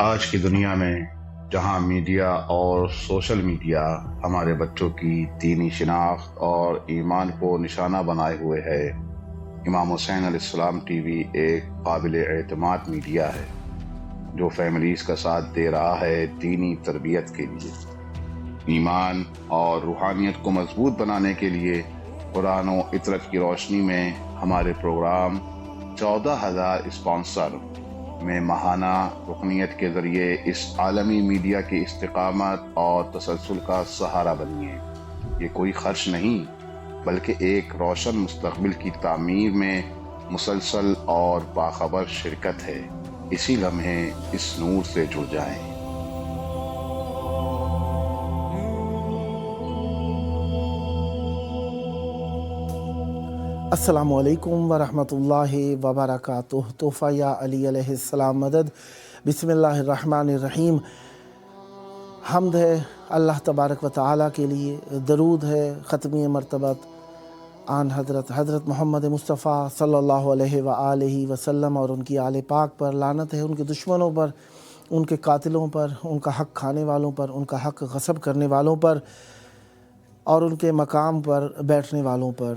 آج کی دنیا میں جہاں میڈیا اور سوشل میڈیا ہمارے بچوں کی دینی شناخت اور ایمان کو نشانہ بنائے ہوئے ہے، امام حسین علیہ السلام ٹی وی ایک قابل اعتماد میڈیا ہے جو فیملیز کا ساتھ دے رہا ہے دینی تربیت کے لیے، ایمان اور روحانیت کو مضبوط بنانے کے لیے۔ قرآن و عطرت کی روشنی میں ہمارے پروگرام 14,000 اسپانسر میں ماہانہ رکنیت کے ذریعے اس عالمی میڈیا کی استقامت اور تسلسل کا سہارا بنیے۔ یہ کوئی خرچ نہیں بلکہ ایک روشن مستقبل کی تعمیر میں مسلسل اور باخبر شرکت ہے۔ اسی لمحے اس نور سے جڑ جائیں۔ السلام علیکم ورحمۃ اللہ وبرکاتہ۔ تحفہ یا علی علیہ السلام مدد۔ بسم اللہ الرحمن الرحیم۔ حمد ہے اللہ تبارک و تعالیٰ کے لیے، درود ہے ختمی مرتبت آن حضرت محمد مصطفیٰ صلی اللہ علیہ وآلہ وسلم اور ان کی آل پاک پر۔ لعنت ہے ان کے دشمنوں پر، ان کے قاتلوں پر، ان کا حق کھانے والوں پر، ان کا حق غصب کرنے والوں پر اور ان کے مقام پر بیٹھنے والوں پر۔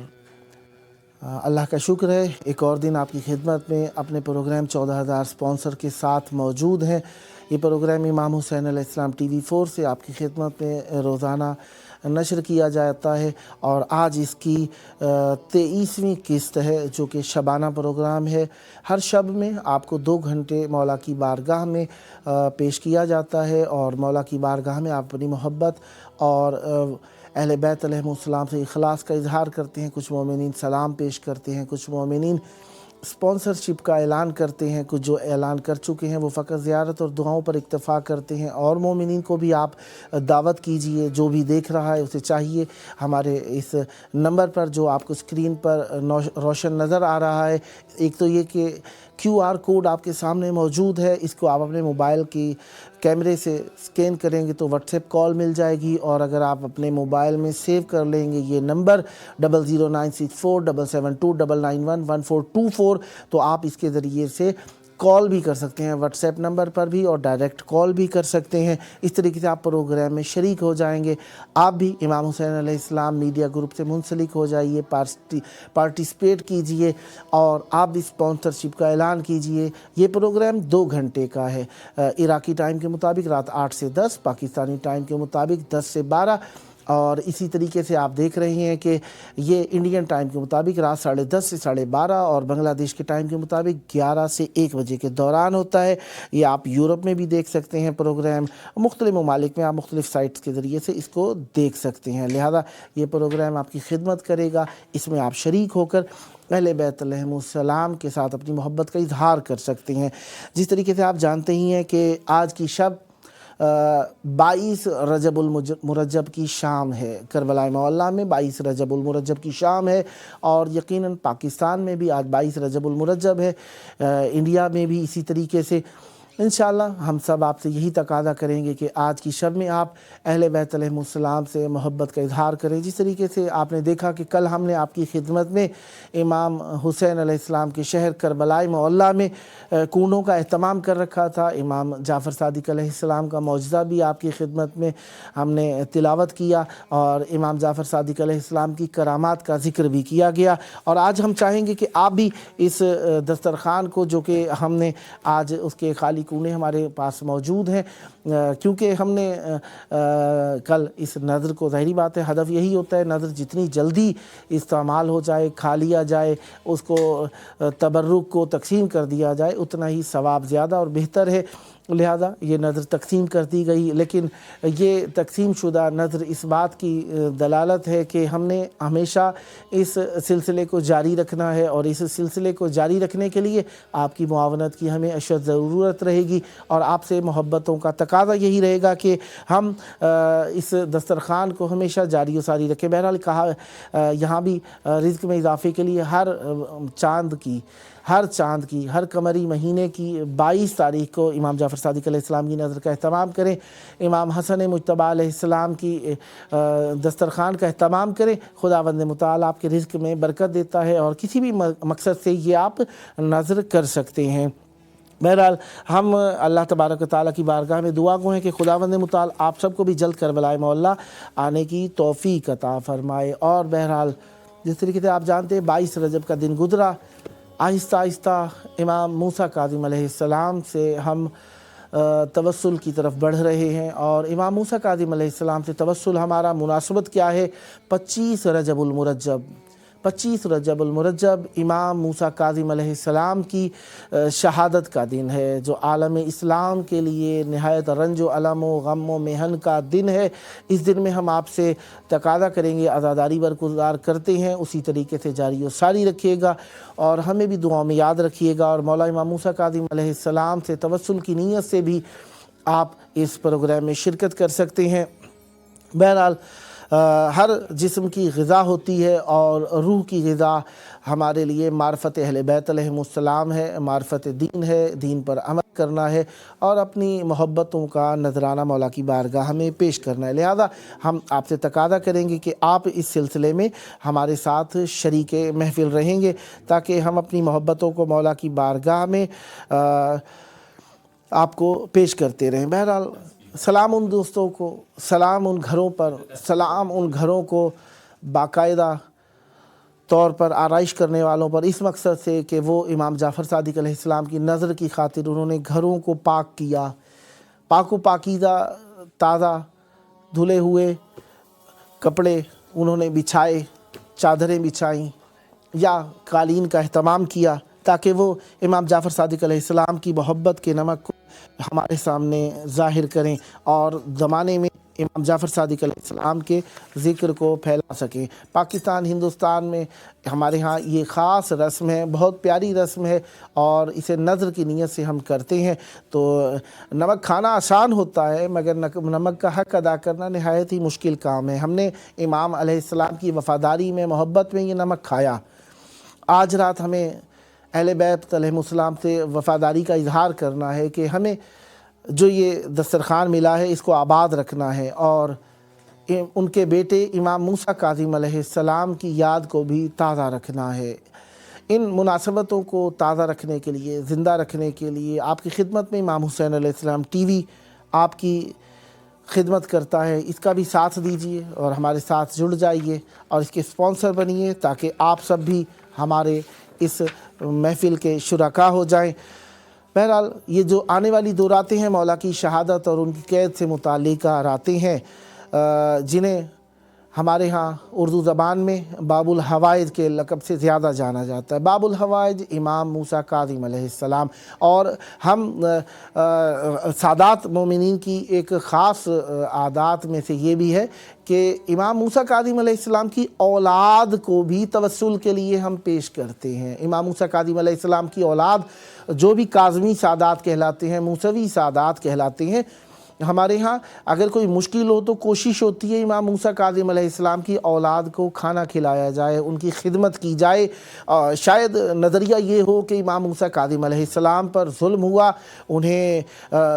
اللہ کا شکر ہے ایک اور دن آپ کی خدمت میں اپنے پروگرام 14,000 اسپانسر کے ساتھ موجود ہیں۔ یہ پروگرام امام حسین علیہ السلام ٹی وی 4 سے آپ کی خدمت میں روزانہ نشر کیا جاتا ہے، اور آج اس کی 23ویں قسط ہے جو کہ شبانہ پروگرام ہے۔ ہر شب میں آپ کو 2 گھنٹے مولا کی بارگاہ میں پیش کیا جاتا ہے، اور مولا کی بارگاہ میں آپ اپنی محبت اور اہل بیت علیہ السلام سے اخلاص کا اظہار کرتے ہیں۔ کچھ مومنین سلام پیش کرتے ہیں، کچھ مومنین اسپانسرشپ کا اعلان کرتے ہیں، کچھ جو اعلان کر چکے ہیں وہ فقط زیارت اور دعاؤں پر اکتفا کرتے ہیں۔ اور مومنین کو بھی آپ دعوت کیجئے، جو بھی دیکھ رہا ہے اسے چاہیے ہمارے اس نمبر پر جو آپ کو اسکرین پر روشن نظر آ رہا ہے، ایک تو یہ کہ QR کوڈ آپ کے سامنے موجود ہے، اس کو آپ اپنے موبائل کی کیمرے سے سکین کریں گے تو واٹس ایپ کال مل جائے گی، اور اگر آپ اپنے موبائل میں سیو کر لیں گے یہ نمبر 009647729911424 تو آپ اس کے ذریعے سے کال بھی کر سکتے ہیں، واٹس ایپ نمبر پر بھی، اور ڈائریکٹ کال بھی کر سکتے ہیں۔ اس طریقے سے آپ پروگرام میں شریک ہو جائیں گے۔ آپ بھی امام حسین علیہ السلام میڈیا گروپ سے منسلک ہو جائیے، پارٹیسپیٹ کیجئے، اور آپ بھی اسپانسرشپ کا اعلان کیجئے۔ یہ پروگرام 2 گھنٹے کا ہے، عراقی ٹائم کے مطابق رات 8 سے 10، پاکستانی ٹائم کے مطابق 10 سے 12، اور اسی طریقے سے آپ دیکھ رہے ہیں کہ یہ انڈین ٹائم کے مطابق رات 10:30 سے 12:30، اور بنگلہ دیش کے ٹائم کے مطابق 11 سے 1 بجے کے دوران ہوتا ہے۔ یہ آپ یورپ میں بھی دیکھ سکتے ہیں پروگرام، مختلف ممالک میں آپ مختلف سائٹس کے ذریعے سے اس کو دیکھ سکتے ہیں، لہذا یہ پروگرام آپ کی خدمت کرے گا۔ اس میں آپ شریک ہو کر اہل بیت علیہ السلام کے ساتھ اپنی محبت کا اظہار کر سکتے ہیں۔ جس طریقے سے آپ جانتے ہی ہیں کہ آج کی شب 22 رجب المرجب کی شام ہے، کربلا معلیٰ میں 22 رجب المرجب کی شام ہے، اور یقیناً پاکستان میں بھی آج 22 رجب المرجب ہے، انڈیا میں بھی اسی طریقے سے۔ انشاءاللہ ہم سب آپ سے یہی تقاضا کریں گے کہ آج کی شب میں آپ اہل بیت علیہ السلام سے محبت کا اظہار کریں۔ جس طریقے سے آپ نے دیکھا کہ کل ہم نے آپ کی خدمت میں امام حسین علیہ السلام کے شہر کربلا معلیٰ میں کنڈوں کا اہتمام کر رکھا تھا۔ امام جعفر صادق علیہ السلام کا معجزہ بھی آپ کی خدمت میں ہم نے تلاوت کیا، اور امام جعفر صادق علیہ السلام کی کرامات کا ذکر بھی کیا گیا۔ اور آج ہم چاہیں گے کہ آپ بھی اس دسترخوان کو، جو کہ ہم نے آج اس کے خالی کونے ہمارے پاس موجود ہیں، کیونکہ ہم نے کل اس نظر کو، ظاہری بات ہے ہدف یہی ہوتا ہے نظر جتنی جلدی استعمال ہو جائے، کھا لیا جائے، اس کو تبرک کو تقسیم کر دیا جائے، اتنا ہی ثواب زیادہ اور بہتر ہے، لہذا یہ نظر تقسیم کر دی گئی۔ لیکن یہ تقسیم شدہ نظر اس بات کی دلالت ہے کہ ہم نے ہمیشہ اس سلسلے کو جاری رکھنا ہے، اور اس سلسلے کو جاری رکھنے کے لیے آپ کی معاونت کی ہمیں اشد ضرورت رہے گی، اور آپ سے محبتوں کا تقاضا یہی رہے گا کہ ہم اس دسترخوان کو ہمیشہ جاری و ساری رکھیں۔ بہرحال کہا یہاں بھی رزق میں اضافے کے لیے ہر چاند کی ہر قمری مہینے کی 22 تاریخ کو امام جعفر صادق علیہ السلام کی نظر کا اہتمام کریں، امام حسن مجتبیٰ علیہ السلام کی دسترخوان کا اہتمام کریں۔ خداوند متعال آپ کے رزق میں برکت دیتا ہے، اور کسی بھی مقصد سے یہ آپ نظر کر سکتے ہیں۔ बहरहाल हम अल्लाह तबारक व तआला की बारगाह में दुआ गो हैं कि खुदावंद मुताल आप सबको भी जल्द करबलाए मौला आने की तौफीक अता फरमाए। और बहरहाल जिस तरीके से आप जानते हैं 22 रजब का दिन गुजरा, आहिस्ता आहिस्ता इमाम मूसा काज़िम अलैहिस्सलाम से हम तवस्सुल की तरफ बढ़ रहे हैं। और इमाम मूसा काज़िम अलैहिस्सलाम से तवस्सुल हमारा मुनासबत क्या है? 25 रजबुल मुरज्जब, 25 रजबुल मुरज्जब इमाम मूसा काज़िम अलैहिस्सलाम की शहादत का दिन है, जो आलम इस्लाम के लिए नहायत रंज व अलम व गम व महन का दिन है। इस दिन में हम आपसे तकादा करेंगे, अज़ादारी बरगुज़ार करते हैं उसी तरीके से जारी व सारी रखिएगा और हमें भी दुआओं में याद रखिएगा। और मौला इमाम मूसा काज़िम अलैहिस्सलाम से तवस्सुल की नीयत से भी आप इस प्रोग्राम में शिरकत कर सकते हैं। बहरहाल हर जिस्म की ग़िज़ा होती है और रूह की ग़िज़ा हमारे लिए मार्फत अहले बैत अलैहिमुस्सलाम है, मार्फत दीन है, दीन पर अमल करना है और अपनी मोहब्बतों का नजराना मौला की बारगाह में पेश करना है। लिहाजा हम आपसे तकादा करेंगे कि आप इस सिलसिले में हमारे साथ शरीक महफिल रहेंगे ताकि हम अपनी मोहब्बतों को मौला की बारगाह में आपको पेश करते रहें। बहरहाल सलाम उन दोस्तों को, सलाम उन घरों पर, सलाम उन घरों को बाकायदा तौर पर आराइश करने वालों पर, इस मकसद से कि वो इमाम जाफ़र सादिक अलैहिस्सलाम की नज़र की खातिर उन्होंने घरों को पाक किया, पाको पाकीज़ा ताज़ा धुले हुए कपड़े उन्होंने बिछाए, चादरें बिछाईं या कालीन का अहतमाम किया ताकि वो इमाम जाफ़र सादिक अलैहिस्सलाम की मोहब्बत के नमक को हमारे सामने ज़ाहिर करें और ज़माने में इमाम जाफ़र सादिक अलैहिस्सलाम के ज़िक्र को फैला सकें। पाकिस्तान, हिंदुस्तान में हमारे यहाँ ये ख़ास रस्म है, बहुत प्यारी रस्म है और इसे नज़र की नीयत से हम करते हैं। तो नमक खाना आसान होता है मगर नमक का हक़ अदा करना नहायत ही मुश्किल काम है। हमने इमाम अलैहिस्सलाम की वफ़ादारी में, मोहब्बत में ये नमक खाया। आज रात हमें अहले बैत अलैहिमुस्सलाम से वफ़ादारी का इजहार करना है कि हमें जो ये दस्तरख़ान मिला है इसको आबाद रखना है और उनके बेटे इमाम मूसा काज़िम अलैहिस्सलाम की याद को भी ताज़ा रखना है। इन मुनासबतों को ताज़ा रखने के लिए, ज़िंदा रखने के लिए आपकी खिदमत में इमाम हुसैन अलैहिस्सलाम टीवी आपकी खिदमत करता है। इसका भी साथ दीजिए और हमारे साथ जुड़ जाइए और इसके स्पॉन्सर बनिए ताकि आप सब भी हमारे इस महफ़िल के शुरका हो जाएं। बहरहाल ये जो आने वाली दो रातें हैं मौला की शहादत और उनकी कैद से मुताल्लिक़ रातें हैं, जिन्हें हमारे यहाँ उर्दू ज़बान में बाबुल हवाइज के लक़ब से ज़्यादा जाना जाता है। बाबुल हवाइज इमाम मूसा काज़िम अलैहिस्सलाम। और हम सादात मोमिनीन की एक ख़ास आदात में से ये भी है कि इमाम मूसा काज़िम अलैहिस्सलाम की औलाद को भी तवस्सुल के लिए हम पेश करते हैं। इमाम मूसा काज़िम अलैहिस्सलाम की औलाद जो भी काज़मी सादात कहलाते हैं, मूसवी सादात कहलाते हैं, हमारे यहाँ अगर कोई मुश्किल हो तो कोशिश होती है इमाम मूसा काज़िम अलैहिस्सलाम की औलाद को खाना खिलाया जाए, उनकी खिदमत की जाए। शायद नज़रिया ये हो कि इमाम मूसा काज़िम अलैहिस्सलाम पर जुल्म हुआ, उन्हें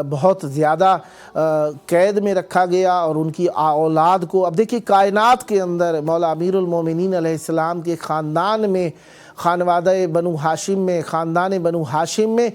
बहुत ज़्यादा कैद में रखा गया और उनकी औलाद को, अब देखिए कायनात के अंदर मौला अमीरुल मोमिनीन अलैहिस्सलाम के ख़ानदान में, खानवादा बनु हाशिम में, ख़ानदान बनु हाशिम में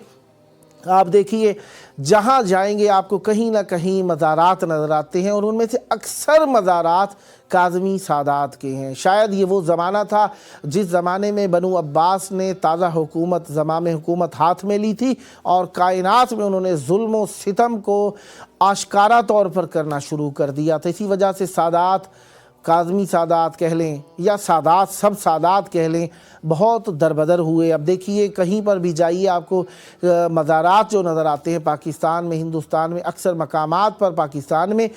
आप देखिए जहाँ जाएंगे आपको कहीं ना कहीं मज़ारात नज़र आते हैं और उनमें से अक्सर मज़ारात काज़मी सादात के हैं। शायद ये वो ज़माना था जिस ज़माने में बनु अब्बास ने ताज़ा हुकूमत, ज़माम हुकूमत हाथ में ली थी और कायनात में उन्होंने जुल्म व सितम को आश्कारा तौर पर करना शुरू कर दिया था। इसी वजह से सादात, काज़मी सादात कह लें या सादात, सब सादात कह लें, बहुत दरबदर हुए। अब देखिए कहीं पर भी जाइए आपको मज़ारात जो नज़र आते हैं पाकिस्तान में, हिंदुस्तान में, अक्सर मकामात पर पाकिस्तान में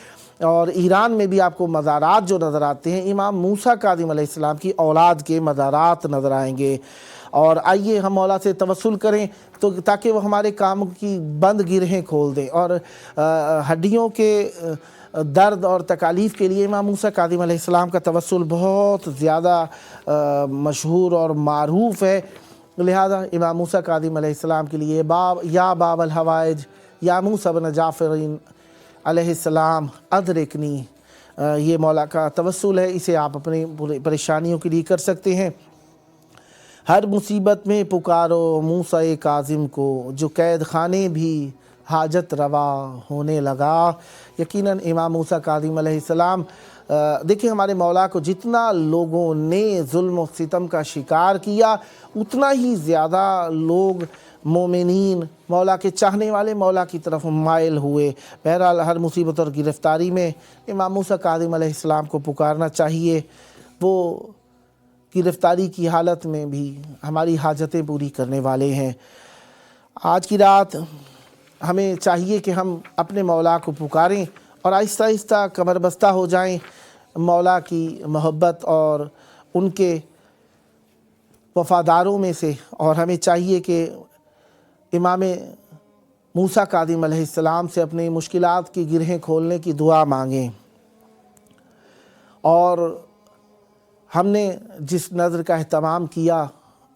और ईरान में भी आपको मज़ारात जो नज़र आते हैं इमाम मूसा काज़िम अलैहिस्सलाम की औलाद के मज़ारात नज़र आएंगे। और आइए हम मौला से तवस्सुल करें तो ताकि वो हमारे काम की बंद गिरहें खोल दें और हड्डियों के दर्द और तकालीफ़ के लिए इमाम मूसा काज़िम अलैहिस्सलाम का तवस्सुल बहुत ज़्यादा मशहूर और मारूफ़ है। लिहाजा इमाम मूसा काज़िम अलैहिस्सलाम के लिए या बाबल हवाइज या मूसा बन जाफ़रीन अलैहिस्सलाम अदरिकनी, ये मौला का तवस्सुल है। इसे आप अपनी परेशानियों के लिए कर सकते हैं। ہر مصیبت میں پکارو موسیٰ کاظم کو، جو قید خانے بھی حاجت روا ہونے لگا۔ یقیناً امام موسیٰ کاظم علیہ السلام، دیکھیں ہمارے مولا کو جتنا لوگوں نے ظلم و ستم کا شکار کیا، اتنا ہی زیادہ لوگ مومنین، مولا کے چاہنے والے مولا کی طرف مائل ہوئے۔ بہرحال ہر مصیبت اور گرفتاری میں امام موسیٰ کاظم علیہ السلام کو پکارنا چاہیے، وہ گرفتاری کی حالت میں بھی ہماری حاجتیں پوری کرنے والے ہیں۔ آج کی رات ہمیں چاہیے کہ ہم اپنے مولا کو پکاریں اور آہستہ آہستہ کمر بستہ ہو جائیں مولا کی محبت اور ان کے وفاداروں میں سے، اور ہمیں چاہیے کہ امام موسیٰ کاظم علیہ السلام سے اپنی مشکلات کی گرہیں کھولنے کی دعا مانگیں۔ اور ہم نے جس نظر کا اہتمام کیا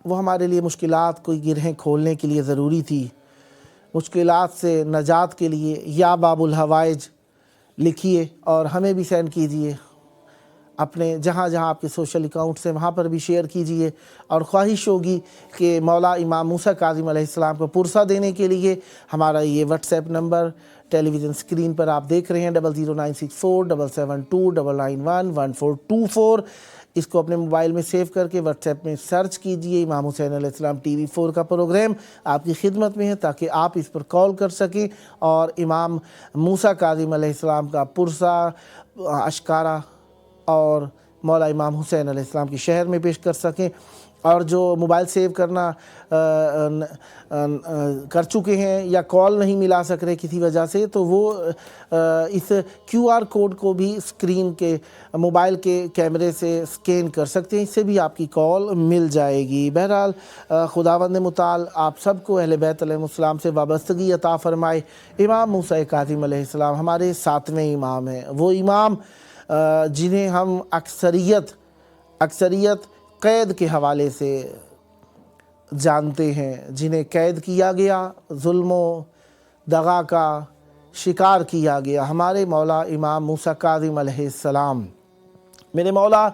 وہ ہمارے لیے مشکلات کو گرہیں کھولنے کے لیے ضروری تھی۔ مشکلات سے نجات کے لیے یا باب الحوائج لکھیے اور ہمیں بھی سینڈ کیجیے، اپنے جہاں جہاں آپ کے سوشل اکاؤنٹ سے وہاں پر بھی شیئر کیجیے، اور خواہش ہوگی کہ مولا امام موسیٰ کاظم علیہ السلام کو پرسہ دینے کے لیے ہمارا یہ واٹس ایپ نمبر ٹیلی ویژن اسکرین پر آپ دیکھ رہے ہیں 009647729911424، اس کو اپنے موبائل میں سیو کر کے واٹس ایپ میں سرچ کیجئے۔ امام حسین علیہ السلام ٹی وی 4 کا پروگرام آپ کی خدمت میں ہے تاکہ آپ اس پر کال کر سکیں اور امام موسیٰ کاظم علیہ السلام کا پرسہ اشکارا اور مولا امام حسین علیہ السلام کی شہر میں پیش کر سکیں۔ اور جو موبائل سیو کرنا کر چکے ہیں یا کال نہیں ملا سک رہے کسی وجہ سے، تو وہ اس QR کوڈ کو بھی اسکرین کے موبائل کے کیمرے سے اسکین کر سکتے ہیں، اس سے بھی آپ کی کال مل جائے گی۔ بہرحال خداوند متعال آپ سب کو اہل بیت علیہ السلام سے وابستگی عطا فرمائے۔ امام موسیٰ کاظم علیہ السلام ہمارے 7ویں امام ہیں، وہ امام جنہیں ہم اکثریت قید کے حوالے سے جانتے ہیں، جنہیں قید کیا گیا، ظلم و دغا کا شکار کیا گیا، ہمارے مولا امام موسیٰ کاظم علیہ السلام۔ میرے مولا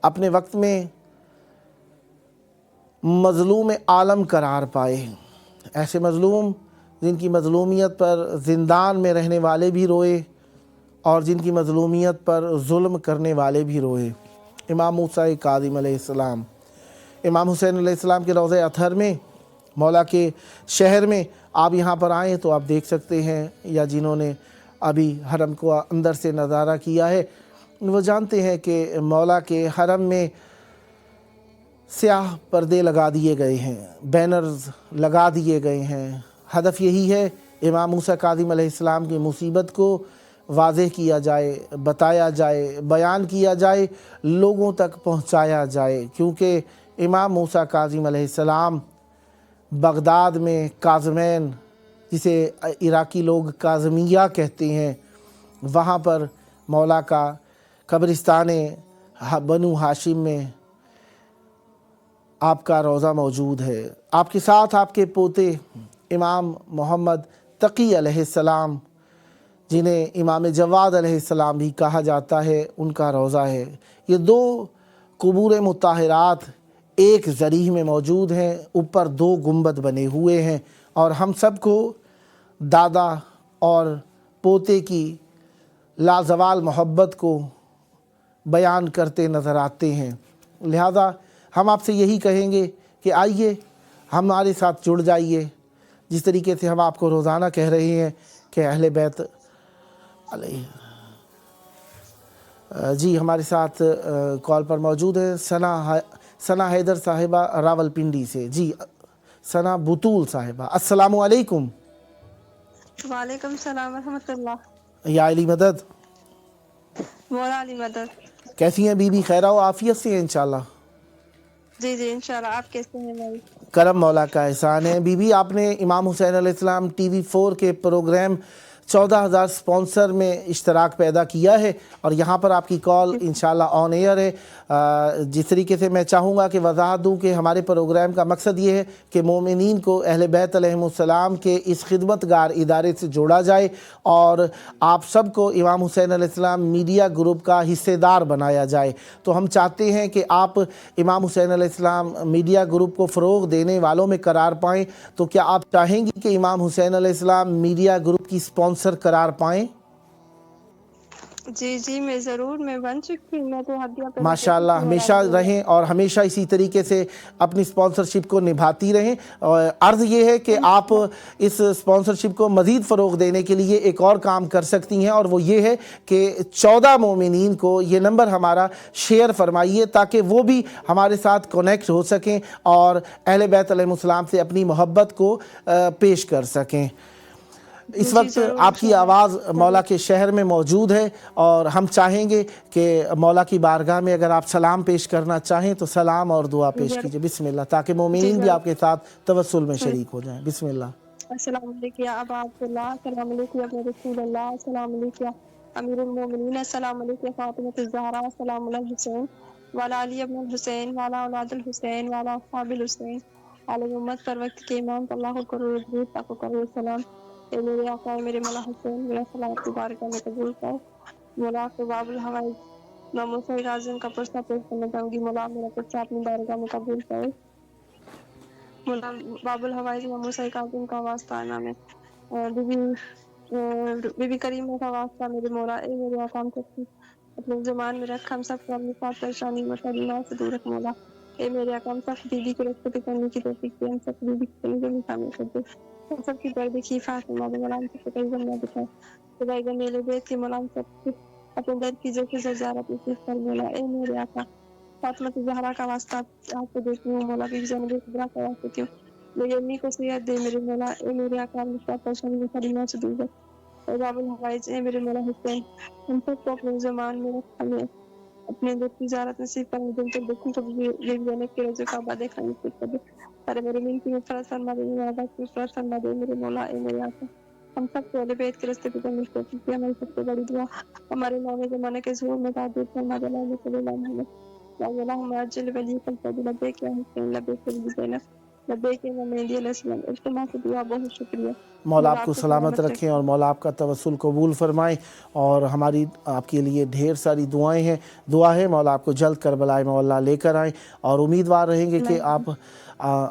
اپنے وقت میں مظلوم عالم قرار پائے، ایسے مظلوم جن کی مظلومیت پر زندان میں رہنے والے بھی روئے اور جن کی مظلومیت پر ظلم کرنے والے بھی روئے۔ امام موسیٰ کاظم علیہ السلام، امام حسین علیہ السلام کے روضہ اطہر میں، مولا کے شہر میں آپ یہاں پر آئیں تو آپ دیکھ سکتے ہیں، یا جنہوں نے ابھی حرم کو اندر سے نظارہ کیا ہے وہ جانتے ہیں کہ مولا کے حرم میں سیاہ پردے لگا دیے گئے ہیں، بینرز لگا دیے گئے ہیں۔ ہدف یہی ہے امام موسیٰ کاظم علیہ السلام کی مصیبت کو واضح کیا جائے، بتایا جائے، بیان کیا جائے، لوگوں تک پہنچایا جائے، کیونکہ امام موسیٰ کاظم علیہ السلام بغداد میں کاظمین، جسے عراقی لوگ کاظمیہ کہتے ہیں، وہاں پر مولا کا قبرستان بنو ہاشم میں آپ کا روضہ موجود ہے۔ آپ کے ساتھ آپ کے پوتے امام محمد تقی علیہ السلام، جنہیں امام جواد علیہ السلام بھی کہا جاتا ہے، ان کا روضہ ہے۔ یہ 2 قبور مطہرات ایک ضریح میں موجود ہیں، اوپر 2 گنبد بنے ہوئے ہیں، اور ہم سب کو دادا اور پوتے کی لازوال محبت کو بیان کرتے نظر آتے ہیں۔ لہذا ہم آپ سے یہی کہیں گے کہ آئیے ہمارے ساتھ جڑ جائیے، جس طریقے سے ہم آپ کو روزانہ کہہ رہے ہیں کہ اہل بیت علیہ۔ جی ہمارے ساتھ کال پر موجود ہے ثنا حیدر صاحبہ راول پنڈی سے۔ جی ثنا بطول صاحبہ، السلام علیکم۔ وعلیکم السلام ورحمۃ اللہ۔ یا علی مدد، مولا علی مدد۔ کیسی ہیں بی بی؟ خیر و عافیت سے ہیں انشاءاللہ؟ جی جی انشاءاللہ۔ آپ کیسے ہیں بھائی؟ کرم مولا کا احسان ہے۔ بی بی آپ نے امام حسین علیہ السلام ٹی وی 4 کے پروگرام 14,000 स्पॉन्सर में इश्तराक पैदा किया है और यहाँ पर आपकी कॉल इंशाल्लाह ऑन एयर है। जिस तरीके से मैं चाहूँगा कि वजाहत दूँ कि हमारे प्रोग्राम का मकसद ये है कि मोमिनीन को अहले बैत अलैहिमुस्सलाम के इस खिदमतगार इदारे से जोड़ा जाए और आप सबको इमाम हुसैन अलैहिस्सलाम मीडिया ग्रुप का हिस्सेदार बनाया जाए। तो हम चाहते हैं कि आप इमाम हुसैन अलैहिस्सलाम मीडिया ग्रुप को फ़रोग़ देने वालों में करार पाएँ। तो क्या आप चाहेंगी कि इमाम हुसैन अलैहिस्सलाम मीडिया ग्रुप की स्पॉन्सर करार पाएँ? जी जी, मैं बन चुकी हूँ। मैं तो हदिया पे माशाल्लाह हमेशा रहें और हमेशा इसी तरीके से अपनी स्पॉन्सरशिप को निभाती रहें। और अर्ज़ ये है कि आप इस स्पॉन्सरशिप को मज़ीद फ़रोग़ देने के लिए एक और काम कर सकती हैं और वो ये है कि 14 मोमिनीन को ये नंबर हमारा शेयर फरमाइए ताकि वो भी हमारे साथ कनेक्ट हो सकें और अहले बैत अलैहिमुस्सलाम से अपनी मोहब्बत को पेश कर सकें। इस वक्त आपकी आवाज़ मौला के शहर में मौजूद है और हम चाहेंगे कि मौला की बारगाह में अगर आप सलाम पेश करना चाहें तो सलाम और दुआ पेश कीजिए बिस्मिल्लाह, ताकि मोमिनीन भी आपके साथ तवस्सुल में शरीक हो जाएं। बिस्मिल्लाह। अस्सलाम वालेकुम या अबादुल्लाह, अस्सलाम वालेकुम या रसूलुल्लाह, अस्सलाम वालेकुम या अमीरुल मोमिनीन, अस्सलाम वालेकुम या फातिमा ज़हरा, अस्सलाम वाला हुसैन वाला अली इब्न हुसैन वाला औलादुल हुसैन वाला अस्हाबुल हुसैन आले उम्मत पर वक्त के इमाम अल्लाह करो ताको करो सलाम। ए मेरे आका मेरे मौला हुसैन, मेरा सलाम मुबारक में कबूल कर। मौला के बाबुल हवाई नमोसे आज़म का पुरस्कार पेश करना चाहूँगी। मौला मेरा पुरस्कार अपनी बारगाह में कबूल कर। मौला बाबुल हवाई नमोसे आज़म का वास्ता नाम है बीबी करीम का वास्ता मेरे मौला, ए मेरे आका हम सबकी अपने ज़ुबान में रख, हम सबको अपनी साथ परेशानी मुश्किल से दूर रख मौला। ए मेरे आका हम सब बीबी को रेस्पेक्ट करने की तौफीक दे, हम सब बीबी की जो शामिल कर दे, हम सबकी पर्दे की हिफाजत फरमा दे मौला, हम सबको कई जन्नत दिखाए खुदाई मेले बेत के मौला, हम सब अपने दर की जो की ज़ियारत नसीब कर मौला। ए मेरे आका फातिमा ज़हरा का वास्ता आपको देती हूँ मौला, बीबी ज़ैनब कुबरा का वास्ता देती हूँ, मेरी अम्मी को सेहत दे मेरे मौला। ए मेरे आका मुझसे परेशानी में खरीना से दूर है बाबुल हवाइज, ए मेरे मौला हुसैन हम सबको अपने ज़मान में रख, हमें अपने दिल की ज़ियारत नसीब कर, दिल तक देखूं कभी ये जाने के रोज़े का आबाद देखा नसीब कर दे। अरे मेरे मिल की मफ़रत फरमा दे, मेरा बात की मफ़रत फरमा दे मेरे मौला। ए मेरे आका हम सब को अहले बैत के रास्ते पे चलने की तौफीक दे, हमारी सबसे बड़ी दुआ हमारे नौवे ज़माने के ज़हूर में ताबीर फरमा दे सल्लल्लाहु अलैहि वसल्लम। अल्लाहुम्मा अज्जिल वली फल लब्बैक या हुसैन लब्बैक या ज़ैनब लब्बैक या मेहदी अलैहिस्सलाम। इज्तिमा से दुआ बहुत शुक्रिया। मौला आपको सलामत रखें और मौला आपका तवस्सुल कबूल फरमाएं और हमारी आपके लिए ढेर सारी दुआएं हैं। दुआ है मौला आपको जल्द करबला मौला लेकर आएँ और उम्मीदवार रहेंगे कि आप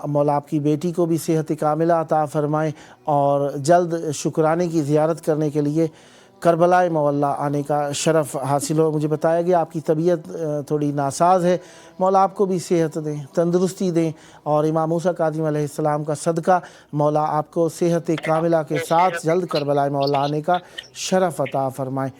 मौला आपकी बेटी को भी सेहत कामिला अता फरमाएं और जल्द शुक्राने की ज़ियारत करने के लिए करबला मौला आने का शरफ़ हासिल हो। मुझे बताया गया आपकी तबीयत थोड़ी नासाज है, मौला आपको भी सेहत दें, तंदुरुस्ती दें और इमाम मूसा काज़िम अलैहिस्सलाम का सदका मौला आपको सेहत कामिला के साथ जल्द करबला मौला आने का शरफ़ अता फ़रमाएँ।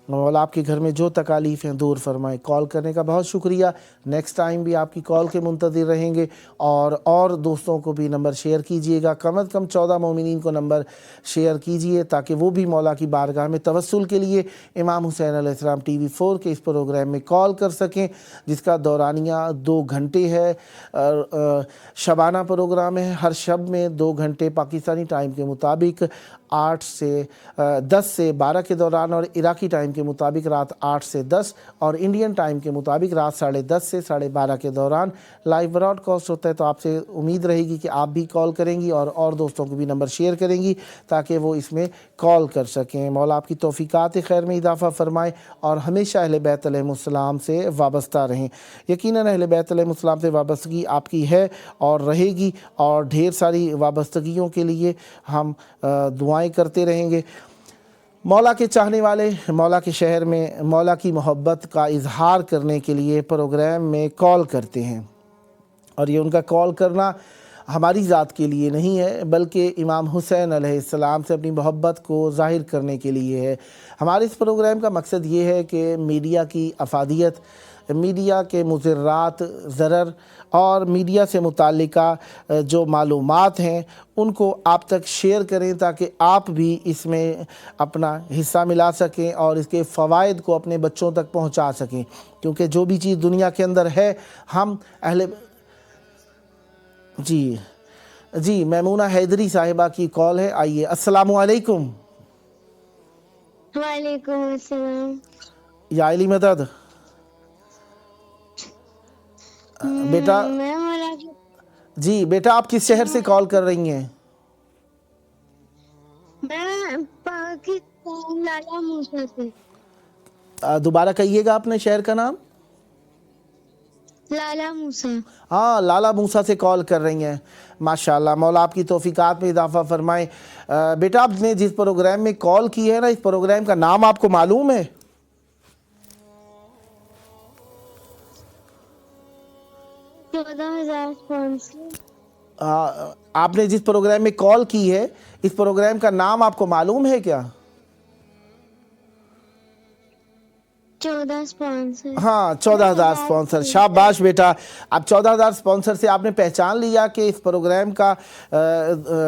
मौला आपके घर में जो तकालीफ़ हैं दूर फरमाएँ। कॉल करने का बहुत शुक्रिया। नेक्स्ट टाइम भी आपकी कॉल के मुंतज़िर रहेंगे और दोस्तों को भी नंबर शेयर कीजिएगा। कम अज़ कम 14 मोमिनीन को नंबर शेयर कीजिए ताकि वो भी मौला की बारगाह में तवस्सुल के लिए इमाम हुसैन अलैहिस्सलाम TV 4 के इस प्रोग्राम में कॉल कर सकें, जिसका दौरानिया 2 घंटे है। शबाना प्रोग्राम है, हर शब में 2 घंटे पाकिस्तानी टाइम के मुताबिक 10 से 12 के दौरान और इराकी टाइम के मुताबिक रात 8 से 10 और इंडियन टाइम के मुताबिक रात 10:30 से 12:30 के दौरान लाइव ब्रॉडकास्ट होता है। तो आपसे उम्मीद रहेगी कि आप भी कॉल करेंगी और दोस्तों को भी नंबर शेयर करेंगी ताकि वो इसमें कॉल कर सकें। मौला आपकी तौफीकात खैर में इजाफ़ा फरमाएँ और हमेशा अहले बैत अलैहिमुस्सलाम से वाबस्ता रहें। यकीनन अहले बैत अलैहिमुस्सलाम से वाबस्तगी आपकी है और रहेगी और ढेर सारी वाबस्तगियों के लिए हम दुआएं करते रहेंगे। मौला के चाहने वाले मौला के शहर में मौला की मोहब्बत का इजहार करने के लिए प्रोग्राम में कॉल करते हैं और ये उनका कॉल करना हमारी ज़ात के लिए नहीं है बल्कि इमाम हुसैन अलैहिस्सलाम से अपनी मोहब्बत को ज़ाहिर करने के लिए है। हमारे इस प्रोग्राम का मकसद ये है कि मीडिया की अफादियत, मीडिया के मुज़र्रात, ज़रर और मीडिया से मुताल्लिका जो मालूमात हैं उनको आप तक शेयर करें ताकि आप भी इसमें अपना हिस्सा मिला सकें और इसके फ़वाइद को अपने बच्चों तक पहुंचा सकें। क्योंकि जो भी चीज़ दुनिया के अंदर है हम अहले जी मैमूना हैदरी साहिबा की कॉल है। आइए। अस्सलामु अलैकुम। وعلیکم السلام. یا علی مدد. بیٹا میں مولا جی بیٹا آپ کس شہر سے کال کر رہی ہیں؟ میں پاکستان لالا موسیٰ سے. دوبارہ کہیے گا اپنے شہر کا نام. لالا موسیٰ. ہاں لالا موسیٰ سے کال کر رہی ہیں. ماشاءاللہ مولا آپ کی توفیقات میں اضافہ فرمائیں. بیٹا آپ نے جس پروگرام میں کال کی ہے نا اس پروگرام کا نام آپ کو معلوم ہے؟ 14,000 اسپانسر. آپ نے جس پروگرام میں کال کی ہے اس پروگرام کا نام آپ کو معلوم ہے کیا؟ 14 اسپانسر. ہاں 14,000 اسپانسر. شاباش بیٹا. اب 14,000 اسپانسر سے آپ نے پہچان لیا کہ اس پروگرام کا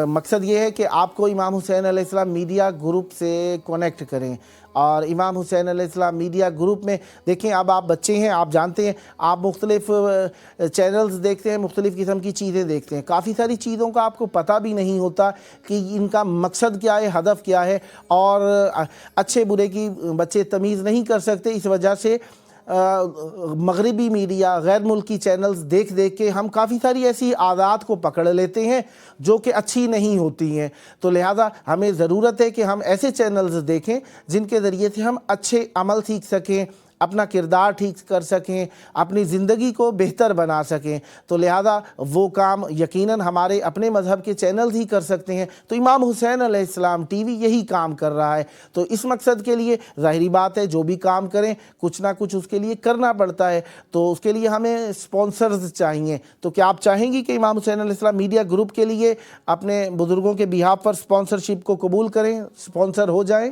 مقصد یہ ہے کہ آپ کو امام حسین علیہ السلام میڈیا گروپ سے کنیکٹ کریں. اور امام حسین علیہ السلام میڈیا گروپ میں دیکھیں اب آپ بچے ہیں آپ جانتے ہیں آپ مختلف چینلز دیکھتے ہیں مختلف قسم کی چیزیں دیکھتے ہیں کافی ساری چیزوں کا آپ کو پتہ بھی نہیں ہوتا کہ ان کا مقصد کیا ہے ہدف کیا ہے اور اچھے برے کی بچے تمیز نہیں کر سکتے. اس وجہ سے مغربی میڈیا غیر ملکی چینلز دیکھ کے ہم کافی ساری ایسی عادات کو پکڑ لیتے ہیں جو کہ اچھی نہیں ہوتی ہیں. تو لہٰذا ہمیں ضرورت ہے کہ ہم ایسے چینلز دیکھیں جن کے ذریعے سے ہم اچھے عمل سیکھ سکیں اپنا کردار ٹھیک کر سکیں اپنی زندگی کو بہتر بنا سکیں. تو لہذا وہ کام یقیناً ہمارے اپنے مذہب کے چینلز ہی کر سکتے ہیں. تو امام حسین علیہ السلام ٹی وی یہی کام کر رہا ہے. تو اس مقصد کے لیے ظاہری بات ہے جو بھی کام کریں کچھ نہ کچھ اس کے لیے کرنا پڑتا ہے. تو اس کے لیے ہمیں سپانسرز چاہیے. تو کیا آپ چاہیں گی کہ امام حسین علیہ السلام میڈیا گروپ کے لیے اپنے بزرگوں کے بیہاف پر سپانسرشپ کو قبول کریں سپانسر ہو جائیں؟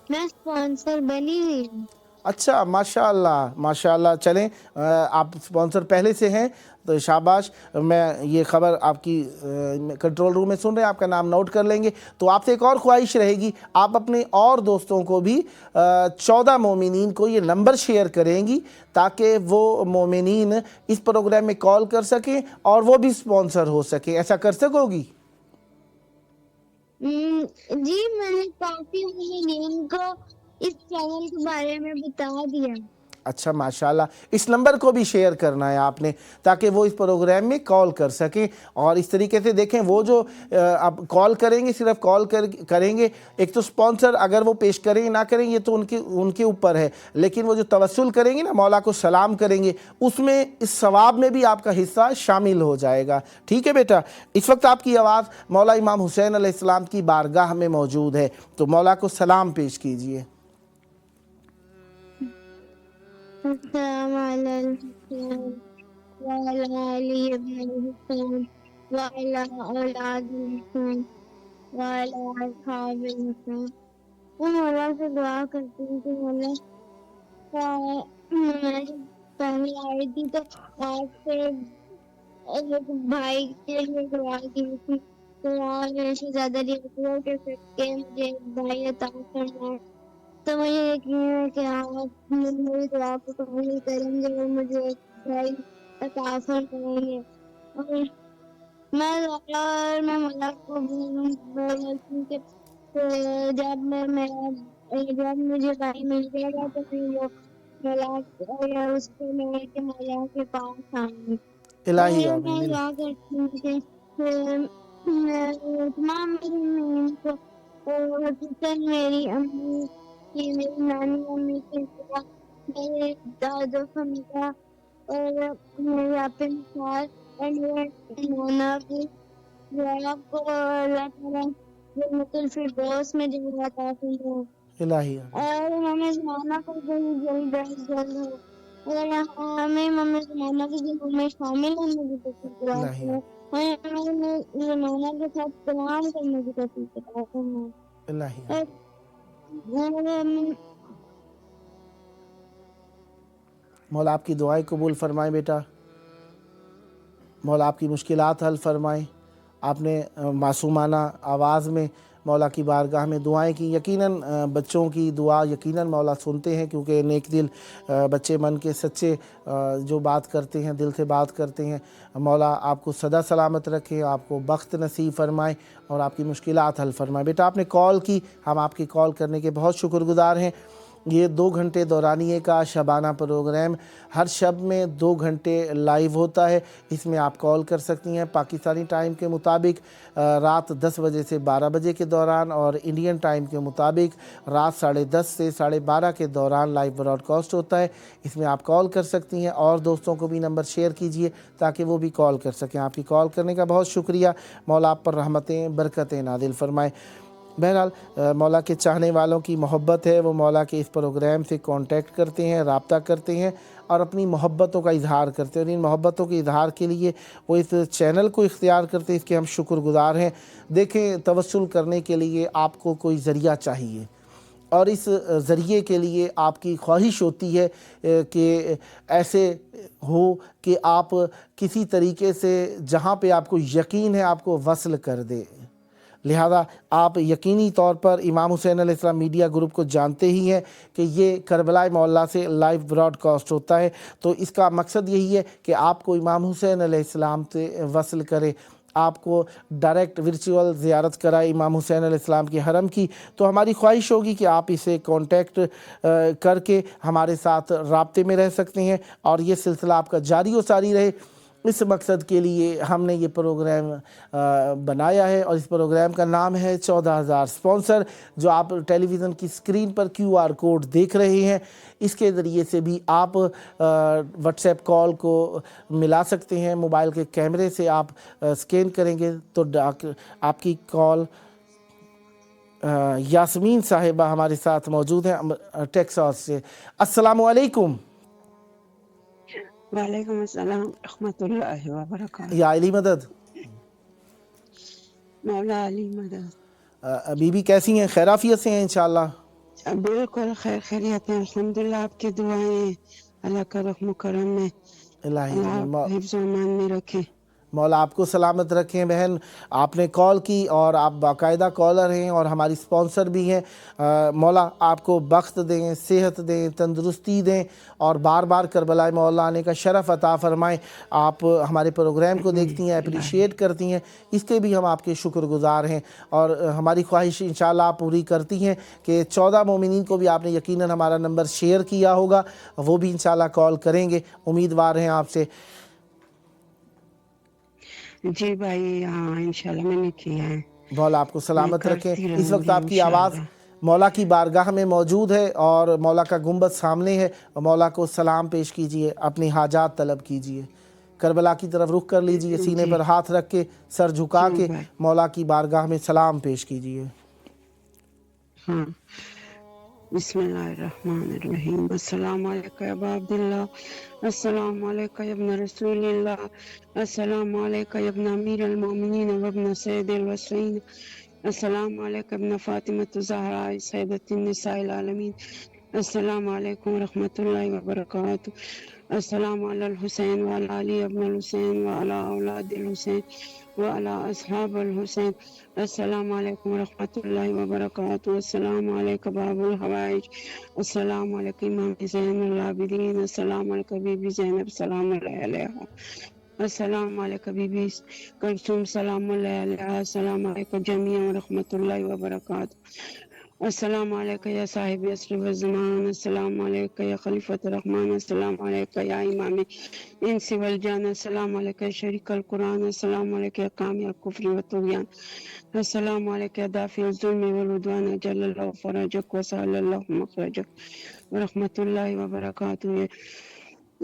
میں اسپانسر بنی ہوئی ہوں. اچھا ماشاءاللہ چلیں آپ سپانسر پہلے سے ہیں تو شاباش. میں یہ خبر آپ کی کنٹرول روم میں سن رہے ہیں آپ کا نام نوٹ کر لیں گے. تو آپ سے ایک اور خواہش رہے گی آپ اپنے اور دوستوں کو بھی 14 مومنین کو یہ نمبر شیئر کریں گی تاکہ وہ مومنین اس پروگرام میں کال کر سکیں اور وہ بھی سپانسر ہو سکیں. ایسا کر سکو گی؟ جی میں نے کافی مومنین کو اس چینل کے بارے میں بتا دیا. اچھا ماشاءاللہ. اس نمبر کو بھی شیئر کرنا ہے آپ نے تاکہ وہ اس پروگرام میں کال کر سکیں. اور اس طریقے سے دیکھیں وہ جو اب کال کریں گے صرف کال کریں گے ایک تو سپانسر اگر وہ پیش کریں نہ کریں یہ تو ان کے اوپر ہے لیکن وہ جو توسل کریں گے نا مولا کو سلام کریں گے اس میں اس ثواب میں بھی آپ کا حصہ شامل ہو جائے گا. ٹھیک ہے بیٹا. اس وقت آپ کی آواز مولا امام حسین علیہ السلام کی بارگاہ میں موجود ہے تو مولا کو سلام پیش کیجئے. السلام علیکم وعلی علی ابن الحسین وعلی اولاد الحسین وعلی اصحاب الحسین. میں مولا سے دعا کرتی ہوں کہ مولا میں جب پہلے آئی تھی تو آپ سے ایک بھائی کے لیے دعا کی تھی تو آج میرے سے زیادہ دعا کر سکتے مجھے ایک بھائی عطا فرمائے. تو مجھے یقین ہے کہ آپ میری دعا کو قبول کریں گے اور مجھے ایک بھائی عطا فرمائیں گے. اور میں مولا کو بولتی کہ جب مجھے بھائی مل جائے گا تو پھر وہ مولا اس کو لے کے مولا کے پاس آؤں گی. الہی اور میں آمین. دعا کرتی ہوں کہ تمام میری امی کو اور خصوصاً میری امی کی میری نانی امی کے سوا میرے دادو خمیدہ اور میرے اپنے ساتھ اور میرے نانا بھی آپ کو اللہ تعالیٰ جنت الفردوس میں جگہ عطا فرمائے. الہی آمین. اور ہمیں زمانہ کو جلد ہو اور ہمیں ممی زمانہ کے دنوں میں شامل ہونے کی توفیق عطا الہی فرمائے. اور ہمیں زمانہ کے ساتھ کلام کرنے کی توفیق عطا فرمائے. الہی آمین. اور مولا آپ کی دعائیں قبول فرمائیں بیٹا. مولا آپ کی مشکلات حل فرمائیں. آپ نے معصومانہ آواز میں मौला की बारगाह में दुआएं की। यकीनन बच्चों की दुआ यकीनन मौला सुनते हैं, क्योंकि नेक दिल बच्चे मन के सच्चे जो बात करते हैं, दिल से बात करते हैं। मौला आपको सदा सलामत रखे, आपको बख्त नसीब फरमाए और आपकी मुश्किलात हल फरमाए। बेटा आपने कॉल की, हम आपकी कॉल करने के बहुत शुक्रगुजार हैं। ये 2 घंटे दौरानिए का शबाना प्रोग्राम हर शब में 2 घंटे लाइव होता है। इसमें आप कॉल कर सकती हैं पाकिस्तानी टाइम के मुताबिक रात 10 बजे से 12 बजे के दौरान, और इंडियन टाइम के मुताबिक रात 10:30 से 12:30 के दौरान लाइव ब्रॉडकास्ट होता है। इसमें आप कॉल कर सकती हैं और दोस्तों को भी नंबर शेयर कीजिए ताकि वो भी कॉल कर सकें। आपकी कॉल करने का बहुत शुक्रिया। मौला आप पर रहमतें बरकतें नादिल फरमाए। बहरहाल मौला के चाहने वालों की मोहब्बत है, वो मौला के इस प्रोग्राम से कांटेक्ट करते हैं, राब्ता करते हैं और अपनी मोहब्बतों का इजहार करते हैं, और इन मोहब्बतों के इजहार के लिए वो इस चैनल को इख्तियार करते हैं। इसके हम शुक्रगुजार हैं। देखें, तवस्सुल करने के लिए आपको कोई ज़रिया चाहिए, और इस ज़रिए के लिए आपकी ख्वाहिश होती है कि ऐसे हो कि आप किसी तरीके से जहाँ पे आपको यकीन है आपको वसल कर दे। लिहाजा आप यकीनी तौर पर इमाम हुसैन अलैहिस्सलाम मीडिया ग्रुप को जानते ही हैं कि ये करबला मोहल्ला से लाइव ब्रॉडकास्ट होता है। तो इसका मकसद यही है कि आपको इमाम हुसैन अलैहिस्सलाम से वसल करे, आपको डायरेक्ट वर्चुअल ज़ियारत कराए इमाम हुसैन अलैहिस्सलाम के हरम की। तो हमारी ख्वाहिश होगी कि आप इसे कांटेक्ट करके हमारे साथ राब्ते में रह सकते हैं और ये सिलसिला आपका जारी व सारी रहे। इस मकसद के लिए हमने ये प्रोग्राम बनाया है, और इस प्रोग्राम का नाम है 14,000 स्पॉन्सर, जो आप टेलीविज़न की स्क्रीन पर QR कोड देख रहे हैं। इसके ज़रिए से भी आप व्हाट्सएप कॉल को मिला सकते हैं। मोबाइल के कैमरे से आप स्कैन करेंगे तो आपकी कॉल यास्मीन साहिबा हमारे साथ मौजूद हैं टेक्सास से। अस्सलाम वालेकुम। वालेकुम अस्सलाम रहमतुल्लाहि व बरकातहू। या अली मदद, मौला अली मदद। बीबी कैसी हैं? खैराफियत से हैं इंशाअल्लाह? बिल्कुल खैर खैरियत है, अल्हम्दुलिल्लाह। आपकी दुआएं अल्लाह का रहम करम में इलाही अल्लाह हिफ्ज़ व अमान में रखे। मौला आपको सलामत रखें। बहन आपने कॉल की और आप बाकायदा कॉलर हैं और हमारी स्पॉन्सर भी हैं। मौला आपको बख्त दें, सेहत दें, तंदुरुस्ती दें और बार बार करबला मोहल्ला आने का शरफ़ अता फ़रमाएँ। आप हमारे प्रोग्राम को देखती हैं, अप्रिशिएट करती हैं, इसके भी हम आपके शुक्रगुजार हैं। और हमारी ख्वाहिश इंशाअल्लाह आप पूरी करती हैं कि 14 मोमिनीन को भी आपने यकीनन हमारा नंबर शेयर किया होगा, वो भी इंशाअल्लाह कॉल करेंगे। उम्मीदवार हैं आपसे। जी भाई, हाँ इंशाल्लाह मैंने किया है। मौला आपको सलामत मैं रखें। करती इस वक्त रहूंगी आपकी आवाज़ इंशाल्लाह। मौला की बारगाह में मौजूद है और मौला का गुंबद सामने है। मौला को सलाम पेश कीजिए, अपनी हाजात तलब कीजिए, करबला की तरफ रुख कर लीजिए, सीने पर हाथ रख के, सर झुका के मौला की बारगाह में सलाम पेश कीजिए। हाँ, बिस्मिल्लाहिर्रहमानिर्रहीम। अस्सलामु अलैका या अबा अब्दुल्लाह, अस्सलामु अलैका या इब्न रसूलिल्लाह, अस्सलामु अलैका या इब्न अमीरुल मोमिनीन व इब्न सय्यदिल वसीन, अस्सलामु अलैका इब्न फातिमतु ज़हरा सय्यदतुन निसाइल आलमीन, अस्सलामु अलैकुम व रहमतुल्लाहि व बरकातुहू। अस्सलामु अलल हुसैन व अला अली इब्नुल हुसैन व अला औलादिल हुसैन व अला अस्हाबिल हुसैन। अस्सलामु अलैकुम व रहमतुल्लाहि व बरकातुहू। अस्सलामु अलैका बाबुल हवाइज, अस्सलामु अलैका इमाम ज़ैनुल आबिदीन, अस्सलामु अलैका बीबी ज़ैनब सलामुल्लाहि अलैहा, अस्सलामु अलैका बीबी कुलसूम सलामुल्लाहि अलैहा, अस्सलामु अलैका जमीअन व रहमतुल्लाहि व बरकातुहू। अस्सलामु अलैका या साहिब असर व ज़मान, अस्सलामु अलैका या खलीफत रहमान, अस्सलामु अलैका या इमाम इंस वल जान, अस्सलामु अलैका या शरीकल कुरान, अस्सलामु अलैका या कामिल कुफ्र व तुग़यान, अस्सलामु अलैका या दाफ़िअ ज़ुल्म वल उद्वान, अजलल्लाहु फ़रजक व सअलल्लाहु मख़रजक व रहमतुल्लाहि व बरकातुहू।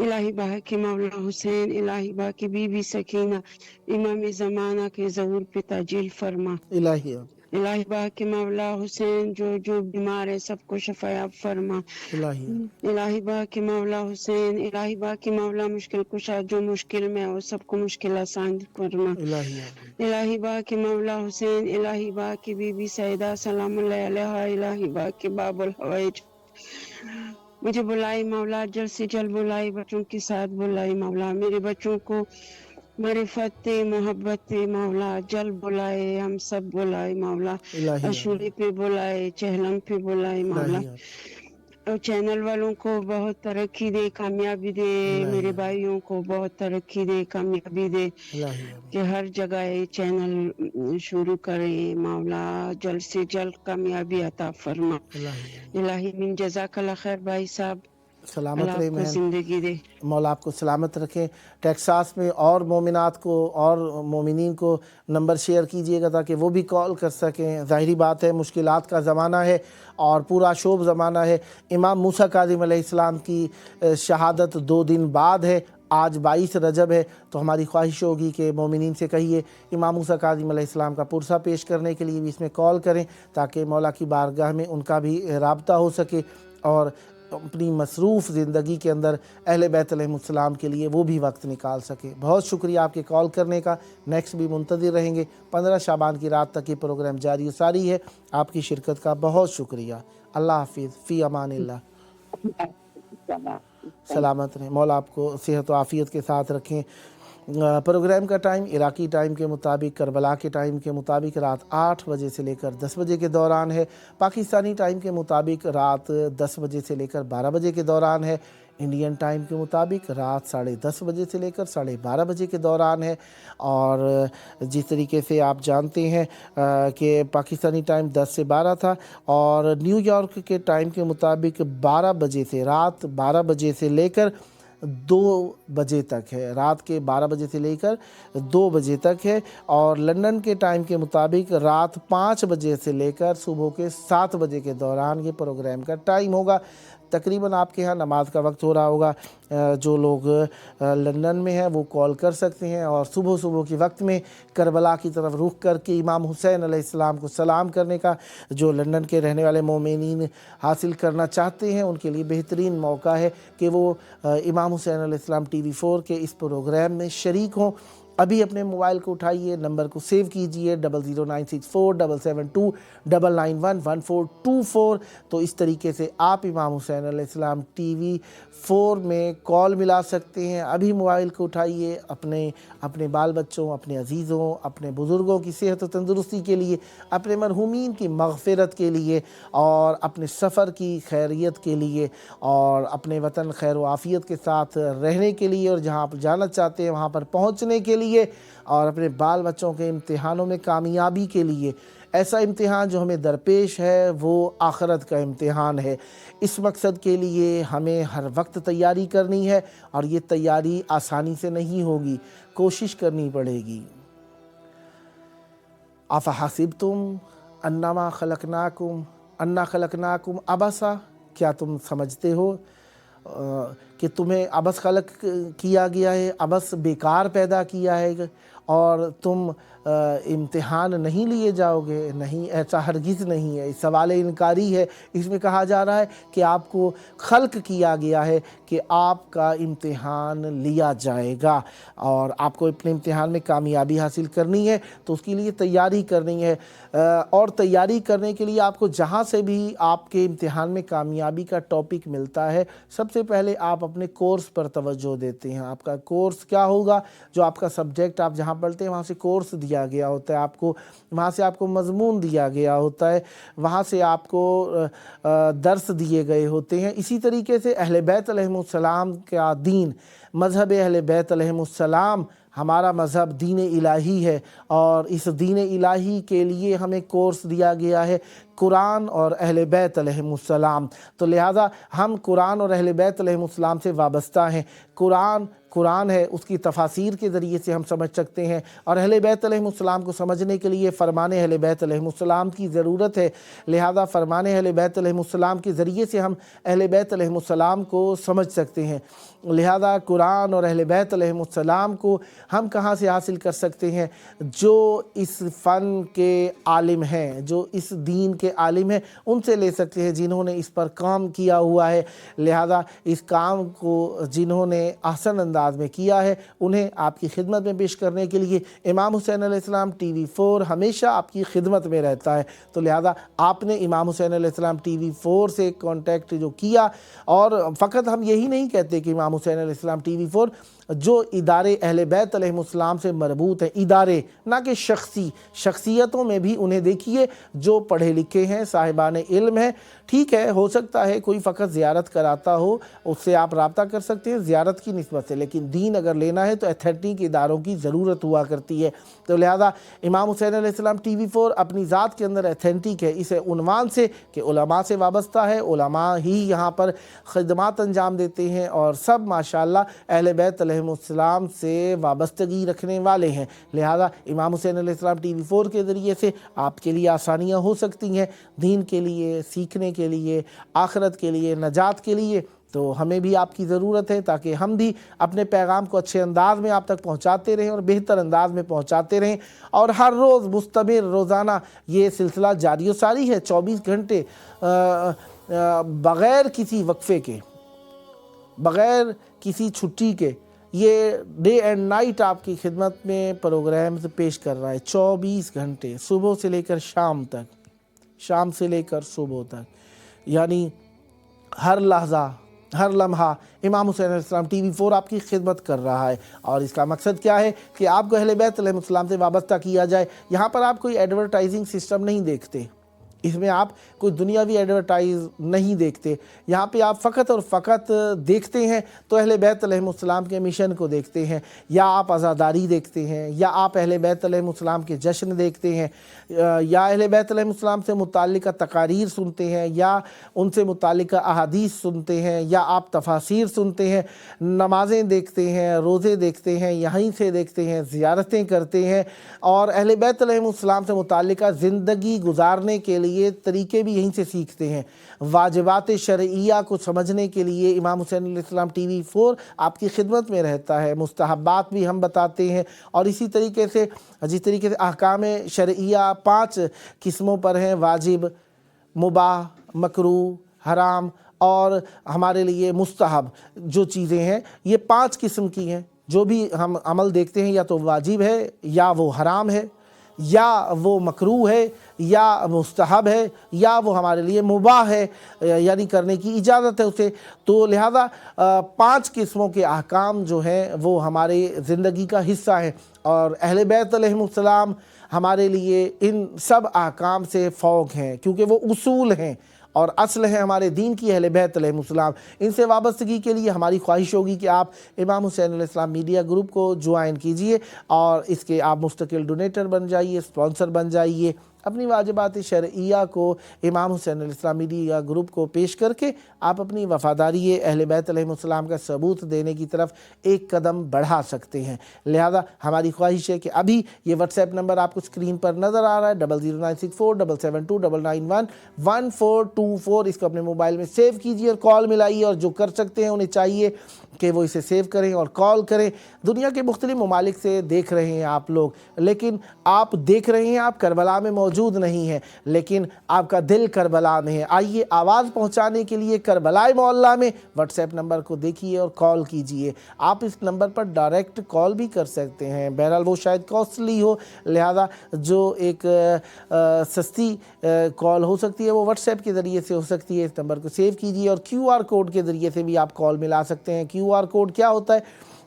इलाही बाह की मौला हुसैन, इलाही बाह की बीबी सकीना, इमाम ज़माना के ज़हूर पे ताजील फरमा। इलाही बाह के मौला हुसैन, जो बीमार है सबको शफायाब फरमा। इलाही बाह के मौला हुसैन, इलाही बाह के मौला मुश्किल कुशा, जो मुश्किल में हो सबको मुश्किल आसान फरमा। इलाही बाह के मौला हुसैन, इलाही बाह की बीबी सैयदा सलामुल्लाहि अलैहा, इलाही बाह के बाबुल हवाइज, मुझे बुलाई मौला, जल्द से जल्द बुलाई, बच्चों के साथ बुलाई मौला। मेरे बच्चों को معرفت محبت مولا، جل بلائے ہم سب بلائے مولا، الہی اشوری پہ بلائے، چہلم پہ بلائے مولا، الہی اور چینل والوں کو بہت ترقی دے، کامیابی دے، میرے بھائیوں کو بہت ترقی دے، کامیابی دے، الہی کہ ہر جگہ یہ چینل شروع کریں مولا، جلد سے جلد کامیابی عطا فرما الہی الہی، من جزاک اللہ خیر بھائی صاحب، اللہ سلامت رہے آپ کو بہن، زندگی دے۔ مولا آپ کو سلامت رکھیں۔ ٹیکساس میں اور مومنات کو اور مومنین کو نمبر شیئر کیجئے گا تاکہ وہ بھی کال کر سکیں۔ ظاہری بات ہے مشکلات کا زمانہ ہے اور پورا شوب زمانہ ہے۔ امام موسیٰ کاظم علیہ السلام کی شہادت 2 دن بعد ہے، آج 22 رجب ہے، تو ہماری خواہش ہوگی کہ مومنین سے کہیے امام موسیٰ کاظم علیہ السلام کا پرسہ پیش کرنے کے لیے بھی اس میں کال کریں تاکہ مولا کی بارگاہ میں ان کا بھی رابطہ ہو سکے اور اپنی مصروف زندگی کے اندر اہل بیت علیہ السلام کے لیے وہ بھی وقت نکال سکے۔ بہت شکریہ آپ کے کال کرنے کا، نیکسٹ بھی منتظر رہیں گے۔ 15 شعبان کی رات تک یہ پروگرام جاری و ساری ہے۔ آپ کی شرکت کا بہت شکریہ۔ اللہ حافظ، فی امان اللہ۔ سلامت رہیں، مولا آپ کو صحت و عافیت کے ساتھ رکھیں۔ پروگرام کا ٹائم عراقی ٹائم کے مطابق، کربلا کے ٹائم کے مطابق رات 8 بجے سے لے کر 10 بجے کے دوران ہے۔ پاکستانی ٹائم کے مطابق رات 10 بجے سے لے کر 12 بجے کے دوران ہے۔ انڈین ٹائم کے مطابق رات 10:30 بجے سے لے کر 12:30 بجے کے دوران ہے۔ اور جس طریقے سے آپ جانتے ہیں کہ پاکستانی ٹائم 10 سے 12 تھا اور نیو یارک کے ٹائم کے مطابق 12 بجے سے رات 12 بجے سے لے کر 2 بجے تک ہے، رات کے 12 بجے سے لے کر 2 بجے تک ہے۔ اور لندن کے ٹائم کے مطابق رات 5 بجے سے لے کر صبح کے 7 بجے کے دوران یہ پروگرام کا ٹائم ہوگا۔ تقریباً آپ کے ہاں نماز کا وقت ہو رہا ہوگا۔ جو لوگ لندن میں ہیں وہ کال کر سکتے ہیں اور صبح کے وقت میں کربلا کی طرف رخ کر کے امام حسین علیہ السلام کو سلام کرنے کا جو لندن کے رہنے والے مومنین حاصل کرنا چاہتے ہیں ان کے لیے بہترین موقع ہے کہ وہ امام حسین علیہ السلام ٹی وی 4 کے اس پروگرام میں شریک ہوں۔ ابھی اپنے موبائل کو اٹھائیے، نمبر کو سیو کیجئے 009647729911424۔ تو اس طریقے سے آپ امام حسین علیہ السلام ٹی وی 4 میں کال ملا سکتے ہیں۔ ابھی موبائل کو اٹھائیے، اپنے بال بچوں، اپنے عزیزوں، اپنے بزرگوں کی صحت و تندرستی کے لیے، اپنے مرحومین کی مغفرت کے لیے اور اپنے سفر کی خیریت کے لیے اور اپنے وطن خیر و عافیت کے ساتھ رہنے کے لیے اور جہاں آپ جانا چاہتے ہیں وہاں پر پہنچنے کے لیے اور اپنے بال بچوں کے امتحانوں میں کامیابی کے لیے۔ ایسا امتحان جو ہمیں درپیش ہے وہ آخرت کا امتحان ہے۔ اس مقصد کے لیے ہمیں ہر وقت تیاری کرنی ہے اور یہ تیاری آسانی سے نہیں ہوگی، کوشش کرنی پڑے گی۔ افحسبتم انما خلقناکم عبثا، کیا تم سمجھتے ہو کہ تمہیں عبث خلق کیا گیا ہے، عبث بیکار پیدا کیا ہے اور تم امتحان نہیں لیے جاؤ گے؟ نہیں، ایسا ہرگز نہیں ہے۔ سوال انکاری ہے۔ اس میں کہا جا رہا ہے کہ آپ کو خلق کیا گیا ہے کہ آپ کا امتحان لیا جائے گا اور آپ کو اپنے امتحان میں کامیابی حاصل کرنی ہے تو اس کے لیے تیاری کرنی ہے۔ اور تیاری کرنے کے لیے آپ کو جہاں سے بھی آپ کے امتحان میں کامیابی کا ٹاپک ملتا ہے سب سے پہلے آپ اپنے کورس پر توجہ دیتے ہیں۔ آپ کا کورس کیا ہوگا؟ جو آپ کا سبجیکٹ آپ جہاں پڑھتے ہیں وہاں سے کورس دیا گیا ہوتا ہے آپ کو، وہاں سے آپ کو مضمون دیا گیا ہوتا ہے، وہاں سے آپ کو درس دیے گئے ہوتے ہیں۔ اسی طریقے سے اہل بیت علیہ السلام کا دین، مذہب اہل بیت علیہ السلام ہمارا مذہب دین الہی ہے اور اس دین الہی کے لیے ہمیں کورس دیا گیا ہے قرآن اور اہل بیت علیہ السلام۔ تو لہٰذا ہم قرآن اور اہل بیت علیہ السلام سے وابستہ ہیں۔ قرآن ہے، اس کی تفاسیر کے ذریعے سے ہم سمجھ سکتے ہیں اور اہل بیت علیہ السلام کو سمجھنے کے لیے فرمان اہل بیت علیہ السلام کی ضرورت ہے۔ لہذا فرمان اہل بیت علیہ السلام کے ذریعے سے ہم اہل بیت علیہ السلام کو سمجھ سکتے ہیں۔ لہذا قرآن اور اہل بیت علیہ السلام کو ہم کہاں سے حاصل کر سکتے ہیں؟ جو اس فن کے عالم ہیں، جو اس دین کے عالم ہیں، ان سے لے سکتے ہیں جنہوں نے اس پر کام کیا ہوا ہے۔ لہذا اس کام کو جنہوں نے احسن انداز میں کیا ہے انہیں آپ کی خدمت میں پیش کرنے کے لیے امام حسین علیہ السلام ٹی وی 4 ہمیشہ آپ کی خدمت میں رہتا ہے۔ تو لہذا آپ نے امام حسین علیہ السلام ٹی وی 4 سے کانٹیکٹ جو کیا، اور فقط ہم یہی نہیں کہتے کہ امام حسین علیہ السلام ٹی وی 4، जो इदारे अहले बैत अलैहिमुस्सलाम से मरबूत हैं, इदारे ना कि शख्सियतों में भी उन्हें देखिए जो पढ़े लिखे हैं, साहिबान इल्म हैं। ठीक है, हो सकता है कोई फ़कत ज़ियारत कराता हो, उससे आप रब्ता कर सकते हैं ज़ियारत की निस्बत से, लेकिन दीन अगर लेना है तो एथेंटिक इदारों की ज़रूरत हुआ करती है। तो लिहाजा इमाम हुसैन अलैहिस्सलाम TV4 अपनी ज़ात के अंदर एथेंटिक है, इसे उन्वान से कि उलमा से वाबस्ता है, उलमा ही यहाँ पर ख़िदमत अंजाम देते हैं और सब माशाअल्लाह अहले बैत अलैहिमुस्सलाम से वाबस्तगी रखने वाले हैं। लिहाजा इमाम हुसैन अलैहिस्सलाम TV4 के ज़रिए से आपके लिए आसानियाँ हो सकती हैं, दीन के लिए, सीखने के लिए, आखिरत के लिए, नजात के लिए। तो हमें भी आपकी ज़रूरत है ताकि हम भी अपने पैगाम को अच्छे अंदाज में आप तक पहुंचाते रहें और बेहतर अंदाज में पहुंचाते रहें। और हर रोज़ मुस्तमिर रोज़ाना ये सिलसिला जारी व सारी है, 24 घंटे बग़ैर किसी वक्फे के, बग़ैर किसी छुट्टी के ये डे एंड नाइट आपकी खिदमत में प्रोग्राम्स पेश कर रहा है। 24 घंटे सुबह से लेकर शाम तक, शाम से लेकर सुबह तक, यानी हर लहज़ा हर लम्हा इमाम हुसैन अलैहिस्सलाम TV4 आपकी खिदमत कर रहा है। और इसका मकसद क्या है कि आपको अहले बैत अलैहिमुस्सलाम से वाबस्ता किया जाए। यहाँ पर आप कोई एडवर्टाइजिंग सिस्टम नहीं देखते, इसमें आप कोई दुनियावी एडवर्टाइज नहीं देखते। यहाँ पे आप फ़कत और फ़कत देखते हैं तो अहले बैत अलैहिमुस्सलाम के मिशन को देखते हैं, या आप आज़ादारी देखते हैं, या आप अहले बैत अलैहिमुस्सलाम के जश्न देखते हैं, या अहले बैत अलैहिमुस्सलाम से मुताल्लिक़ तकारीर सुनते हैं, या उनसे मुताल्लिक़ अहादीस सुनते हैं, या आप तफासीर सुनते हैं, नमाज़ें देखते हैं, रोज़े देखते हैं, यहीं से देखते हैं, ज़ियारतें करते हैं और अहले बैत अलैहिमुस्सलाम से मुताल्लिक़ ज़िंदगी गुजारने के लिए ये तरीके भी यहीं से सीखते हैं। वाजिबात शरइया को समझने के लिए इमाम हुसैन अलैहिस्सलाम TV4 आपकी खिदमत में रहता है। मुस्तहब्बात भी हम बताते हैं और इसी तरीके से जिस तरीके से अहकाम शरइया 5 किस्मों पर हैं, वाजिब, मुबाह, मकरूह, हराम और हमारे लिए मुस्तहब जो चीज़ें हैं, ये 5 किस्म की हैं। जो भी हम अमल देखते हैं या तो वाजिब है, या वो हराम है, या वो मकरूह है, या मुस्तहब है, या वो हमारे लिए मुबाह है, यानी करने की इजाज़त है उसे। तो लिहाजा 5 किस्मों के अहकाम जो हैं वो हमारे ज़िंदगी का हिस्सा है और अहले बैत अलैहिमुस्सलाम हमारे लिए इन सब अहकाम से फ़ौक़ हैं, क्योंकि वो उसूल हैं और असल है हमारे दीन की अहले बैत अलैहिमुस्सलाम। इनसे वाबस्तगी के लिए हमारी ख्वाहिश होगी कि आप इमाम हुसैन अलैहिस्सलाम मीडिया ग्रुप को ज्वाइन कीजिए और इसके आप मुस्तकिल डोनेटर बन जाइए, स्पॉन्सर बन जाइए। अपनी वाजिबात शरइया को इमाम हुसैन अलैहिस्सलाम मीडिया ग्रुप को पेश करके आप अपनी वफ़ादारी अहले बैत अलैहिमुस्सलाम का सबूत देने की तरफ एक कदम बढ़ा सकते हैं। लिहाजा हमारी ख्वाहिश है कि अभी ये व्हाट्सएप नंबर आपको स्क्रीन पर नज़र आ रहा है 009647729911424, इसको अपने मोबाइल में सेव कीजिए और कॉल मिलाइए। और जो कर सकते हैं उन्हें चाहिए कि वो इसे सेव करें और कॉल करें। दुनिया के मुख्तलिफ ममालिक से देख रहे हैं आप लोग, लेकिन आप देख रहे हैं, आप करबला में मौजूद नहीं हैं, लेकिन आपका दिल करबला में है। आइए आवाज़ पहुंचाने के लिए करबलाए मोहल्ला में व्हाट्सएप नंबर को देखिए और कॉल कीजिए। आप इस नंबर पर डायरेक्ट कॉल भी कर सकते हैं, बहरहाल वो शायद कॉस्टली हो, लिहाजा जो एक सस्ती कॉल हो सकती है वो व्हाट्सएप के ज़रिए से हो सकती है। इस नंबर को सेव कीजिए और QR कोड के ज़रिए से भी आप कॉल मिला सकते हैं। QR कोड क्या होता है?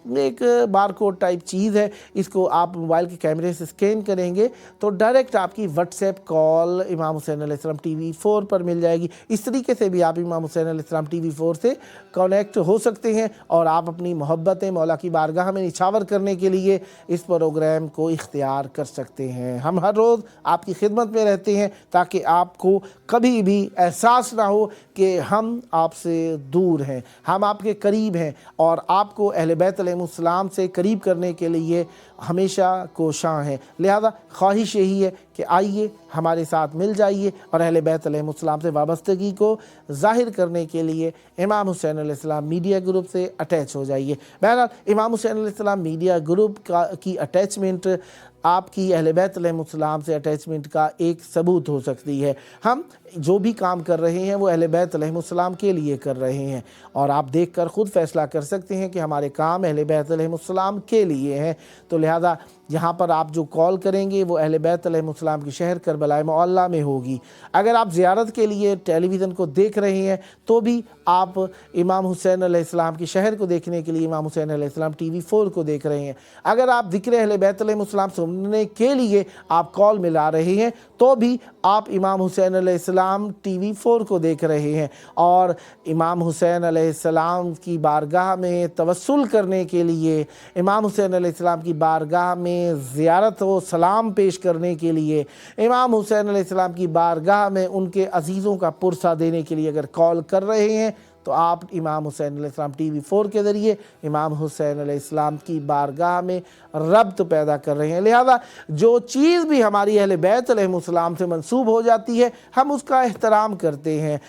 एक बार कोड टाइप चीज़ है, इसको आप मोबाइल के कैमरे से स्कैन करेंगे तो डायरेक्ट आपकी व्हाट्सएप कॉल इमाम हुसैन अलैहिस्सलाम TV4 पर मिल जाएगी। इस तरीके से भी आप इमाम हुसैन अलैहिस्सलाम TV4 से कनेक्ट हो सकते हैं और आप अपनी मोहब्बतें मौला की बारगाह में निछावर करने के लिए इस प्रोग्राम को इख्तियार कर सकते हैं। हम हर रोज़ आपकी खिदमत में रहते हैं ताकि आपको कभी भी एहसास ना हो कि हम आपसे दूर हैं, हम आपके करीब हैं और आपको अहले बैत अलैहिमुस्सलाम से करीब करने के लिए हमेशा कोशां हैं। लिहाजा ख्वाहिश यही है कि आइए हमारे साथ मिल जाइए और अहले बैत अलैहिमुस्सलाम से वाबस्तगी को ज़ाहिर करने के लिए इमाम हुसैन अलैहिस्सलाम मीडिया ग्रुप से अटैच हो जाइए। बहरहाल इमाम हुसैन अलैहिस्सलाम मीडिया ग्रुप की अटैचमेंट आपकी अहले बैत अलैहिमुस्सलाम से अटैचमेंट का एक सबूत हो सकती है। हम जो भी काम कर रहे हैं वो अहले बैत अलैहिमुस्सलाम के लिए कर रहे हैं और आप देखकर ख़ुद फ़ैसला कर सकते हैं कि हमारे काम अहले बैत अलैहिमुस्सलाम के लिए हैं। तो लिहाजा यहाँ पर आप जो कॉल करेंगे वो अहले बैत अलैहिस्सलाम की शहर करबला मुअल्ला में होगी। अगर आप ज़ियारत के लिए टेलीविज़न को देख रहे हैं तो भी आप इमाम हुसैन अलैहिस्सलाम की शहर को देखने के लिए इमाम हुसैन अलैहिस्सलाम TV 4 को देख रहे हैं। अगर आप ज़िक्र अहले बैत अलैहिस्सलाम सुनने के लिए आप कॉल मिला रहे हैं तो भी आप इमाम हुसैन अलैहिस्सलाम TV 4 को देख रहे हैं। और इमाम हुसैन अलैहिस्सलाम की बारगाह में तवस्सुल करने के लिए, इमाम हुसैन अलैहिस्सलाम की बारगाह में ज़ियारत व सलाम पेश करने के लिए, इमाम हुसैन अलैहिस्सलाम की बारगाह में उनके अजीज़ों का पुरसा देने के लिए अगर कॉल कर रहे हैं तो आप इमाम हुसैन अलैहिस्सलाम TV 4 के ज़रिए इमाम हुसैन अलैहिस्सलाम की बारगाह में रब्त पैदा कर रहे हैं। लिहाजा जो चीज़ भी हमारी अहले बैत अलैहिस्सलाम से मंसूब हो जाती है हम उसका एहतराम करते हैं।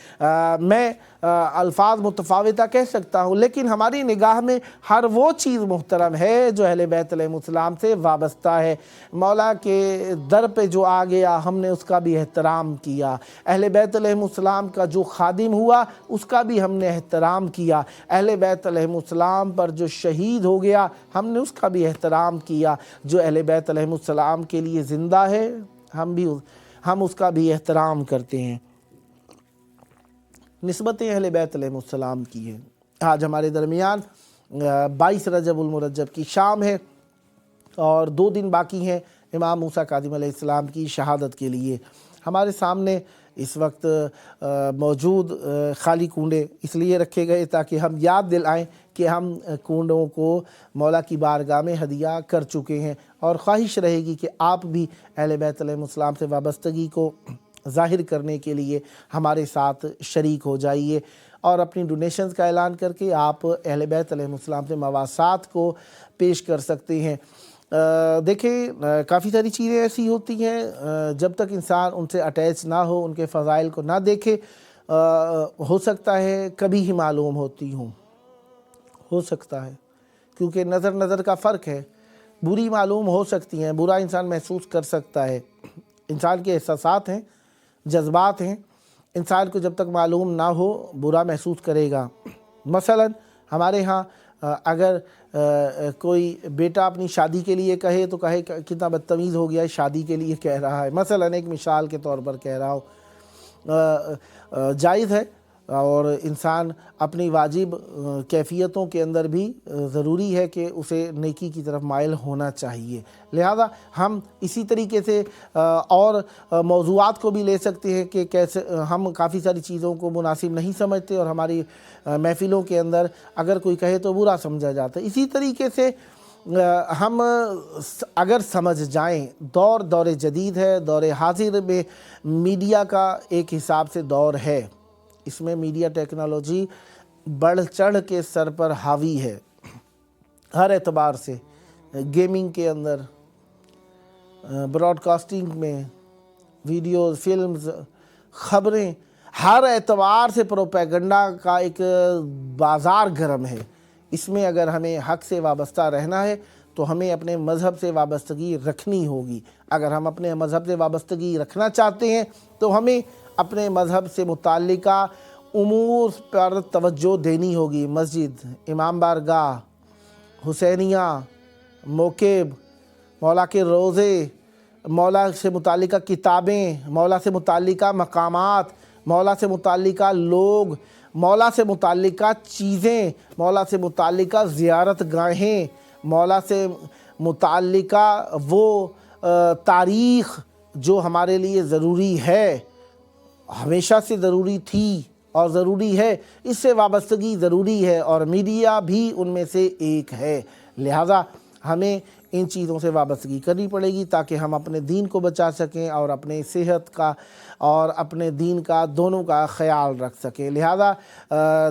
मैं अल्फाज मुतफाविता कह सकता हूँ, लेकिन हमारी निगाह में हर वो चीज़ मुहतरम है जो अहले बैत अलैहिस्सलाम से वाबस्ता है। मौला के दर पे जो आ गया हमने उसका भी एहतराम किया, अहले बैत अलैहिस्सलाम का जो खादिम हुआ उसका भी हमने एहतराम किया, अहले बैत अलैहिस्सलाम पर जो शहीद हो गया हमने उसका भी एहतराम किया, जो अहले बैत अलैहिस्सलाम के लिए ज़िंदा है हम उसका भी एहतराम करते हैं। निस्बतें अहले बैत अलैहिस्सलाम की है। आज हमारे दरमियान 22 रजबुल मुरज्जब की शाम है और 2 दिन बाकी हैं इमाम मूसा काज़िम अलैहिस्सलाम की शहादत के लिए। हमारे सामने इस वक्त मौजूद खाली कूंडे इसलिए रखे गए ताकि हम याद दिलाएं कि हम कूंडों को मौला की बारगाह में हदिया कर चुके हैं, और ख्वाहिश रहेगी कि आप भी अहले बैत अलैहिस्सलाम से वाबस्तगी को ज़ाहिर करने के लिए हमारे साथ शरीक हो जाइए और अपनी डोनेशंस का ऐलान करके आप अहले बैत अलैहिस्सलाम से मवासात को पेश कर सकते हैं। देखें, काफ़ी सारी चीज़ें ऐसी होती हैं जब तक इंसान उनसे अटैच ना हो, उनके फ़ज़ाइल को ना देखे, हो सकता है कभी ही मालूम होती हूँ, हो सकता है, क्योंकि नज़र का फ़र्क है। बुरी मालूम हो सकती हैं, बुरा इंसान महसूस कर सकता है, इंसान के एहसासात हैं, जज्बात हैं, इंसान को जब तक मालूम ना हो बुरा महसूस करेगा। मसलन हमारे यहाँ अगर कोई बेटा अपनी शादी के लिए कहे तो कहे कितना बदतमीज़ हो गया है, शादी के लिए कह रहा है, मसलन एक मिसाल के तौर पर कह रहा हूँ। जायज़ है और इंसान अपनी वाजिब कैफियतों के अंदर भी ज़रूरी है कि उसे नेकी की तरफ माइल होना चाहिए। लिहाजा हम इसी तरीके से और मौज़ूआत को भी ले सकते हैं कि कैसे हम काफ़ी सारी चीज़ों को मुनासिब नहीं समझते और हमारी महफ़िलों के अंदर अगर कोई कहे तो बुरा समझा जाता है। इसी तरीके से हम अगर समझ जाएं, दौर जदीद है, दौर हाजिर में मीडिया का एक हिसाब से दौर है, इसमें मीडिया टेक्नोलॉजी बढ़ चढ़ के सर पर हावी है हर एतबार से, गेमिंग के अंदर, ब्रॉडकास्टिंग में, वीडियो, फिल्म्स, ख़बरें, हर एतबार से प्रोपेगेंडा का एक बाज़ार गर्म है। इसमें अगर हमें हक़ से वाबस्ता रहना है तो हमें अपने मज़हब से वाबस्तगी रखनी होगी। अगर हम अपने मज़हब से वाबस्तगी रखना चाहते हैं तो हमें अपने मज़हब से मुताल्लिका उमूर पर तवज्जो देनी होगी। मस्जिद, इमाम बारगाह, हुसैनिया, मोकेब, मौला के रोज़े, मौला से मुताल्लिका किताबें, मौला से मुताल्लिका मकामात, मौला से मुताल्लिका लोग, मौला से मुताल्लिका चीज़ें, मौला से मुताल्लिका ज़ियारत गाहें, मौला से मुताल्लिका वो तारीख़ जो हमारे लिए ज़रूरी है, हमेशा से ज़रूरी थी और ज़रूरी है, इससे वाबस्तगी ज़रूरी है और मीडिया भी उनमें से एक है। लिहाजा हमें इन चीज़ों से वाबस्तगी करनी पड़ेगी ताकि हम अपने दीन को बचा सकें और अपने सेहत का और अपने दीन का दोनों का ख़याल रख सकें। लिहाजा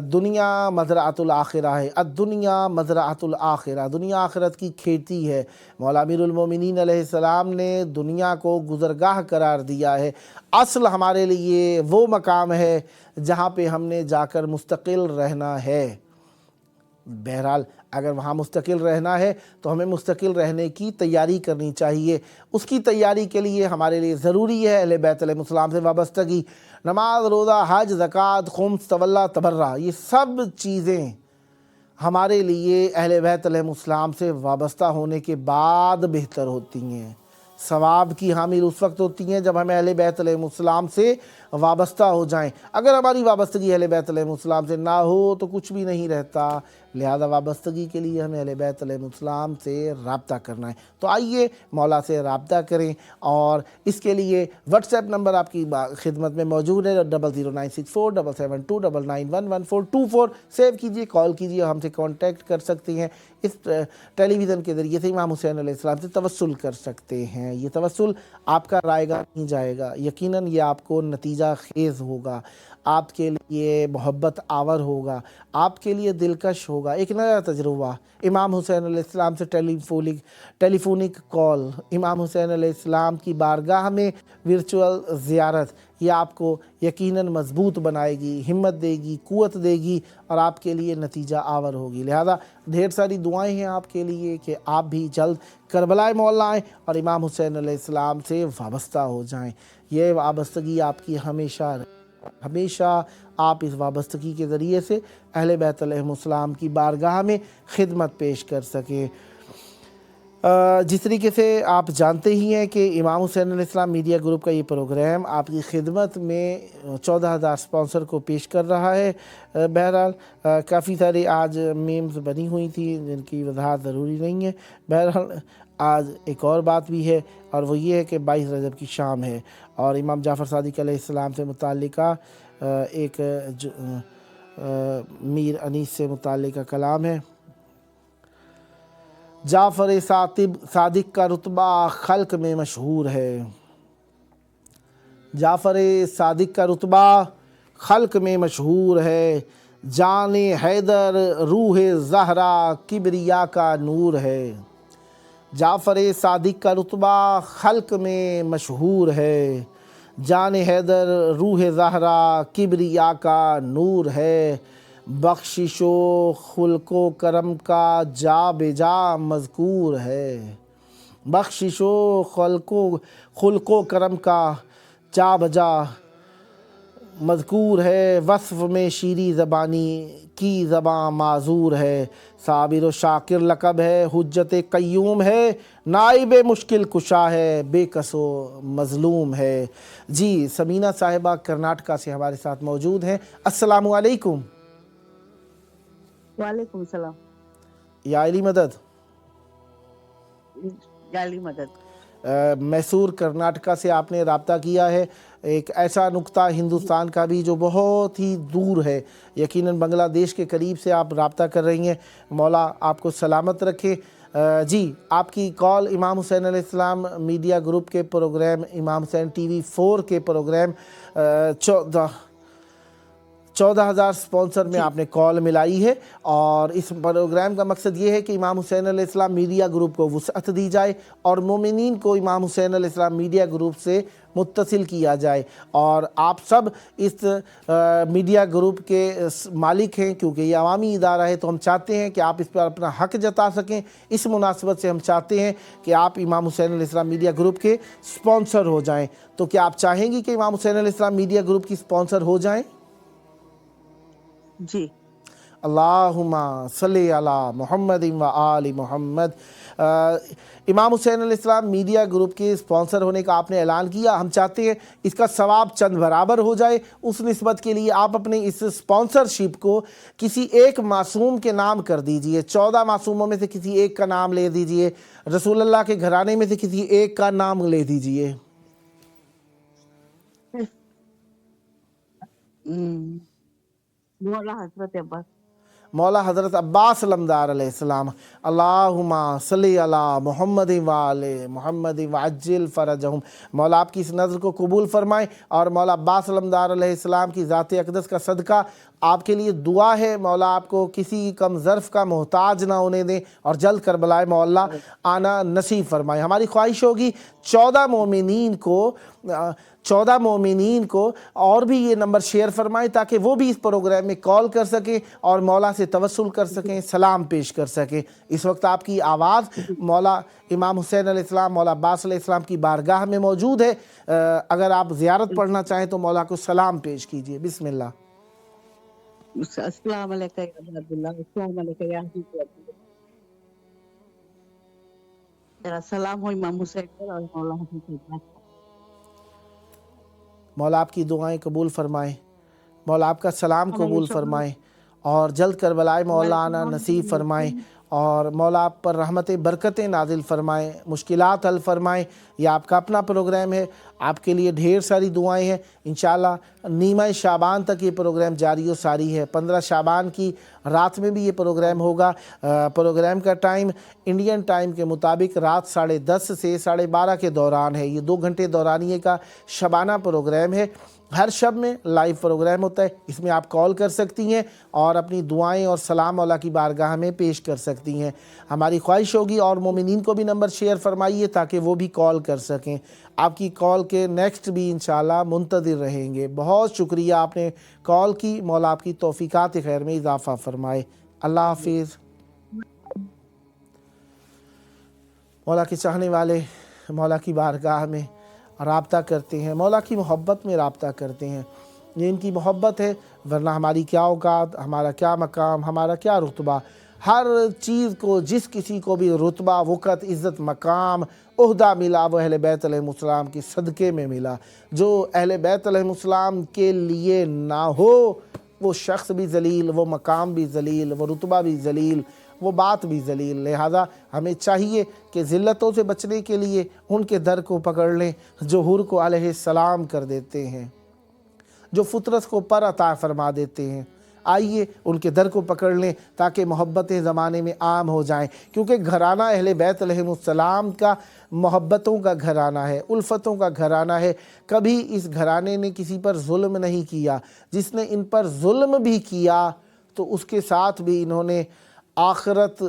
दुनिया मज़रअतुल आखिरा है, दुनिया मज़रअतुल आखिरा, दुनिया आखिरत की खेती है। मौला अमीरुल मोमिनीन अलैहिस्सलाम ने दुनिया को गुज़रगाह करार दिया है। असल हमारे लिए वो मकाम है जहाँ पे हमने जाकर मुस्तकिल रहना है। बहरहाल अगर वहाँ मुस्तकिल रहना है तो हमें मुस्तकिल रहने की तैयारी करनी चाहिए। उसकी तैयारी के लिए हमारे लिए ज़रूरी है अहले बैत अलैहिस्सलाम से वाबस्तगी। नमाज, रोज़ा, हज, ज़कात, खुम्स, तवल्ला, तबर्रा, ये सब चीज़ें ہمارے لیے اہل بیت علیہم السلام سے وابستہ ہونے کے بعد بہتر ہوتی ہیں۔ ثواب کی حامل اس وقت ہوتی ہیں جب ہم اہل بیت علیہم السلام سے وابستہ ہو جائیں۔ اگر ہماری وابستگی اہل بیت علیہم السلام سے نہ ہو تو کچھ بھی نہیں رہتا، لہذا وابستگی کے لیے ہمیں اہل بیت علیہم السلام سے رابطہ کرنا ہے۔ تو آئیے مولا سے رابطہ کریں، اور اس کے لیے واٹس ایپ نمبر آپ کی خدمت میں موجود ہے 009647729911424۔ سیو کیجئے، کال کیجئے، ہم سے کانٹیکٹ کر سکتے ہیں۔ اس ٹیلی ویژن کے ذریعے سے امام حسین علیہ السلام سے توسل کر سکتے ہیں۔ یہ توسل آپ کا رائے گا نہیں جائے گا، یقیناً یہ آپ کو نتیجہ خیز ہوگا، آپ کے لیے محبت آور ہوگا، آپ کے لیے دلکش ہوگا۔ ایک نیا تجربہ، امام حسین علیہ السلام سے ٹیلی فونک کال، امام حسین علیہ السلام کی بارگاہ میں ورچوئل زیارت، یہ آپ کو یقیناً مضبوط بنائے گی، ہمت دے گی، قوت دے گی، اور آپ کے لیے نتیجہ آور ہوگی۔ لہذا ڈھیر ساری دعائیں ہیں آپ کے لیے کہ آپ بھی جلد کربلائے مولا آئیں اور امام حسین علیہ السلام سے وابستہ ہو جائیں۔ یہ وابستگی آپ کی ہمیشہ آپ اس وابستگی کے ذریعے سے اہل بیت علیہم السلام کی بارگاہ میں خدمت پیش کر سکیں۔ جس طریقے سے آپ جانتے ہی ہیں کہ امام حسین علیہ السلام میڈیا گروپ کا یہ پروگرام آپ کی خدمت میں 14,000 سپانسر کو پیش کر رہا ہے۔ بہرحال کافی سارے آج میمز بنی ہوئی تھی جن کی وضاحت ضروری نہیں ہے۔ بہرحال آج ایک اور بات بھی ہے، اور وہ یہ ہے کہ 22 رجب کی شام ہے، اور امام جعفر صادق علیہ السلام سے متعلقہ ایک میر انیس سے متعلقہ کلام ہے۔ جعفر صادق کا رتبہ خلق میں مشہور ہے، جعفر صادق کا رتبہ خلق میں مشہور ہے، جان حیدر روح زہرا کبریا کا نور ہے۔ جعفر صادق کا رتبہ خلق میں مشہور ہے، جان حیدر روح زہرا کبریا کا نور ہے، بخشش و خلق و کرم کا جا بجا مذکور ہے، بخشش و خلق و کرم کا جا بجا مذکور ہے، وصف میں شیریں زبانی کی زباں معذور ہے، صابر و شاکر لقب ہے، حجت قیوم ہے، نائب مشکل کشا ہے، بے کس و مظلوم ہے۔ جی سمینہ صاحبہ کرناٹکا سے ہمارے ساتھ موجود ہیں۔ السلام علیکم۔ وعلیکم السلام۔ یا علی مدد۔ جعلی مدد۔ میسور کرناٹکا سے آپ نے رابطہ کیا ہے، ایک ایسا نقطہ ہندوستان کا بھی جو بہت ہی دور ہے، یقیناً بنگلہ دیش کے قریب سے آپ رابطہ کر رہی ہیں، مولا آپ کو سلامت رکھے۔ جی آپ کی کال امام حسین علیہ السلام میڈیا گروپ کے پروگرام امام حسین ٹی وی 4 کے پروگرام 14,000 سپانسر میں آپ نے کال ملائی ہے، اور اس پروگرام کا مقصد یہ ہے کہ امام حسین علیہ السلام میڈیا گروپ کو وسعت دی جائے اور مومنین کو امام حسین علیہ السلام میڈیا گروپ سے متصل کیا جائے، اور آپ سب اس میڈیا گروپ کے مالک ہیں، کیونکہ یہ عوامی ادارہ ہے، تو ہم چاہتے ہیں کہ آپ اس پر اپنا حق جتا سکیں۔ اس مناسبت سے ہم چاہتے ہیں کہ آپ امام حسین علیہ السلام میڈیا گروپ کے سپانسر ہو جائیں۔ تو کیا آپ چاہیں گی کہ امام حسین علیہ السلام میڈیا گروپ کی سپانسر ہو جائیں؟ جی اللہم صلی علی محمد و آل محمد۔ امام حسین علیہ السلام میڈیا گروپ کے سپانسر ہونے کا آپ نے اعلان کیا، ہم چاہتے ہیں اس کا ثواب چند برابر ہو جائے، اس نسبت کے لیے آپ اپنے اس سپانسرشپ کو کسی ایک معصوم کے نام کر دیجئے۔ 14 معصوموں میں سے کسی ایک کا نام لے دیجئے، رسول اللہ کے گھرانے میں سے کسی ایک کا نام لے دیجئے۔ مولا حضرت عباس۔ مولا حضرت عباس علمدار علیہ السلام۔ اللہم صلی علی محمد و آل محمد وعجل فرجہم۔ مولا آپ کی اس نظر کو قبول فرمائیں، اور مولا عباس علمدار علیہ السلام کی ذات اقدس کا صدقہ آپ کے لیے دعا ہے، مولا آپ کو کسی کم ظرف کا محتاج نہ ہونے دیں، اور جلد کربلائے مولا آنا نصیب فرمائیں۔ ہماری خواہش ہوگی 14 مومنین کو اور بھی یہ نمبر شیئر فرمائیں، تاکہ وہ بھی اس پروگرام میں کال کر سکیں اور مولا سے توسل کر سکیں، سلام پیش کر سکیں۔ اس وقت آپ کی آواز مولا امام حسین علیہ السلام، مولا عباس علیہ السلام کی بارگاہ میں موجود ہے۔ اگر آپ زیارت پڑھنا چاہیں تو مولا کو سلام پیش کیجئے۔ بسم اللہ۔ السلام علیکم یا ابا عبداللہ، السلام علیکم یا حبیب اللہ۔ میرا سلام ہو امام حسین پر اور مولا حسین پر۔ مولا آپ کی دعائیں قبول فرمائیں، مولا آپ کا سلام قبول فرمائیں اور جلد کربلائے مولا آنا نصیب فرمائیں، اور مولا آپ پر رحمت برکتیں نازل فرمائیں، مشکلات حل فرمائیں۔ یہ آپ کا اپنا پروگرام ہے، آپ کے لیے ڈھیر ساری دعائیں ہیں۔ انشاءاللہ نیمہ شعبان تک یہ پروگرام جاری و ساری ہے۔ 15 شعبان کی رات میں بھی یہ پروگرام ہوگا۔ پروگرام کا ٹائم انڈین ٹائم کے مطابق رات 10:30 سے 12:30 کے دوران ہے۔ یہ 2 گھنٹے دورانیے کا شبانہ پروگرام ہے۔ ہر شب میں لائیو پروگرام ہوتا ہے، اس میں آپ کال کر سکتی ہیں اور اپنی دعائیں اور سلام مولا کی بارگاہ میں پیش کر سکتی ہیں۔ ہماری خواہش ہوگی اور مومنین کو بھی نمبر شیئر فرمائیے تاکہ وہ بھی کال کر سکیں۔ آپ کی کال کے نیکسٹ بھی انشاءاللہ منتظر رہیں گے۔ بہت شکریہ آپ نے کال کی، مولا آپ کی توفیقات خیر میں اضافہ فرمائے۔ اللہ حافظ۔ مولا کے چاہنے والے مولا کی بارگاہ میں رابطہ کرتے ہیں، مولا کی محبت میں رابطہ کرتے ہیں۔ یہ ان کی محبت ہے، ورنہ ہماری کیا اوقات، ہمارا کیا مقام، ہمارا کیا رتبہ۔ ہر چیز کو، جس کسی کو بھی رتبہ، وقت، عزت، مقام، عہدہ ملا وہ اہل بیت علیہ السلام کے صدقے میں ملا۔ جو اہل بیت علیہ السلام کے لیے نہ ہو وہ شخص بھی ذلیل، وہ مقام بھی ذلیل، وہ رتبہ بھی ذلیل، وہ بات بھی ذلیل۔ لہذا ہمیں چاہیے کہ ذلتوں سے بچنے کے لیے ان کے در کو پکڑ لیں جو حور کو علیہ السلام کر دیتے ہیں، جو فطرت کو پر عطا فرما دیتے ہیں۔ آئیے ان کے در کو پکڑ لیں تاکہ محبتیں زمانے میں عام ہو جائیں، کیونکہ گھرانہ اہل بیت علیہ السلام کا محبتوں کا گھرانہ ہے، الفتوں کا گھرانہ ہے۔ کبھی اس گھرانے نے کسی پر ظلم نہیں کیا۔ جس نے ان پر ظلم بھی کیا تو اس کے ساتھ بھی انہوں نے آخرت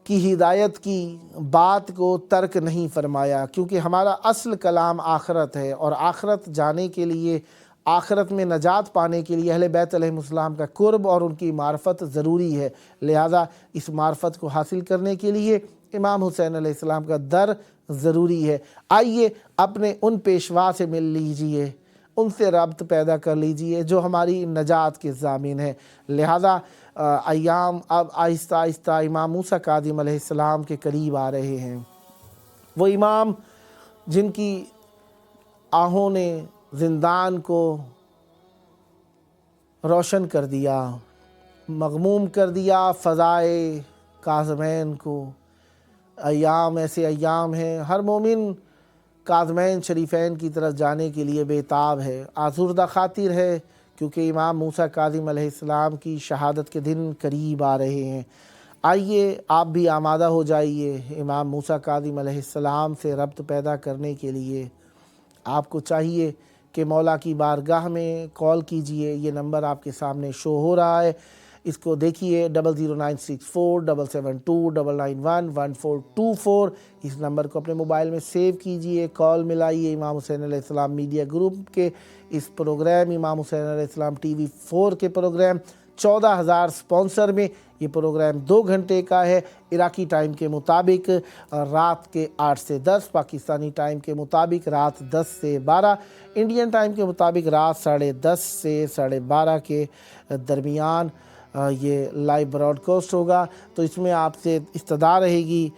کی ہدایت کی بات کو ترک نہیں فرمایا، کیونکہ ہمارا اصل کلام آخرت ہے، اور آخرت جانے کے لیے، آخرت میں نجات پانے کے لیے اہل بیت علیہ السلام کا قرب اور ان کی معرفت ضروری ہے۔ لہذا اس معرفت کو حاصل کرنے کے لیے امام حسین علیہ السلام کا در ضروری ہے۔ آئیے اپنے ان پیشوا سے مل لیجئے، ان سے ربط پیدا کر لیجئے جو ہماری نجات کے ضامن ہیں۔ لہذا ایام اب آہستہ آہستہ امام موسیٰ کاظم علیہ السلام کے قریب آ رہے ہیں۔ وہ امام جن کی آہوں نے زندان کو روشن کر دیا، مغموم کر دیا فضائے کاظمین کو۔ ایام ایسے ایام ہیں، ہر مومن کاظمین شریفین کی طرف جانے کے لیے بےتاب ہے، آزردہ خاطر ہے، کیونکہ امام موسیٰ کاظم علیہ السلام کی شہادت کے دن قریب آ رہے ہیں۔ آئیے آپ بھی آمادہ ہو جائیے امام موسیٰ کاظم علیہ السلام سے ربط پیدا کرنے کے لیے۔ آپ کو چاہیے کہ مولا کی بارگاہ میں کال کیجئے، یہ نمبر آپ کے سامنے شو ہو رہا ہے، اس کو دیکھیے 009647729911424۔ اس نمبر کو اپنے موبائل میں سیو کیجئے، کال ملائیے امام حسین علیہ السلام میڈیا گروپ کے اس پروگرام امام حسین علیہ السلام ٹی وی 4 کے پروگرام 14,000 سپانسر میں۔ یہ پروگرام 2 گھنٹے کا ہے، عراقی ٹائم کے مطابق رات کے 8 سے 10، پاکستانی ٹائم کے مطابق رات 10 سے 12، انڈین ٹائم کے مطابق رات 10:30 سے 12:30 کے درمیان یہ لائیو براڈ کاسٹ ہوگا۔ تو اس میں آپ سے استدعا رہے گی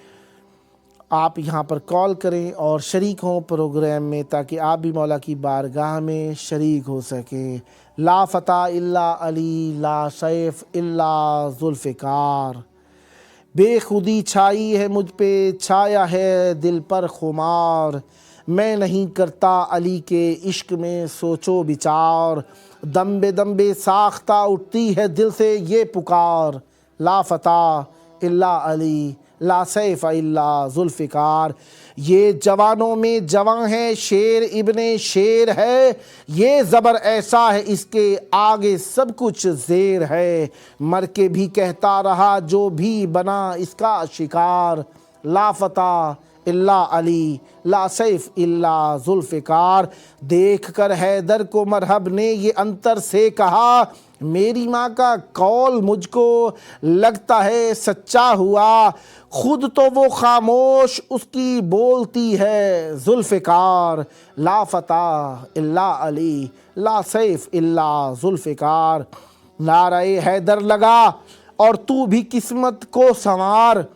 آپ یہاں پر کال کریں اور شریک ہوں پروگرام میں، تاکہ آپ بھی مولا کی بارگاہ میں شریک ہو سکیں۔ لا فتح الا علی، لا سیف الا ذوالفقار، بے خودی چھائی ہے مجھ پہ، چھایا ہے دل پر خمار، میں نہیں کرتا علی کے عشق میں سوچو بچار، دم بے ساختہ اٹھتی ہے دل سے یہ پکار، لا فتح الا علی، لا سیف الا ذوالفقار۔ یہ جوانوں میں جواں ہے، شیر ابن شیر ہے، یہ زبر ایسا ہے اس کے آگے سب کچھ زیر ہے، مر کے بھی کہتا رہا جو بھی بنا اس کا شکار، لا فتح الا علی، لا سیف الا ذوالفقار۔ دیکھ کر حیدر کو مرحب نے یہ انتر سے کہا، میری ماں کا قول مجھ کو لگتا ہے سچا ہوا، خود تو وہ خاموش اس کی بولتی ہے ذوالفقار، لا فتح الا علی، لا سیف الا ذوالفقار۔ नारा हैदर लगा और तू भी किस्मत को संवार,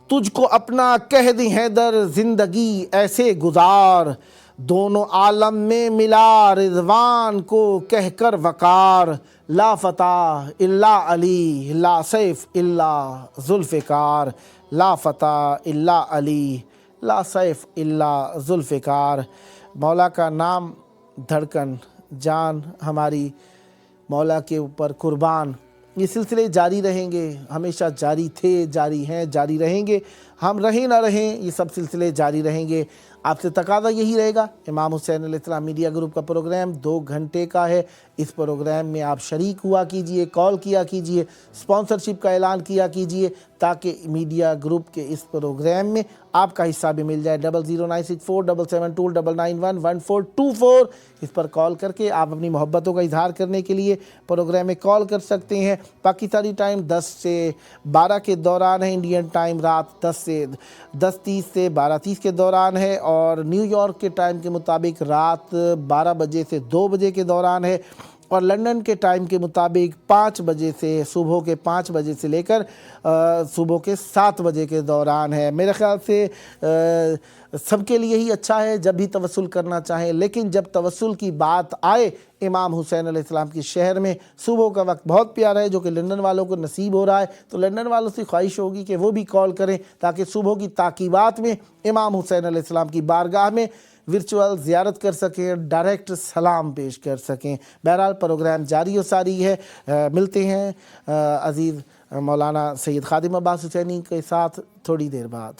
तुझको अपना कह दी हैदर जिंदगी ऐसे गुजार, दोनों आलम में मिला रिजवान को कहकर वकार, ला फतह इल्ला अली ला सैफ इल्ला जुल्फ़िकार, ला फतह इल्ला अली ला सैफ इल्ला जुल्फ़िकार। मौला का नाम, धड़कन, जान हमारी मौला के ऊपर कुर्बान। ये सिलसिले जारी रहेंगे, हमेशा जारी थे, जारी हैं, जारी रहेंगे। हम रहें ना रहें, ये सब सिलसिले जारी रहेंगे। आपसे तकाज़ा यही रहेगा, इमाम हुसैन अलैहिस्सलाम मीडिया ग्रुप का प्रोग्राम 2 घंटे का है। इस प्रोग्राम में आप शरीक हुआ कीजिए, कॉल किया कीजिए, स्पॉन्सरशिप का ऐलान किया कीजिए, ताकि मीडिया ग्रुप के इस प्रोग्राम में आपका हिस्सा भी मिल जाए। 0096477211424 इस पर कॉल करके आप अपनी मोहब्बतों का इजहार करने के लिए प्रोग्राम में कॉल कर सकते हैं। पाकिस्तानी टाइम 10 से 12 के दौरान है, इंडियन टाइम रात 10:30 से 12:30 के दौरान है, और न्यूयॉर्क के टाइम के मुताबिक रात 12 बजे से 2 बजे के दौरान है, और लंदन के टाइम के मुताबिक 5 बजे से, सुबह के 5 बजे से लेकर सुबह के 7 बजे के दौरान है। मेरे ख़्याल से सबके लिए ही अच्छा है जब भी तवस्सुल करना चाहें, लेकिन जब तवस्सुल की बात आए इमाम हुसैन अलैहिस्सलाम के शहर में, सुबह का वक्त बहुत प्यारा है जो कि लंदन वालों को नसीब हो रहा है, तो लंदन वालों से ख्वाहिश होगी कि वो भी कॉल करें ताकि सुबह की ताक़ीबात में इमाम हुसैन अलैहिस्सलाम की बारगाह में वर्चुअल ज़ियारत कर सकें, डायरेक्ट सलाम पेश कर सकें। बहरहाल प्रोग्राम जारी और सारी है। मिलते हैं अज़ीज़ मौलाना सैयद खादिम अब्बास हुसैनी के साथ थोड़ी देर बाद।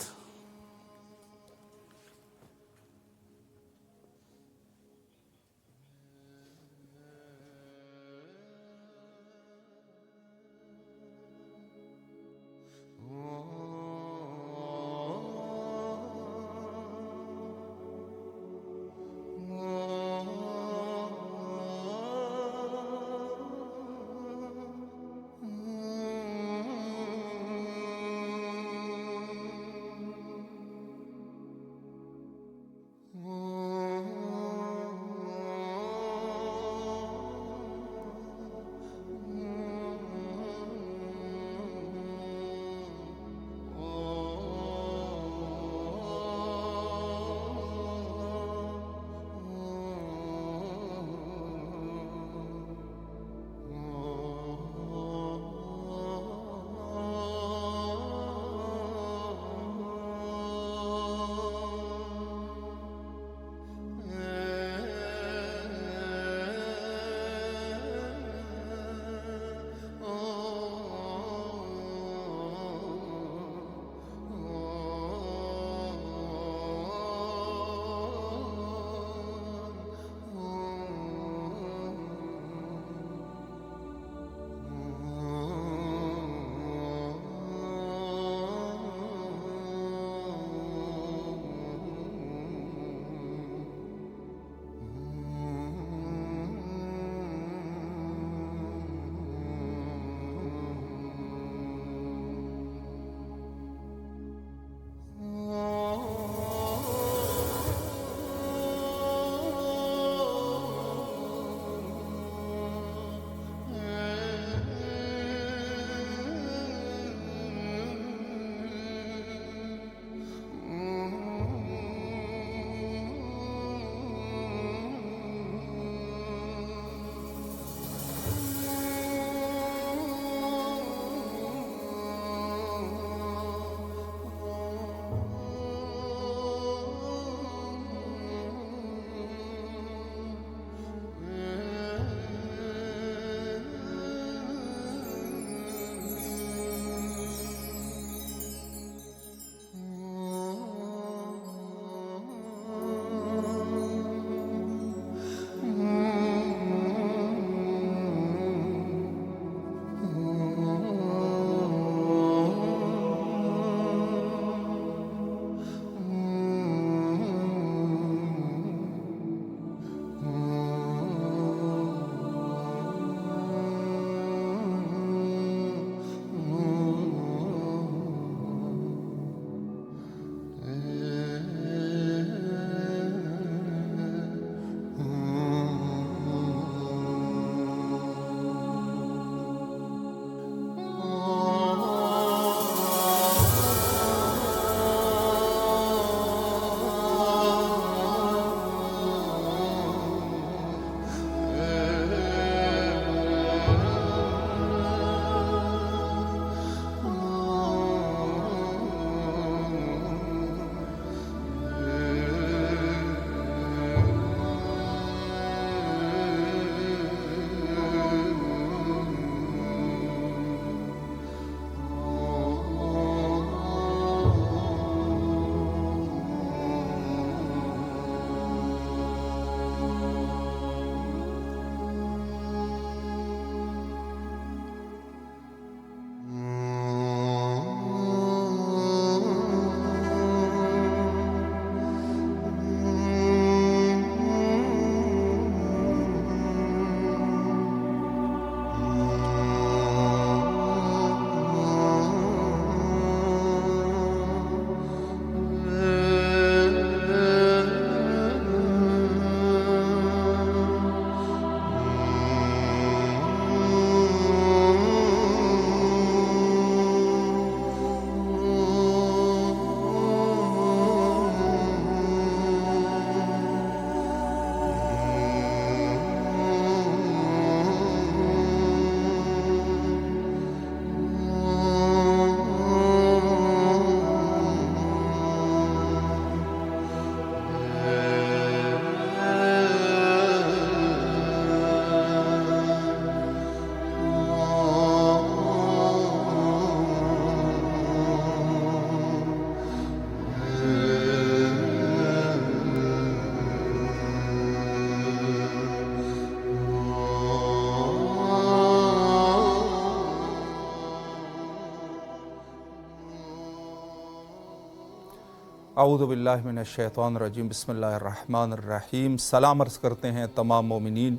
अऊज़ु बिल्लाहि मिनश्शैतानिर्रजीम बिस्मिल्लाहिर्रहमानिर्रहीम। सलाम अर्ज़ करते हैं तमाम मोमिनीन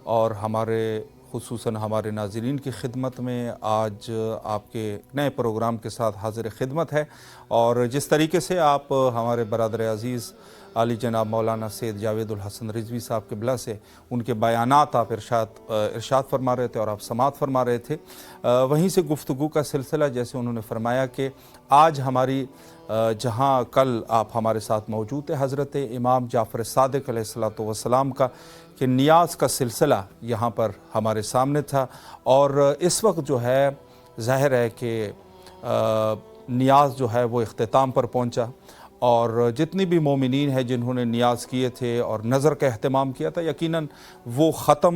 और हमारे खुसूसन हमारे नाज़रीन की खिदमत में। आज आपके नए प्रोग्राम के साथ हाज़िर खिदमत है और जिस तरीके से आप हमारे बरादर अज़ीज़ आली जनाब मौलाना सैयद जावेदुल हसन रिज़वी साहब के बिला से उनके बयानात आप इरशाद फरमा रहे थे और आप समात फरमा रहे थे, वहीं से गुफ्तगू का सिलसिला जैसे उन्होंने फरमाया कि आज हमारी जहाँ कल आप हमारे साथ मौजूद थे हज़रत इमाम जाफ़र सादिक़ अलैहिस्सलातु वस्सलाम का कि नियाज़ का सिलसिला यहाँ पर हमारे सामने था और इस वक्त जो है ज़ाहिर है कि नियाज़ जो है वो इख्तिताम पर पहुँचा और जितनी भी मोमिनीन हैं जिन्होंने नियाज़ किए थे और नज़र का अहतमाम किया था यकीनन वो ख़त्म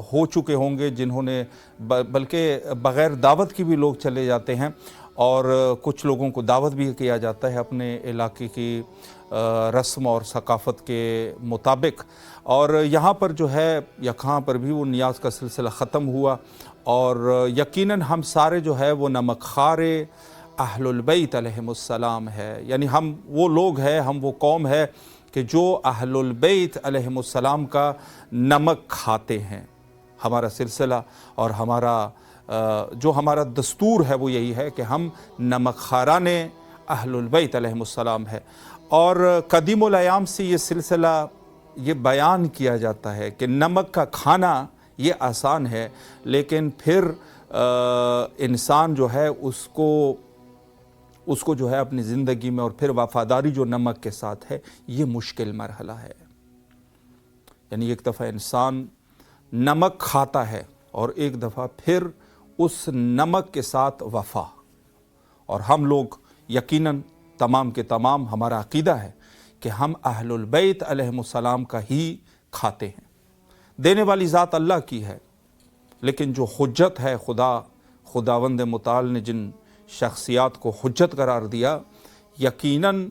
हो चुके होंगे, जिन्होंने बल्कि बग़ैर दावत की भी लोग चले जाते हैं और कुछ लोगों को दावत भी किया जाता है अपने इलाके की रस्म और सकाफ़त के मुताबिक। और यहाँ पर जो है यहाँ पर भी वो नियाज़ का सिलसिला ख़त्म हुआ और यकीनन हम सारे जो है वो नमक खारे अहलुल बैत अलैहिमुस्सलाम है, यानी हम वो लोग हैं, हम वो कौम है कि जो अहलुल बैत अलैहिमुस्सलाम का नमक खाते हैं। हमारा सिलसिला और जो हमारा दस्तूर है वो यही है कि हम नमक खारान अहलुल बैत अलैहिमुस्सलाम है और कदीमुल अयाम से ये सिलसिला ये बयान किया जाता है कि नमक का खाना ये आसान है, लेकिन फिर इंसान जो है उसको जो है अपनी ज़िंदगी में और फिर वफ़ादारी जो नमक के साथ है ये मुश्किल मरहला है। यानी एक दफ़ा इंसान नमक खाता है और एक दफ़ा फिर उस नमक के साथ वफ़ा। और हम लोग यकीनन तमाम के तमाम हमारा अक़ीदा है कि हम अहलुल बैत अलैहिमुस्सलाम का ही खाते हैं। देने वाली ज़ात अल्लाह की है, लेकिन जो हुज्जत है खुदावंद मुताल ने जिन शख्सियात को हुज्जत करार दिया यकीनन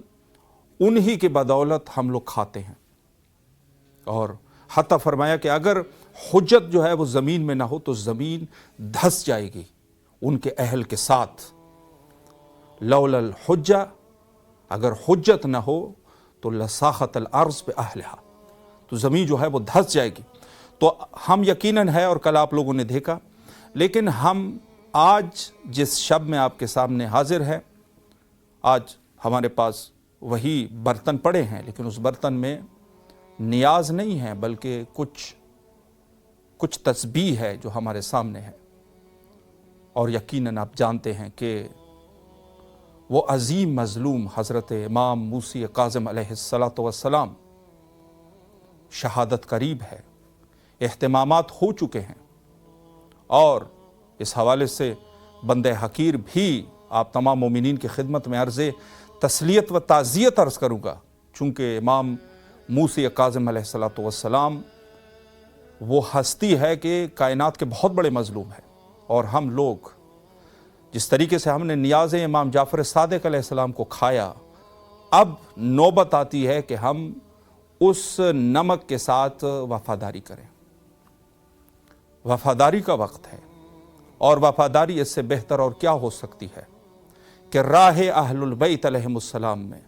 उन्हीं के बदौलत हम लोग खाते हैं। और हत्ता फरमाया कि अगर हुज्जत जो है वो ज़मीन में ना हो तो ज़मीन धस जाएगी उनके अहल के साथ। लौलल हुज्जा, अगर हुज्जत ना हो तो लसाखतल अर्ज़ पे अहलहा, तो ज़मीन जो है वो धस जाएगी। तो हम यकीनन है और कल आप लोगों ने देखा, लेकिन हम आज जिस शब में आपके सामने हाजिर हैं, आज हमारे पास वही बर्तन पड़े हैं, लेकिन उस बर्तन में नियाज़ नहीं है बल्कि कुछ तस्बीह है जो हमारे सामने है। और यकीनन आप जानते हैं कि वो अज़ीम मज़लूम हज़रत इमाम मूसी काज़िम अलैहिस्सलातु वस्सलाम शहादत करीब है, एहतिमामात हो चुके हैं। और इस हवाले से बंदे हकीर भी आप तमाम मोमिनीन की खिदमत में अर्ज़ तस्लियत व ताज़ियत अर्ज़ करूँगा, चूँकि इमाम मूसी काज़िम अलैहिस्सलातु वस्सलाम वो हस्ती है कि कायनात के बहुत बड़े मज़लूम है। और हम लोग जिस तरीके से हमने नियाज़ इमाम जाफ़र सादिक़ अलैहिस्सलाम को खाया, अब नौबत आती है कि हम उस नमक के साथ वफ़ादारी करें। वफ़ादारी का वक्त है और वफ़ादारी इससे बेहतर और क्या हो सकती है कि राह अहलुल बैत अलैहिमुस्सलाम में,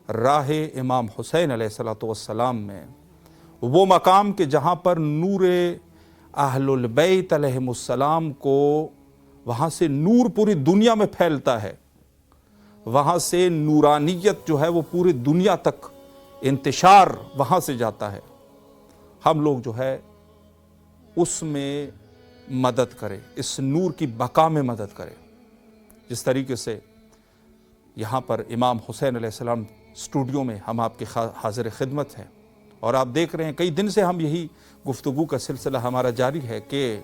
राह इमाम हुसैन अलैहिस्सलातु वस्सलाम में वो मकाम के जहाँ पर नूर अहलुल बैत अलैहिमुस्सलाम को वहाँ से नूर पूरी दुनिया में फैलता है, वहाँ से नूरानियत जो है वो पूरी दुनिया तक इंतशार वहाँ से जाता है। हम लोग जो है उसमें मदद करें, इस नूर की बका में मदद करें। जिस तरीके से यहाँ पर इमाम हुसैन अलैहिस्सलाम स्टूडियो में हम आपकी हाज़िर खिदमत हैं और आप देख रहे हैं कई दिन से हम यही गुफ्तगू का सिलसिला हमारा जारी है कि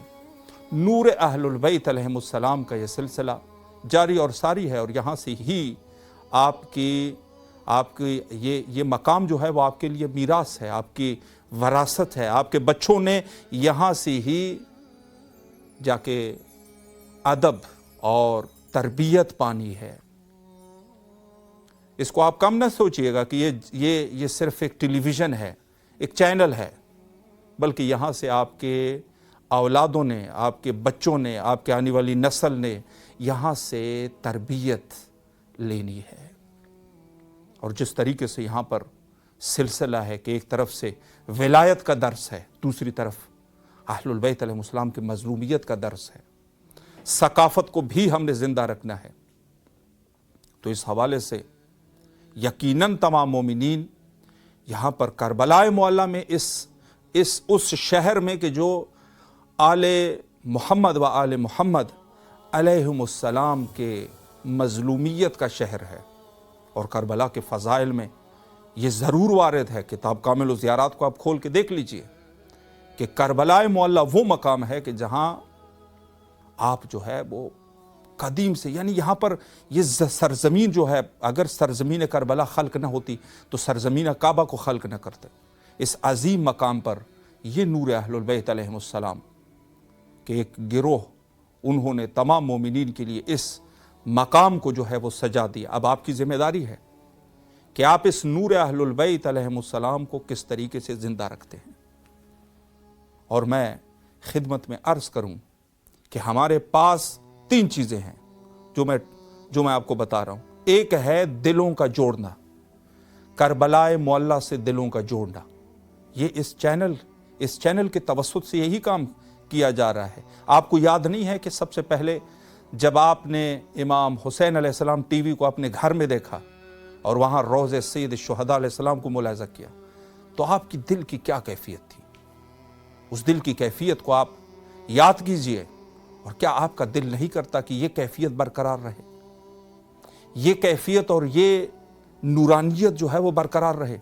नूर अहलुल बैत अलैहिमुस्सलाम का ये सिलसिला जारी और सारी है। और यहाँ से ही आपकी ये मकाम जो है वो आपके लिए मीरास है, आपकी वरासत है। आपके बच्चों ने यहाँ से ही जाके अदब और तरबियत पानी है। इसको आप कम ना सोचिएगा कि ये सिर्फ एक टेलीविज़न है, एक चैनल है, बल्कि यहाँ से आपके औलादों ने, आपके बच्चों ने, आपके आने वाली नस्ल ने यहाँ से तरबियत लेनी है। اور جس طریقے سے یہاں پر سلسلہ ہے کہ ایک طرف سے ولایت کا درس ہے، دوسری طرف اہل البیت علیہ السلام کی مظلومیت کا درس ہے، ثقافت کو بھی ہم نے زندہ رکھنا ہے، تو اس حوالے سے یقیناً تمام مومنین یہاں پر کربلا معلیٰ میں اس شہر میں کہ جو آل محمد و آل محمد علیہم السلام کے مظلومیت کا شہر ہے، اور کربلا کے فضائل میں یہ ضرور وارد ہے۔ کتاب کامل الزیارات کو آپ کھول کے دیکھ لیجئے کہ کربلا معلیٰ وہ مقام ہے کہ جہاں آپ جو ہے وہ قدیم سے، یعنی یہاں پر یہ سرزمین جو ہے، اگر سرزمین کربلا خلق نہ ہوتی تو سرزمین کعبہ کو خلق نہ کرتے۔ اس عظیم مقام پر یہ نور اہل البیت علیہم السلام کہ ایک گروہ، انہوں نے تمام مومنین کے لیے اس مقام کو جو ہے وہ سجا دیا۔ اب آپ کی ذمہ داری ہے کہ آپ اس نور اہل البیت علیہم السلام کو کس طریقے سے زندہ رکھتے ہیں۔ اور میں خدمت میں عرض کروں کہ ہمارے پاس 3 چیزیں ہیں جو میں آپ کو بتا رہا ہوں۔ ایک ہے دلوں کا جوڑنا، کربلا معلیٰ سے دلوں کا جوڑنا۔ یہ اس چینل کے توسط سے یہی کام کیا جا رہا ہے۔ آپ کو یاد نہیں ہے کہ سب سے پہلے جب آپ نے امام حسین علیہ السلام ٹی وی کو اپنے گھر میں دیکھا اور وہاں روضہ سید الشہداء علیہ السلام کو ملاحظہ کیا تو آپ کی دل کی کیا کیفیت تھی؟ اس دل کی کیفیت کو آپ یاد کیجئے، اور کیا آپ کا دل نہیں کرتا کہ یہ کیفیت برقرار رہے، یہ کیفیت اور یہ نورانیت جو ہے وہ برقرار رہے؟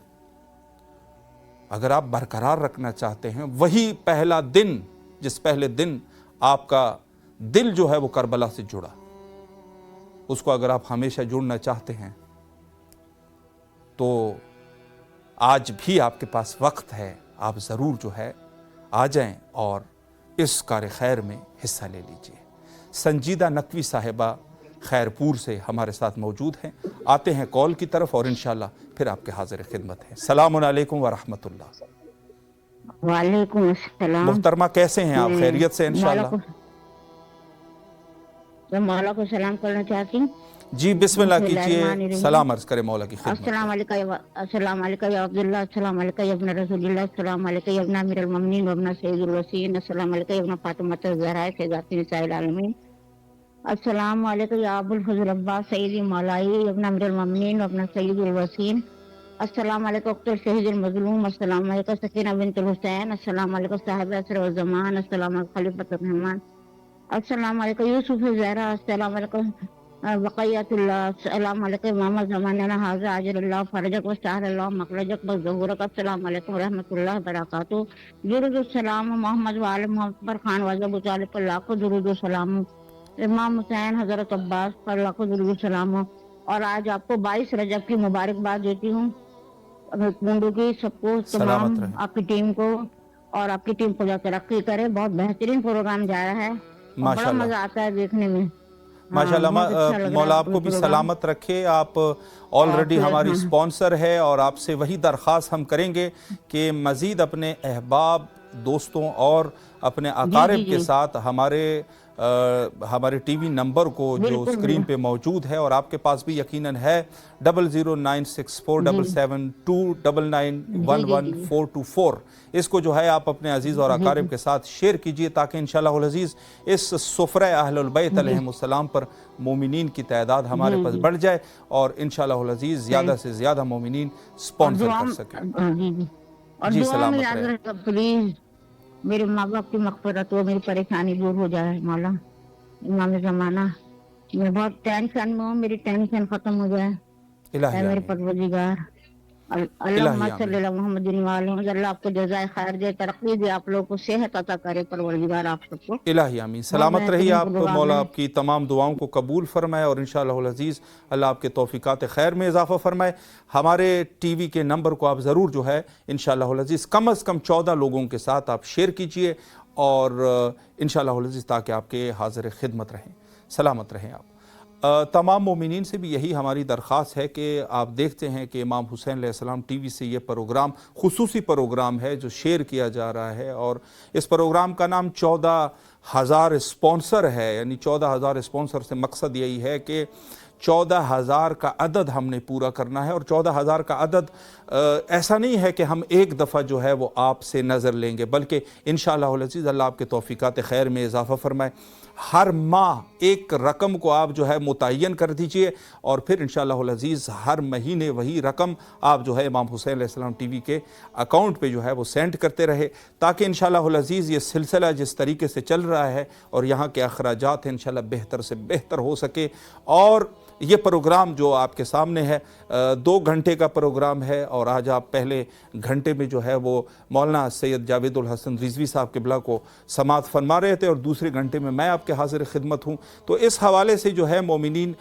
اگر آپ برقرار رکھنا چاہتے ہیں، وہی پہلا دن، جس پہلے دن آپ کا دل جو ہے وہ کربلا سے جڑا، اس کو اگر آپ ہمیشہ جڑنا چاہتے ہیں تو آج بھی آپ کے پاس وقت ہے، آپ ضرور جو ہے آ جائیں اور اس کار خیر میں حصہ لے لیجئے۔ سنجیدہ نقوی صاحبہ خیرپور سے ہمارے ساتھ موجود ہیں، آتے ہیں کال کی طرف اور انشاءاللہ پھر آپ کے حاضر خدمت ہیں۔ السلام علیکم ورحمۃ اللہ۔ وعلیکم السلام۔ محترمہ کیسے ہیں آپ؟ خیریت سے انشاءاللہ؟ میں مولا کو سلام کرنا چاہتی ہوں۔ جی بسم اللہ کیجئے، سلام عرض کرے مولا کی خدمت۔ السلام علیکم، السلام علیکم یا عبداللہ، السلام علیکم یا ابن رسول اللہ، السلام علیکم یا ابن امیر المؤمنین و ابن سید الوصیین، السلام علیکم یا ابن فاطمہ الزہرا سیدات نساء العالمین، السلام علیکم یا ابو الفضل عباس سیدی مولائی ابن امیر المؤمنین و ابن سید الوصیین، السلام علیکم اختر شہید المظلوم، السلام علیکم سکینہ بنت الحسین، السلام علیکم صاحب عصر والزمان، السلام علیکم خلیفۃ الرحمان، السلام علیکم یوسف زہرا، السلام علیکم بقیت اللہ، السلام علیکم محمد زمانہ حاضر عاجل اللہ فرجک و سہل اللہ مخرجک و ظہورک، السلام علیکم ورحمۃ اللہ وبرکاتہ۔ درود السلام محمد و آل محمد پر خان واجب ابو طالب پر لاکھوں درود السلام، امام حسین حضرت عباس پر لاکھوں درود السلام۔ اور آج آپ کو 22 رجب کی مبارکباد دیتی ہوں، منڈو کی سب کو، تمام آپ کی ٹیم کو، اور آپ کی ٹیم خدا ترقی کرے۔ بہت بہترین پروگرام جا رہا ہے، بڑا مزہ آتا ہے دیکھنے میں۔ ماشاءاللہ، مولا آپ کو بھی سلامت رکھے۔ آپ آلریڈی ہماری سپانسر ہے، اور آپ سے وہی درخواست ہم کریں گے کہ مزید اپنے احباب، دوستوں اور اپنے اقارب کے ساتھ ہمارے ٹی وی نمبر کو جو اسکرین پہ موجود ہے، اور آپ کے پاس بھی یقیناً ہے 009647729911424، اس کو جو ہے آپ اپنے عزیز اور اقارب کے ساتھ شیئر کیجئے تاکہ انشاءاللہ العزیز اس سفرہ اہل البیت علیہم السلام پر مومنین کی تعداد ہمارے پاس بڑھ جائے، اور انشاءاللہ العزیز زیادہ سے زیادہ مومنین سپانسر کر سکیں۔ جی سلامت رہے۔ پلیز میرے ماں باپ کی مغفرت ہو، میری پریشانی دور ہو جائے مولا، امام زمانہ، میں بہت ٹینشن میں ہوں، میری ٹینشن ختم ہو جائے اے میرے پروردگار۔ اللہم صلی اللہ محمد وعلیہ وسلم۔ اللہ آپ کو جزائے خیر دے، ترقی دے، آپ لوگوں کو صحت عطا کرے پروردگار آپ سب کو۔ الہی آمین۔ سلامت رہیے آپ، مولا آپ کی تمام دعاؤں کو قبول فرمائے، اور انشاءاللہ العزیز اللہ آپ کے توفیقات خیر میں اضافہ فرمائے۔ ہمارے ٹی وی کے نمبر کو آپ ضرور جو ہے انشاءاللہ العزیز کم از کم 14 لوگوں کے ساتھ آپ شیئر کیجئے، اور انشاءاللہ العزیز تاکہ آپ کے حاضر خدمت رہیں۔ سلامت رہیں آپ۔ تمام مومنین سے بھی یہی ہماری درخواست ہے کہ آپ دیکھتے ہیں کہ امام حسین علیہ السلام ٹی وی سے یہ پروگرام خصوصی پروگرام ہے جو شیئر کیا جا رہا ہے، اور اس پروگرام کا نام 14,000 اسپانسر ہے، یعنی 14,000 اسپانسر سے مقصد یہی ہے کہ 14,000 का अदद हमने पूरा करना है। और 14,000 का अदद ऐसा नहीं है कि हम एक दफ़ा जो है वो आपसे नज़र लेंगे, बल्कि इंशाअल्लाह अज़ीज़ अल्लाह आपके तौफ़ीक़ात खैर में इजाफ़ा फरमाए। हर माह एक रकम को आप जो है मुतय्यन कर दीजिए और फिर इंशाअल्लाह अज़ीज़ हर महीने वही रकम आप जो है इमाम हुसैन अलैहिस्सलाम टीवी के अकाउंट पे जो है वो सेंड करते रहे, ताकि इंशाअल्लाह अज़ीज़ ये सिलसिला जिस तरीके से चल रहा है और यहाँ के अखराजात हैं इंशाअल्लाह बेहतर से बेहतर हो सके। और ये प्रोग्राम जो आपके सामने है 2 घंटे का प्रोग्राम है, और आज आप पहले घंटे में जो है वो मौलाना सैयद जावेदुल हसन रिजवी साहब क़िबला को समाअत फरमा रहे थे और दूसरे घंटे में मैं आपके हाज़िर खिदमत हूँ। तो इस हवाले से जो है मोमिनीन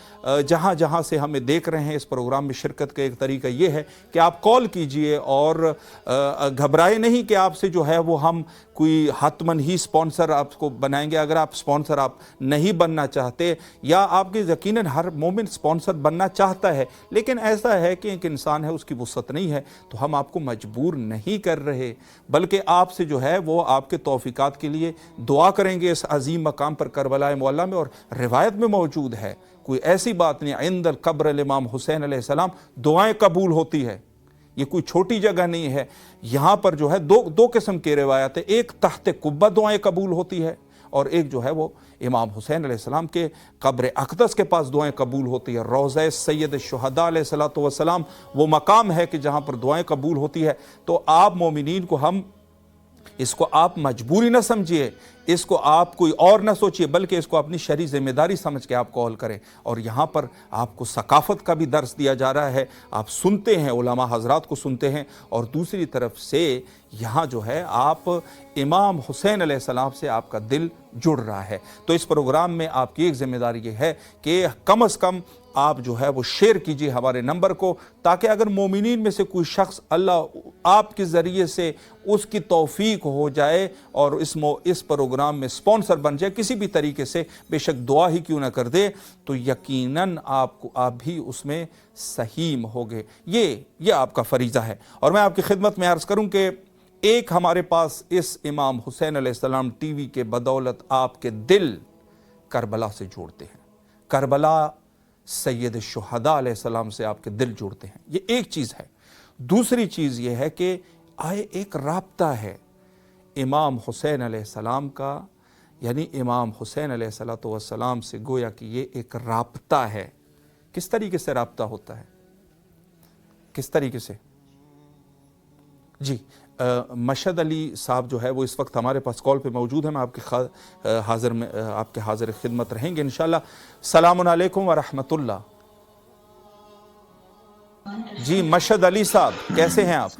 जहाँ जहाँ से हमें देख रहे हैं इस प्रोग्राम में शिरकत का एक तरीका ये है कि आप कॉल कीजिए और घबराए नहीं कि आपसे जो है वो हम कोई हतमन ही स्पॉन्सर आपको बनाएंगे। अगर आप स्पॉन्सर आप नहीं बनना चाहते, या आपके यकीनन हर मोमिन स्पॉन्सर बनना चाहता है, लेकिन ऐसा है कि एक इंसान है उसकी वुसअत नहीं है, तो हम आपको मजबूर नहीं कर रहे, बल्कि आपसे जो है वो आपके तौफीकात के लिए दुआ करेंगे इस अजीम मकाम पर करबला मुअल्ला में। और रिवायत में मौजूद है, कोई ऐसी बात नहीं, इंदल कब्र इमाम हुसैन अलैहिस्सलाम दुआएं कबूल होती है। ये कोई छोटी जगह नहीं है। यहाँ पर जो है दो किस्म के रिवायत है, एक तहत कुब्बा दुआएं कबूल होती है और एक जो है वो इमाम हुसैन अलैहिस्सलाम के कब्र अक़दस के पास दुआएं कबूल होती है। रोज़ा सैयद शुहदा अलैहिस्सलातु वस्सलाम वो मकाम है कि जहाँ पर दुआएं कबूल होती है। तो आप मोमिनीन को हम इसको आप मजबूरी ना समझिए, इसको आप कोई और ना सोचिए, बल्कि इसको अपनी शरई जिम्मेदारी समझ के आप कॉल करें। और यहाँ पर आपको सकाफ़त का भी दर्स दिया जा रहा है, आप सुनते हैं, उलमा हज़रात को सुनते हैं, और दूसरी तरफ से यहाँ जो है आप इमाम हुसैन अलैहिस्सलाम से आपका दिल जुड़ रहा है। तो इस प्रोग्राम में आपकी एक ज़िम्मेदारी ये है कि कम अज़ कम आप जो है वो शेयर कीजिए हमारे नंबर को, ताकि अगर मोमिनीन में से कोई शख्स अल्लाह आपके ज़रिए से उसकी तौफीक हो जाए और इस प्रोग्राम में स्पॉन्सर बन जाए किसी भी तरीके से, बेशक दुआ ही क्यों ना कर दे, तो यकीनन आप भी उसमें सहीम होगे। ये आपका फरीज़ा है। और मैं आपकी खिदमत में अर्ज़ करूँ कि एक हमारे पास इस इमाम हुसैन अलैहिस्सलाम टीवी के बदौलत आपके दिल करबला से जोड़ते हैं, करबला सैयद शुहदा अलैहिस्सलाम से आपके दिल जुड़ते हैं। ये एक चीज़ है। दूसरी चीज़ ये है कि एक राब्ता है इमाम हुसैन अलैहिस्सलाम का, यानी इमाम हुसैन अलैहिस्सलातु वस्सलाम से गोया कि ये एक राब्ता है। किस तरीके से राब्ता होता है, किस तरीके से? जी, मशहद अली साहब जो है वो इस वक्त हमारे पास कॉल पे मौजूद है। मैं आपके हाज़िर खिदमत रहेंगे इंशाअल्लाह। सलामुन अलैकुम व रहमतुल्लाह। जी मशहद अली साहब, कैसे हैं आप?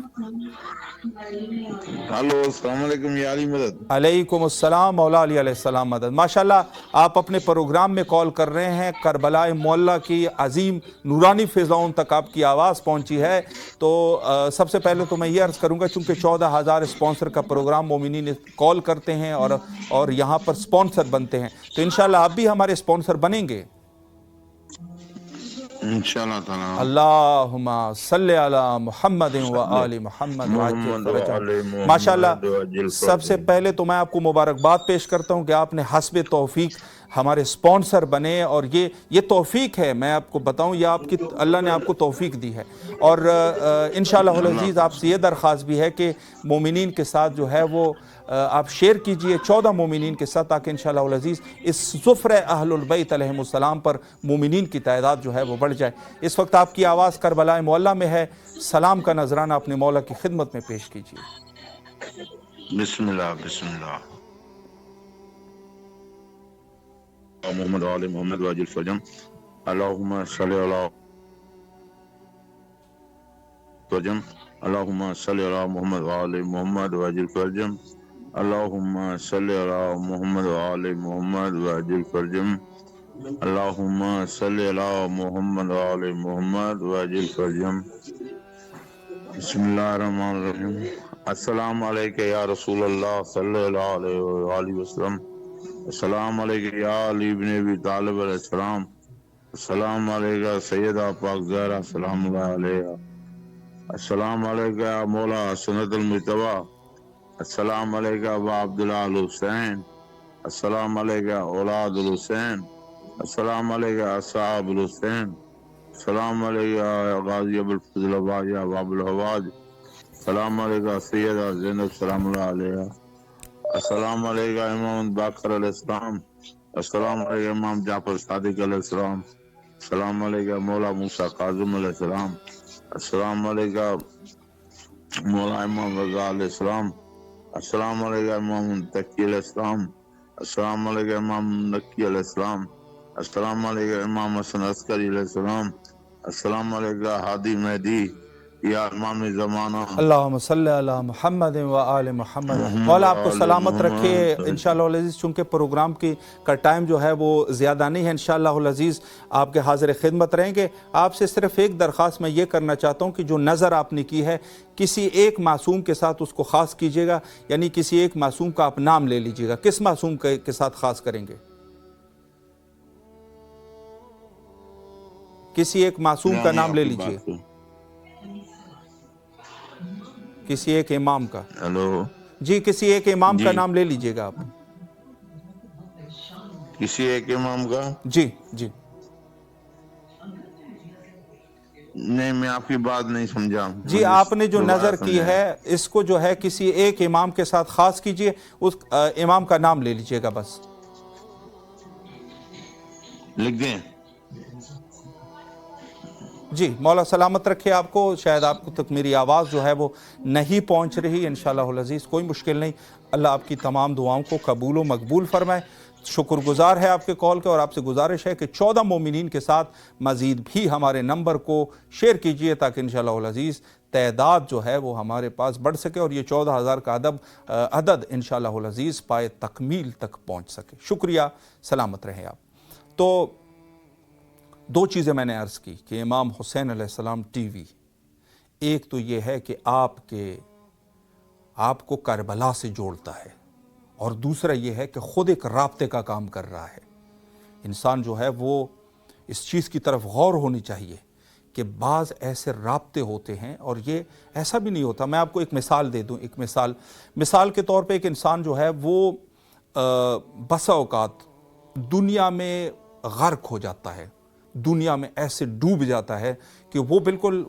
हेलो, अस्सलाम वालेकुम या अली मदद। अलैकुम अस्सलाम मौला अली अलैहिस्सलाम मदद। माशाल्लाह आप अपने प्रोग्राम में कॉल कर रहे हैं, करबला मुअल्ला की अजीम नूरानी फ़िज़ाओं तक आपकी आवाज़ पहुंची है। तो सबसे पहले तो मैं ये अर्ज़ करूंगा, चूँकि 14,000 स्पॉन्सर का प्रोग्राम मोमिनीन कॉल करते हैं और यहाँ पर स्पॉन्सर बनते हैं, तो इंशाअल्लाह आप भी हमारे स्पॉन्सर बनेंगे इंशाअल्लाह ताला। अल्लाहुम्मा सल्ले अला मुहम्मद व आलि मुहम्मद। माशाअल्लाह, सबसे पहले तो मैं आपको मुबारकबाद पेश करता हूँ कि आपने हस्बे तौफीक हमारे स्पॉन्सर बने, और ये तौफीक है, मैं आपको बताऊँ, ये आपकी अल्लाह ने आपको तौफीक दी है। और इंशाअल्लाह अज़ीज़ आपसे ये दरख्वास्त भी है कि मोमिनीन के साथ जो है वो आप शेयर कीजिए 14 मोमिनीन के साथ, ताकि इंशाअल्लाह अज़ीज़ इस ज़ुफ़्र अहलुल बैत अलैहिमुस्सलाम पर मोमिनीन की तादाद जो है वो बढ़ जाए। इस वक्त आपकी आवाज़ करबला मुअल्ला में है, सलाम का नजराना अपने मौला की खिदमत में पेश कीजिए। बिस्मिल्लाह बिस्मिल्लाह। मोहम्मद आले मोहम्मद वाजिल फजम। अल्लाहुम्मा सल्ली अला फजम। अल्लाहुम्मा सल्ली अला मोहम्मद आले मोहम्मद वाजिल फजम। अल्लाहुम्मा सल्ली अला मोहम्मद आले मोहम्मद वाजिल फजम। अल्लाहुम्मा सल्ली अला मोहम्मद आले मोहम्मद वाजिल फजम। बिस्मिल्लाहिर रहमानिर रहीम। अस्सलाम अलैका या रसूल अल्लाह सल्लल्लाहु अलैहि वसल्लम। अस्सलाम अलैका या अली इब्न अबी तालिब अलैहिस्सलाम। अस्सलाम अलैका सैयदा पाक ज़हरा सलामुल्लाह अलैहा। अस्सलाम अलैका या मौला सनतुल मुतबा। अस्सलाम अलैका अबा अब्दुल्लाह अल हुसैन। अस्सलाम अलैका औलाद अल हुसैन। अस्सलाम अलैका अस्हाब हुसैन, सलाम अलैका गाजी अबुल फजल वाजिया वाबुल हवाज, सलाम अलैका सैयदा ज़ैनब सलामुल्लाह अलैहा, अस्सलाम अलैका इमाम बाकर अलैहिस्सलाम, अस्सलाम अलैका इमाम जाफर सादिक अलैहिस्सलाम, सलाम अलैका मौला मूसा काज़िम अलैहिस्सलाम, अस्सलाम अलैका मौला इमाम रज़ा अलैहिस्सलाम, अस्सलाम अलैका इमाम तकी अलैहिस्सलाम, अस्सलाम अलैका इमाम नकी अलैहिस्सलाम, अस्सलाम अलैका इमाम हसन अस्करी अलैहिस्सलाम, अस्सलाम अलैका हादी मेहदी या इमाम ज़माना। अल्लाहुम्मा सल्ली अला मुहम्मद व आले मुहम्मद। मौला आपको सलामत रखे इंशाअल्लाह अज़ीज़। चूँकि प्रोग्राम का टाइम जो है वो ज़्यादा नहीं है, इंशाअल्लाह अज़ीज़ आपके हाज़िर खिदमत रहेंगे। आपसे सिर्फ़ एक दरख्वास्त मैं ये करना चाहता हूँ कि जो नज़र आपने की है किसी एक मासूम के साथ उसको ख़ास कीजिएगा, यानी किसी एक मासूम का आप नाम ले लीजिएगा। किस मासूम के साथ ख़ास करेंगे? किसी एक मासूम का नाम ले लीजिए, किसी एक इमाम का। हेलो जी, किसी एक इमाम का नाम ले लीजिएगा आप। किसी एक इमाम का? जी जी। नहीं, मैं आपकी बात नहीं समझा जी, आपने जो नजर की है इसको जो है किसी एक इमाम के साथ खास कीजिए, उस इमाम का नाम ले लीजिएगा बस। लिख दें? जी, मौला सलामत रखे आपको। शायद आपको तक मेरी आवाज़ जो है वो नहीं पहुंच रही। इंशाअल्लाह अज़ीज़ कोई मुश्किल नहीं, अल्लाह आपकी तमाम दुआओं को कबूल व मकबूल फरमाए। शुक्रगुजार है आपके कॉल के, और आपसे गुजारिश है कि 14 मोमिनीन के साथ मज़ीद भी हमारे नंबर को शेयर कीजिए ताकि इंशाअल्लाह अज़ीज़ तादाद जो है वो हमारे पास बढ़ सके और ये 14,000 का अदद इंशाअल्लाह अज़ीज़ पाए तकमील तक पहुँच सके। शुक्रिया, सलामत रहें आप। तो दो चीज़ें मैंने अर्ज़ की कि इमाम हुसैन अलैहिस्सलाम टीवी, एक तो ये है कि आपको करबला से जोड़ता है, और दूसरा ये है कि ख़ुद एक राब्ते का काम कर रहा है। इंसान जो है वो इस चीज़ की तरफ गौर होनी चाहिए कि बाज़ ऐसे राब्ते होते हैं, और ये ऐसा भी नहीं होता। मैं आपको एक मिसाल दे दूँ, एक मिसाल के तौर पे एक इंसान जो है वो बसा औकात दुनिया में गर्क हो जाता है, दुनिया में ऐसे डूब जाता है कि वो बिल्कुल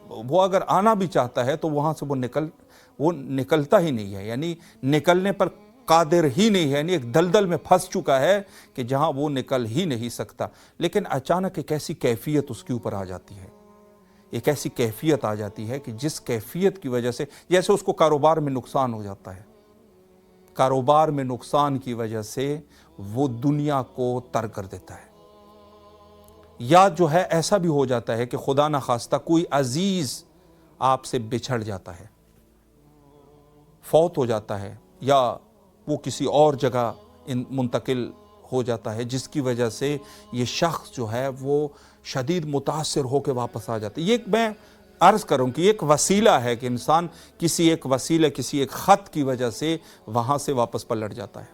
वो अगर आना भी चाहता है तो वहाँ से वो निकलता ही नहीं है, यानी निकलने पर कादिर ही नहीं है, यानी एक दलदल में फंस चुका है कि जहाँ वो निकल ही नहीं सकता। लेकिन अचानक एक ऐसी कैफियत उसके ऊपर आ जाती है, एक ऐसी कैफियत आ जाती है कि जिस कैफियत की वजह से, जैसे उसको कारोबार में नुकसान हो जाता है, कारोबार में नुकसान की वजह से वो दुनिया को तर्क कर देता है, या जो है ऐसा भी हो जाता है कि खुदा ना खास्ता कोई अजीज आपसे बिछड़ जाता है, फौत हो जाता है, या वो किसी और जगह मुंतकिल हो जाता है, जिसकी वजह से ये शख्स जो है वो शदीद मुतासिर होकर वापस आ जाता है। ये मैं अर्ज़ करूँ कि एक वसीला है कि इंसान किसी एक वसीले, किसी एक ख़त की वजह से वहाँ से वापस पलट जाता है।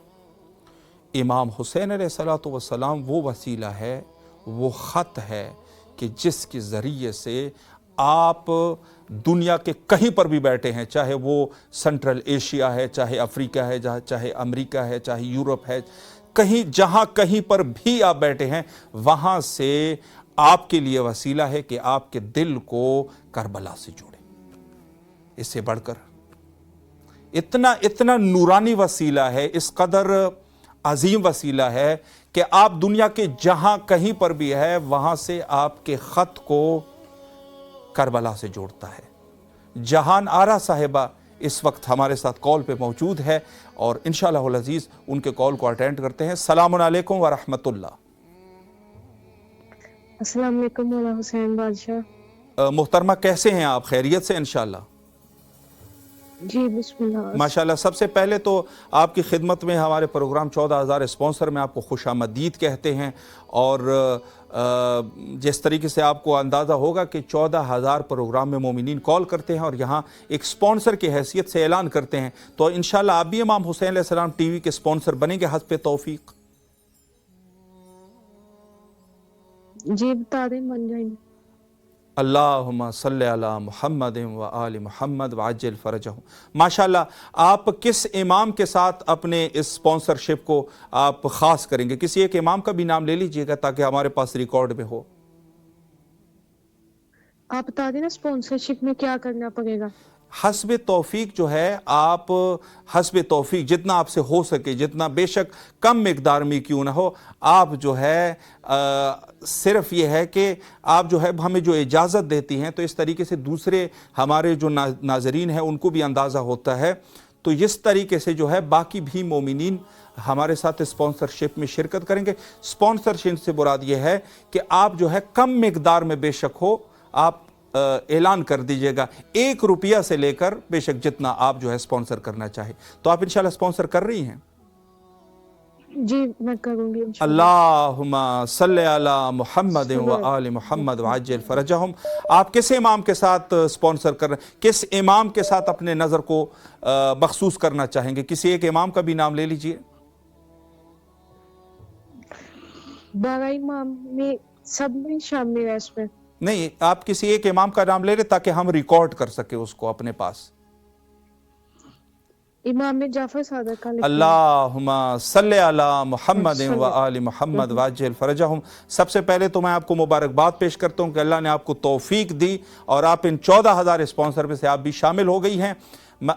इमाम हुसैन अलैहिस्सलातु वस्सलाम वो वसीला है, वो ख़त है कि जिसके ज़रिए से आप दुनिया के कहीं पर भी बैठे हैं, चाहे वो सेंट्रल एशिया है, चाहे अफ्रीका है, चाहे अमेरिका है, चाहे यूरोप है, कहीं पर भी आप बैठे हैं, वहाँ से आपके लिए वसीला है कि आपके दिल को करबला से जोड़े। इससे बढ़कर इतना नूरानी वसीला है, इस कदर अजीम वसीला है कि आप दुनिया के जहां कहीं पर भी है वहां से आपके खत को करबला से जोड़ता है। जहान आरा साहिबा इस वक्त हमारे साथ कॉल पे मौजूद है और इंशाअल्लाह अज़ीज़ उनके कॉल को अटेंड करते हैं। सलामुन अलैकुम व रहमतुल्लाह। अस्सलाम वालेकुम मौला हुसैन बादशाह। मोहतरमा कैसे हैं आप? खैरियत से इंशाअल्लाह? जी बिस्मिल्लाह। माशाल्लाह। सबसे पहले तो आपकी खिदमत में हमारे प्रोग्राम 14,000 स्पॉन्सर में आपको खुशामदीद कहते हैं, और जिस तरीके से आपको अंदाज़ा होगा कि 14,000 प्रोग्राम में मोमिनीन कॉल करते हैं और यहाँ एक स्पॉन्सर की हैसियत से ऐलान करते हैं, तो इंशाअल्लाह आप भी इमाम हुसैन अलैहिस्सलाम टीवी के स्पॉन्सर बनेंगे हस्ब तौफीक? जी बता दें, बन जाएंगे। अल्लाहुम्मा सल्ली अला मुहम्मद व आलि मुहम्मद वअज्जिल फरजहum। माशाल्लाह, आप किस इमाम के साथ अपने इस स्पॉन्सरशिप को आप ख़ास करेंगे? किसी एक इमाम का भी नाम ले लीजिएगा ताकि हमारे पास रिकॉर्ड में हो। आप बता देना स्पॉन्सरशिप में क्या करना पड़ेगा। हस्ब तौफीक जो है, आप हस्ब तौफीक जितना आपसे हो सके, जितना बेशक कम मिकदार में क्यों ना हो, आप जो है सिर्फ ये है कि आप जो है हमें जो इजाज़त देती हैं तो इस तरीके से दूसरे हमारे जो नाज़रीन हैं उनको भी अंदाज़ा होता है। तो इस तरीके से जो है बाकी भी मोमिनीन हमारे साथ स्पॉन्सरशिप में शिरकत करेंगे। स्पॉन्सरशिप से मुराद ये है कि आप जो है कम मिकदार में बेशक हो, आप ऐलान कर दीजिएगा, 1 रुपया से लेकर बेशक जितना आप जो है स्पॉन्सर करना चाहे। तो आप इंशाल्लाह स्पॉन्सर कर रही हैं? जी मैं करूंगी। अल्लाहुम्मा सल्ली अला मुहम्मद व आलि मुहम्मद वअज्जिल फरजहum। आप किस इमाम के साथ स्पॉन्सर कर रहे हैं? किस इमाम के साथ अपने नज़र को मखसूस करना चाहेंगे? किसी एक इमाम का भी नाम ले लीजिए। 12 इमाम में सब में शामिल है इसमें? नहीं, आप किसी एक इमाम का नाम ले रहे ताकि हम रिकॉर्ड कर सके उसको अपने पास। इमाम जाफर सादिक का। अल्लाहुम्मा सल्ली अला मुहम्मद व आलि मुहम्मद वअज्जिल फरजहum। सबसे पहले तो मैं आपको मुबारकबाद पेश करता हूँ कि अल्लाह ने आपको तौफीक दी और आप इन 14,000 स्पॉन्सर में से आप भी शामिल हो गई हैं।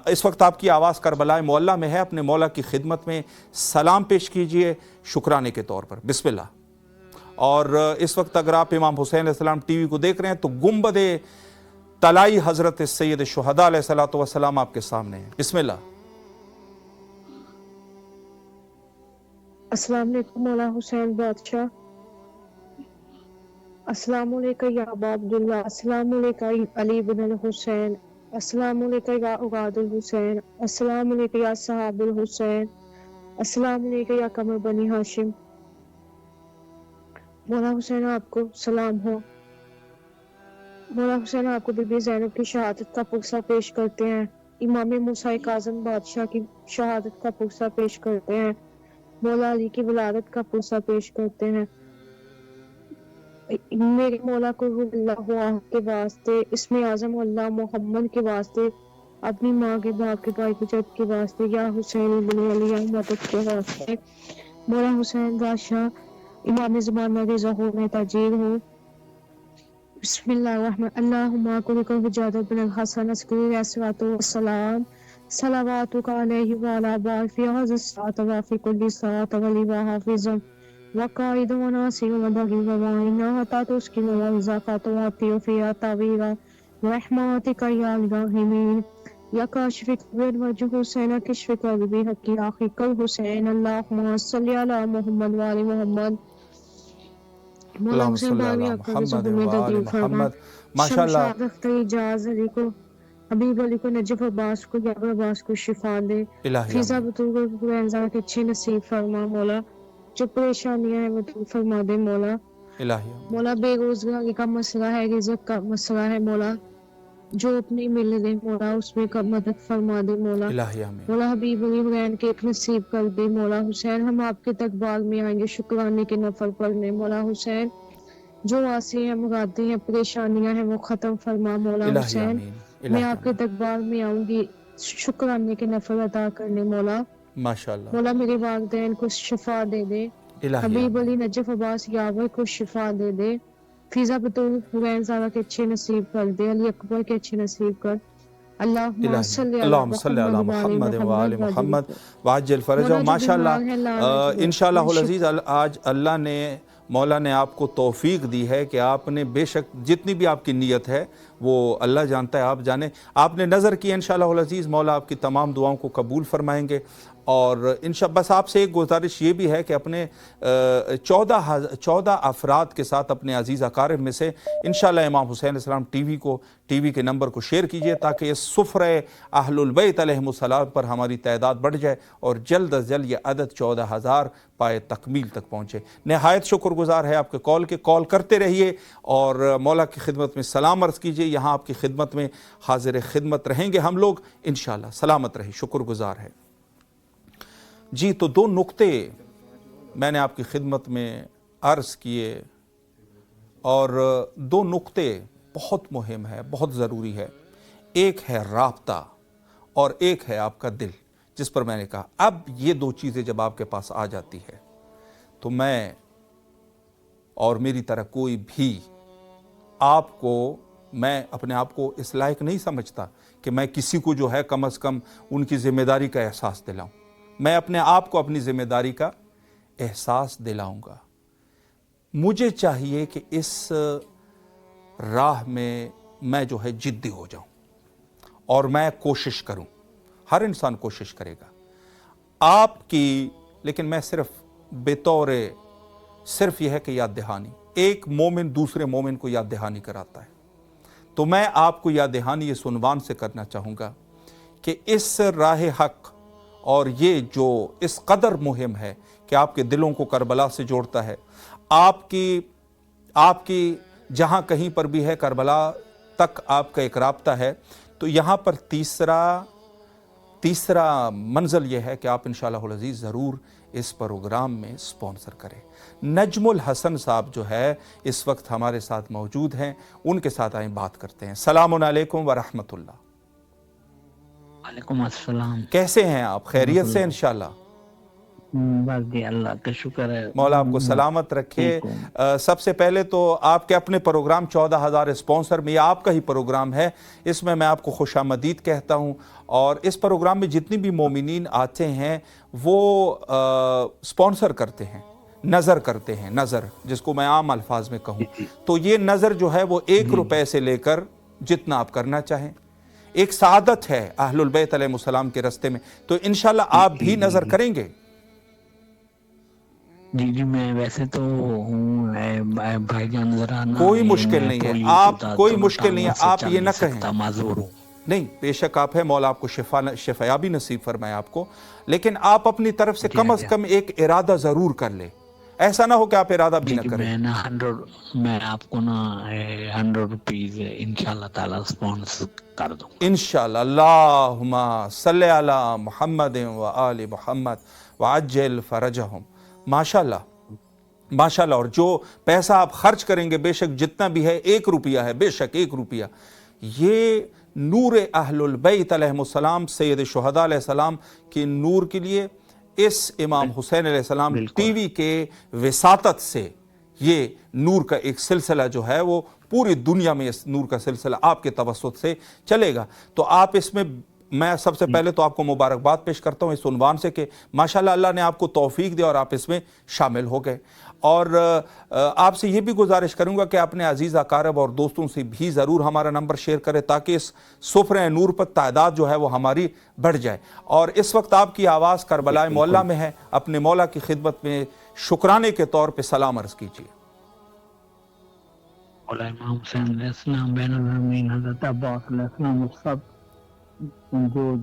इस वक्त आपकी आवाज़ करबलाए मौला में है। अपने मौला की खिदमत में सलाम पेश कीजिए शुक्राने के तौर पर। बिस्मिल्लाह। और इस वक्त अगर आप इमाम हुसैन अलैहिस्सलाम टीवी को देख रहे हैं तो गुंबदे तलाई हज़रत सैयद शुहदा अलैहिस्सलातु वस्सलाम आपके सामने है। बिस्मिल्लाह। अस्सलाम वालेकुम मौला हुसैन बादशाह। अस्सलाम वालेकुम या अबा अब्दुल्ला। अस्सलाम वालेकुम अली इब्न हुसैन। अस्सलाम वालेकुम या औलादुल हुसैन। अस्सलाम वालेकुम या सहाबुल हुसैन। अस्सलाम वालेकुम या कमर बनी हाशिम। मौला हुसैन आपको सलाम हो। मौला हुसैन आपको बीबी ज़ैनब की शहादत का पुरसा पेश करते हैं। इमाम मूसा काज़म बादशाह की शहादत का पुरसा पेश करते हैं। मौला अली की विलादत का पुरसा पेश करते हैं। मेरे मौला को अल्लाह के वास्ते, इसमें आज़म अल्लाह मोहम्मद के वास्ते, अपनी माँ के बाप के भाई के जद के वास्ते, या हुसैन इब्न अली मदद के वास्ते। मौला हुसैन बादशाह इमाम ज़माना के ज़हूर में ताजीर हो। बिस्मिल्लाहिर्रहमान अल्लाहुम्मा कुल हुज्जत बिन हसन अस्करी अस्सलातु वस्सलाम सलावातुका अलैहि व अला बाफ़ी हज़िस सात व फ़ी कुल्ली सात वली व हाफ़िज़न व क़ाइद व नासिर व बगी व वाइना हता तुस्किन व ज़कात व अतियु फ़िया तावीरा रहमतिका या राहिमीन या काशिफ़ कुर्ब वजह हुसैन कश्फ़ क़ल्बी हक़ी आखी कल हुसैन। अल्लाहुम्मा सल्लि अला मुहम्मद व आलि मुहम्मद। मौला हुसैन बानी आपको मोहम्मद। माशाअल्लाह, इजाज़ अली को, हबीब अली को, नजफ अब्बास को, याबर अब्बास को शिफा दे। फिजा बतूल को इंसान के अच्छे नसीब फरमा मौला। जो परेशानियां हैं वो दूर फरमा दे मौला। मौला बेरोजगारी का मसला है, रिज़्क़ का मसला है मौला, जो अपनी मिल दे मौला, उसमें का मदद फरमा दे मौला। मौला हबीब अली हुसैन के एक नसीब कर दे मौला हुसैन। हम आपके दरबार में आएंगे शुक्राने के नफल पढ़ने मौला हुसैन। जो आसे हैं, मुरादें हैं, परेशानियां हैं वो खत्म फरमा मौला हुसैन। मैं आपके दरबार में आऊंगी शुक्राने के नफल अदा करने मौला। माशाअल्लाह। मौला मेरे वालिदैन को शिफा दे दे। हबीब अली नजफ अब्बास यावर को शिफा दे दे। फिजा बतूल हुसैन ज़ारा के अच्छे नसीब कर दे, अली अकबर के अच्छे नसीब कर। अल्लाहुम्मा सल्लि अला मुहम्मद व आलि मुहम्मद वअज्जिल फरजहum। माशाअल्लाह, इंशाअल्लाहुल अज़ीज़ आज अल्लाह ने, मौला ने आपको तौफीक दी है कि आपने बेशक जितनी भी आपकी नीयत है वो अल्लाह जानता है, आप जाने, आपने नज़र की इंशाअल्लाहुल अज़ीज़ मौला आपकी तमाम दुआओं को कबूल फरमाएंगे। और बस आपसे एक गुजारिश ये भी है कि अपने 14 अफराद के साथ अपने अजीज़ अकारिब में से इंशाअल्लाह इमाम हुसैन अलैहिस्सलाम टीवी के नंबर को शेयर कीजिए ताकि इस सुफ़रे अहलुल बैत अलैहिमुस्सलाम पर हमारी तादाद बढ़ जाए और जल्द अज जल्द ये अदद 14,000 पाए तकमील तक पहुँचे। नहायत शुक्रगुजार है आपके कॉल करते रहिए और मौला की खिदमत में सलाम अर्ज़ कीजिए। यहाँ आपकी खिदमत में हाजिर खिदमत रहेंगे हम लोग इंशाअल्लाह। सलामत रहे, शुक्रगुजार है जी। तो 2 नुक्ते मैंने आपकी खिदमत में अर्ज़ किए और 2 नुक्ते بہت مہم ہے، بہت ضروری ہے۔ ایک ہے رابطہ اور ایک ہے آپ کا دل، جس پر میں نے کہا اب یہ دو چیزیں جب آپ کے پاس آ جاتی ہے تو میں اور میری طرح کوئی بھی میں اپنے آپ کو اس لائق نہیں سمجھتا کہ میں کسی کو جو ہے کم از کم ان کی ذمہ داری کا احساس دلاؤں۔ میں اپنے آپ کو اپنی ذمہ داری کا احساس دلاؤں گا۔ مجھے چاہیے کہ اس راہ میں جو ہے جدی ہو جاؤں اور میں کوشش کروں۔ ہر انسان کوشش کرے گا آپ کی، لیکن میں صرف یہ ہے کہ یاد دہانی، ایک مومن دوسرے مومن کو یاد دہانی کراتا ہے، تو میں آپ کو یاد دہانی اس عنوان سے کرنا چاہوں گا کہ اس راہ حق اور یہ جو اس قدر مہم ہے کہ آپ کے دلوں کو کربلا سے جوڑتا ہے، آپ کی جہاں کہیں پر بھی ہے کربلا تک آپ کا ایک رابطہ ہے، تو یہاں پر تیسرا منزل یہ ہے کہ آپ انشاءاللہ العزیز ضرور اس پروگرام میں سپانسر کریں۔ نجم الحسن صاحب جو ہے اس وقت ہمارے ساتھ موجود ہیں، ان کے ساتھ آئیں بات کرتے ہیں۔ السلام علیکم ورحمۃ اللہ۔ وعلیکم السلام۔ کیسے ہیں آپ؟ خیریت سے انشاءاللہ؟ بس جی اللہ کا شکر ہے، مولا آپ کو سلامت رکھے۔ سب سے پہلے تو آپ کے اپنے پروگرام 14,000 اسپانسر میں، یہ آپ کا ہی پروگرام ہے، اس میں آپ کو خوش آمدید کہتا ہوں، اور اس پروگرام میں جتنی بھی مومنین آتے ہیں وہ اسپانسر کرتے ہیں، نظر کرتے ہیں، نظر جس کو میں عام الفاظ میں کہوں، تو یہ نظر جو ہے وہ 1 روپے سے لے کر جتنا آپ کرنا چاہیں، ایک سعادت ہے اہل البیت علیہ السلام کے راستے میں، تو انشاءاللہ آپ بھی نظر کریں گے؟ جی میں ویسے تو ہوں بھائی جان، ذرا کوئی مشکل نہیں ہے، آپ کوئی مشکل نہیں ہے، آپ یہ نہ کہیں، معذور ہوں۔ نہیں، بے شک آپ ہے، مولا آپ کو شفایابی نصیب فرمائے آپ کو، لیکن آپ اپنی طرف سے کم از کم ایک ارادہ ضرور کر لیں، ایسا نہ ہو کہ آپ ارادہ بھی نہ کریں۔ میں آپ کو 100 روپیز انشاءاللہ تعالی سپانسر کر دوں انشاءاللہ۔ اللہم صلی علی محمد و آل محمد وعجل فرجہم۔ ماشاءاللہ ماشاءاللہ۔ اور جو پیسہ آپ خرچ کریں گے، بے شک جتنا بھی ہے 1 روپیہ ہے، بے شک 1 روپیہ، یہ نور اہل البیت علیہ السلام، سید شہداء علیہ السلام کے نور کے لیے، اس امام حسین علیہ السلام ٹی وی کے وساطت سے یہ نور کا ایک سلسلہ جو ہے وہ پوری دنیا میں اس نور کا سلسلہ آپ کے توسط سے چلے گا۔ تو آپ اس میں سب سے پہلے تو آپ کو مبارکباد پیش کرتا ہوں اس عنوان سے کہ ماشاءاللہ اللہ نے آپ کو توفیق دیا اور آپ اس میں شامل ہو گئے، اور آپ سے یہ بھی گزارش کروں گا کہ اپنے عزیز اقارب اور دوستوں سے بھی ضرور ہمارا نمبر شیئر کرے تاکہ اس سفرہ نور پر تعداد جو ہے وہ ہماری بڑھ جائے۔ اور اس وقت آپ کی آواز کربلا معلیٰ میں ہے، اپنے مولا کی خدمت میں شکرانے کے طور پہ سلام عرض کیجیے۔ مولا امام حسین علیہ السلام، بین العالمین حضرت عباس علیہ السلام، سب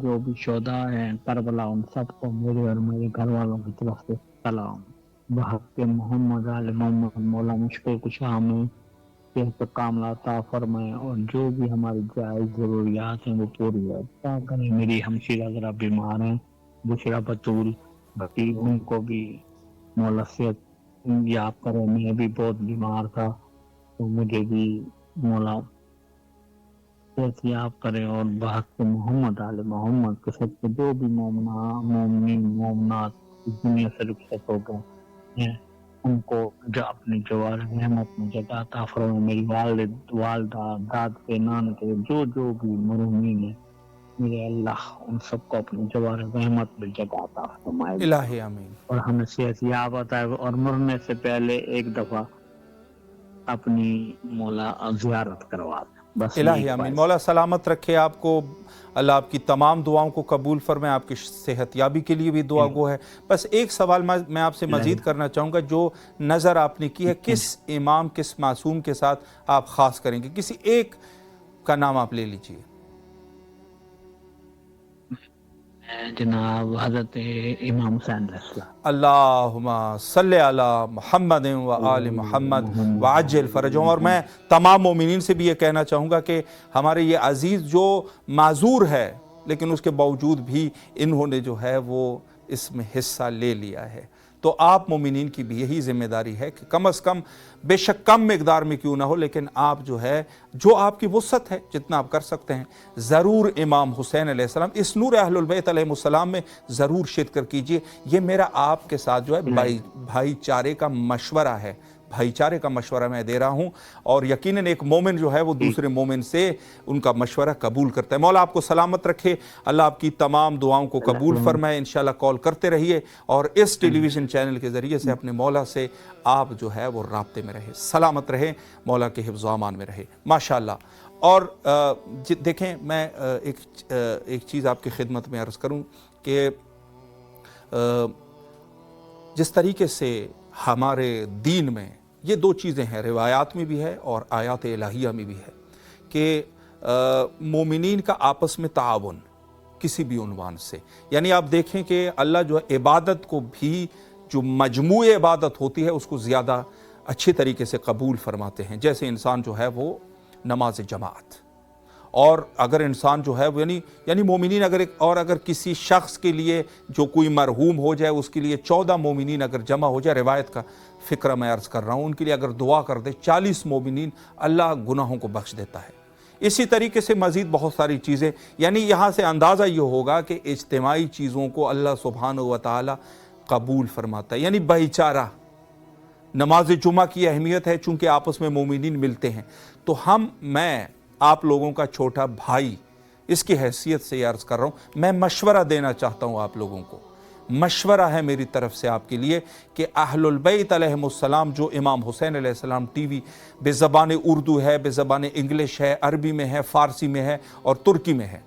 جو بھی شہداء ہیں کربلا، ان سب کو میرے اور میرے گھر والوں کی طرف سے سلام۔ بحق محمد آل محمد، مولا مشکل کشا میں صحت کاملہ عطا فرمائے، اور جو بھی ہماری جائز ضروریات ہیں وہ پوری عطا کریں۔ میری ہمشیرہ ذرا بیمار ہیں، بشرا بطول بقی، ان کو بھی مولا صحت یاب کرے۔ میں بھی بہت بیمار تھا تو مجھے بھی مولا صحت یاب کرے، اور بحق محمد آل محمد کے سب کے جو بھی مومنین مومنات اس دنیا سے رخصت ہو گئے ہیں ان کو جو اپنی جوار رحمت میں جگہ عطا فرمائے۔ میری والدہ، داد کے، نان کے، جو بھی مرحومین ہیں، میرے اللہ ان سب کو اپنی جوار رحمت میں جگہ عطا فرمائے، الہی آمین۔ اور ہمیں صحت یاب عطا، اور مرنے سے پہلے ایک دفعہ اپنی مولا زیارت کروا دیں۔ الہی آمین۔ مولا سلامت رکھے آپ کو، اللہ آپ کی تمام دعاؤں کو قبول فرمائے، آپ کی صحت یابی کے لیے بھی دعا گو ہے۔ بس ایک سوال میں آپ سے مزید کرنا چاہوں گا، جو نظر آپ نے کی ہے کس امام، کس معصوم کے ساتھ آپ خاص کریں گے؟ کسی ایک کا نام آپ لے لیجئے۔ جناب حضرت امام حسین علیہ السلام۔ اللہم صلی علی محمد و آل محمد وعجل فرجہم۔ اور میں تمام مومنین سے بھی یہ کہنا چاہوں گا کہ ہمارے یہ عزیز جو معذور ہے لیکن اس کے باوجود بھی انہوں نے جو ہے وہ اس میں حصہ لے لیا ہے، तो आप मोमिनीन की भी यही जिम्मेदारी है कि कम अज़ कम, बेशक कम मिकदार में क्यों ना हो, लेकिन आप जो है, जो आपकी वुसअत है, जितना आप कर सकते हैं, ज़रूर इमाम हुसैन अलैहिस्सलाम इस नूर अहलुल बैत अलैहिमुस्सलाम में ज़रूर शिरकत कीजिए। ये मेरा आपके साथ जो है भाईचारे का मशवरा है, भाईचारे का मशवरा मैं दे रहा हूँ। और यकीनन एक मोमिन जो है वो दूसरे मोमिन से उनका मशवरा कबूल करता है। मौला आपको सलामत रखे, अल्लाह आपकी तमाम दुआओं को कबूल फरमाए। इंशाल्लाह कॉल करते रहिए और इस टेलीविज़न चैनल के ज़रिए से अपने मौला से आप जो है वो राब्ते में रहे, सलामत रहे, मौला के हिफ्ज़ व अमान में रहे माशाअल्लाह। और देखें, मैं एक चीज़ आपकी खिदमत में अर्ज़ करूँ कि जिस तरीके से हमारे दीन में ये दो चीज़ें हैं, रिवायात में भी है और आयात इलाहिया में भी है, कि मोमिनीन का आपस में ताउन किसी भी उन्वान से, यानी आप देखें कि अल्लाह जो है इबादत को भी, जो मजमूए इबादत होती है, उसको ज़्यादा अच्छे तरीके से कबूल फरमाते हैं। जैसे इंसान जो है वो नमाज जमात, और अगर इंसान जो है वो यानी मोमिनीन अगर किसी शख्स के लिए जो कोई मरहूम हो जाए, उसके लिए 14 मोमिनीन अगर जमा हो जाए, रिवायत का फ़िक्र मैं अर्ज़ कर रहा हूँ, उनके लिए अगर दुआ कर दे 40 मोमिनीन, अल्लाह गुनाहों को बख्श देता है। इसी तरीके से मज़ीद बहुत सारी चीज़ें, यानी यहाँ से अंदाज़ा ये होगा कि इज्तिमाई चीज़ों को अल्लाह सुब्हानहू व तआला कबूल फरमाता है। यानी भाईचारा, नमाज जुमा की अहमियत है, चूँकि आपस में मोमिनीन मिलते हैं। तो मैं आप लोगों का छोटा भाई, इसकी हैसियत से अर्ज़ कर रहा हूँ, मैं मशवरा देना चाहता हूँ आप लोगों को। मशवरा है मेरी तरफ से आपके लिए कि अहलुल बैत अलैहिमुस्सलाम, जो इमाम हुसैन अलैहिस्सलाम टीवी बेज़बान उर्दू है, बेज़बान इंग्लिश है, अरबी में है, फ़ारसी में है और तुर्की में है,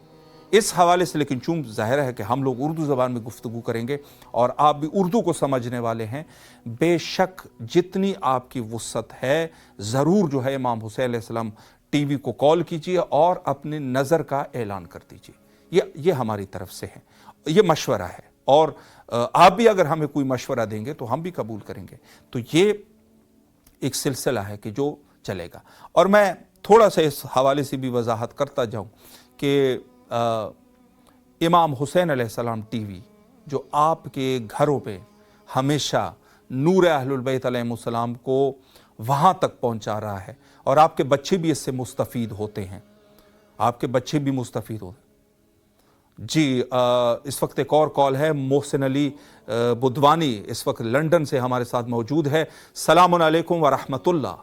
इस हवाले से, लेकिन चूँ ज़ाहिर है कि हम लोग उर्दू ज़बान में गुफ्तगू करेंगे और आप भी उर्दू को समझने वाले हैं, बेशक जितनी आपकी वुसअत है, ज़रूर जो है इमाम हुसैन अलैहिस्सलाम टीवी को कॉल कीजिए और अपने नज़र का ऐलान कर दीजिए। ये हमारी तरफ से है, ये मशवरा है। और आप भी अगर हमें कोई मशवरा देंगे तो हम भी कबूल करेंगे। तो ये एक सिलसिला है कि जो चलेगा। और मैं थोड़ा सा इस हवाले से भी वजाहत करता जाऊं कि इमाम हुसैन अलैहिस्सलाम टीवी जो आपके घरों पे हमेशा नूर अहलुल बैत अलैहिमुस्सलाम को वहाँ तक पहुँचा रहा है, और आपके बच्चे भी इससे मुस्तफ़ीद होते हैं, आपके बच्चे भी मुस्तफ़ीद होते हैं। जी, इस वक्त एक और कॉल है, मोहसिन अली बुधवानी इस वक्त लंदन से हमारे साथ मौजूद है। सलामुन अलैकुम व रहमतुल्लाह।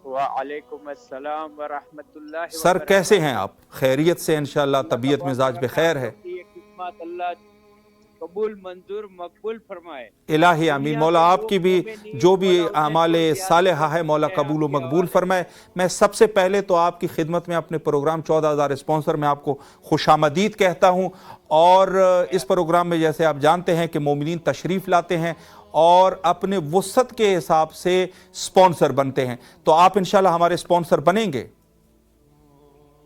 वालेकुम अस्सलाम व रहमतुल्लाह। सर कैसे हैं आप? खैरियत से इंशाअल्लाह, तबीयत मिजाज बखैर है? अल्लाह कबूल मंजूर मकबूल फरमाए। इलाही आमीन। मौला आपकी भी जो भी आमाले सालेहा है, मौला कबूल व मकबूल फरमाए। मैं सबसे पहले तो आपकी खिदमत में अपने प्रोग्राम 14,000 स्पॉन्सर में आपको खुशामदीद कहता हूँ। और इस प्रोग्राम में जैसे आप जानते हैं कि मोमिनीन तशरीफ़ लाते हैं और अपने वुसअत के हिसाब से स्पॉन्सर बनते हैं, तो आप इंशाल्लाह हमारे स्पॉन्सर बनेंगे?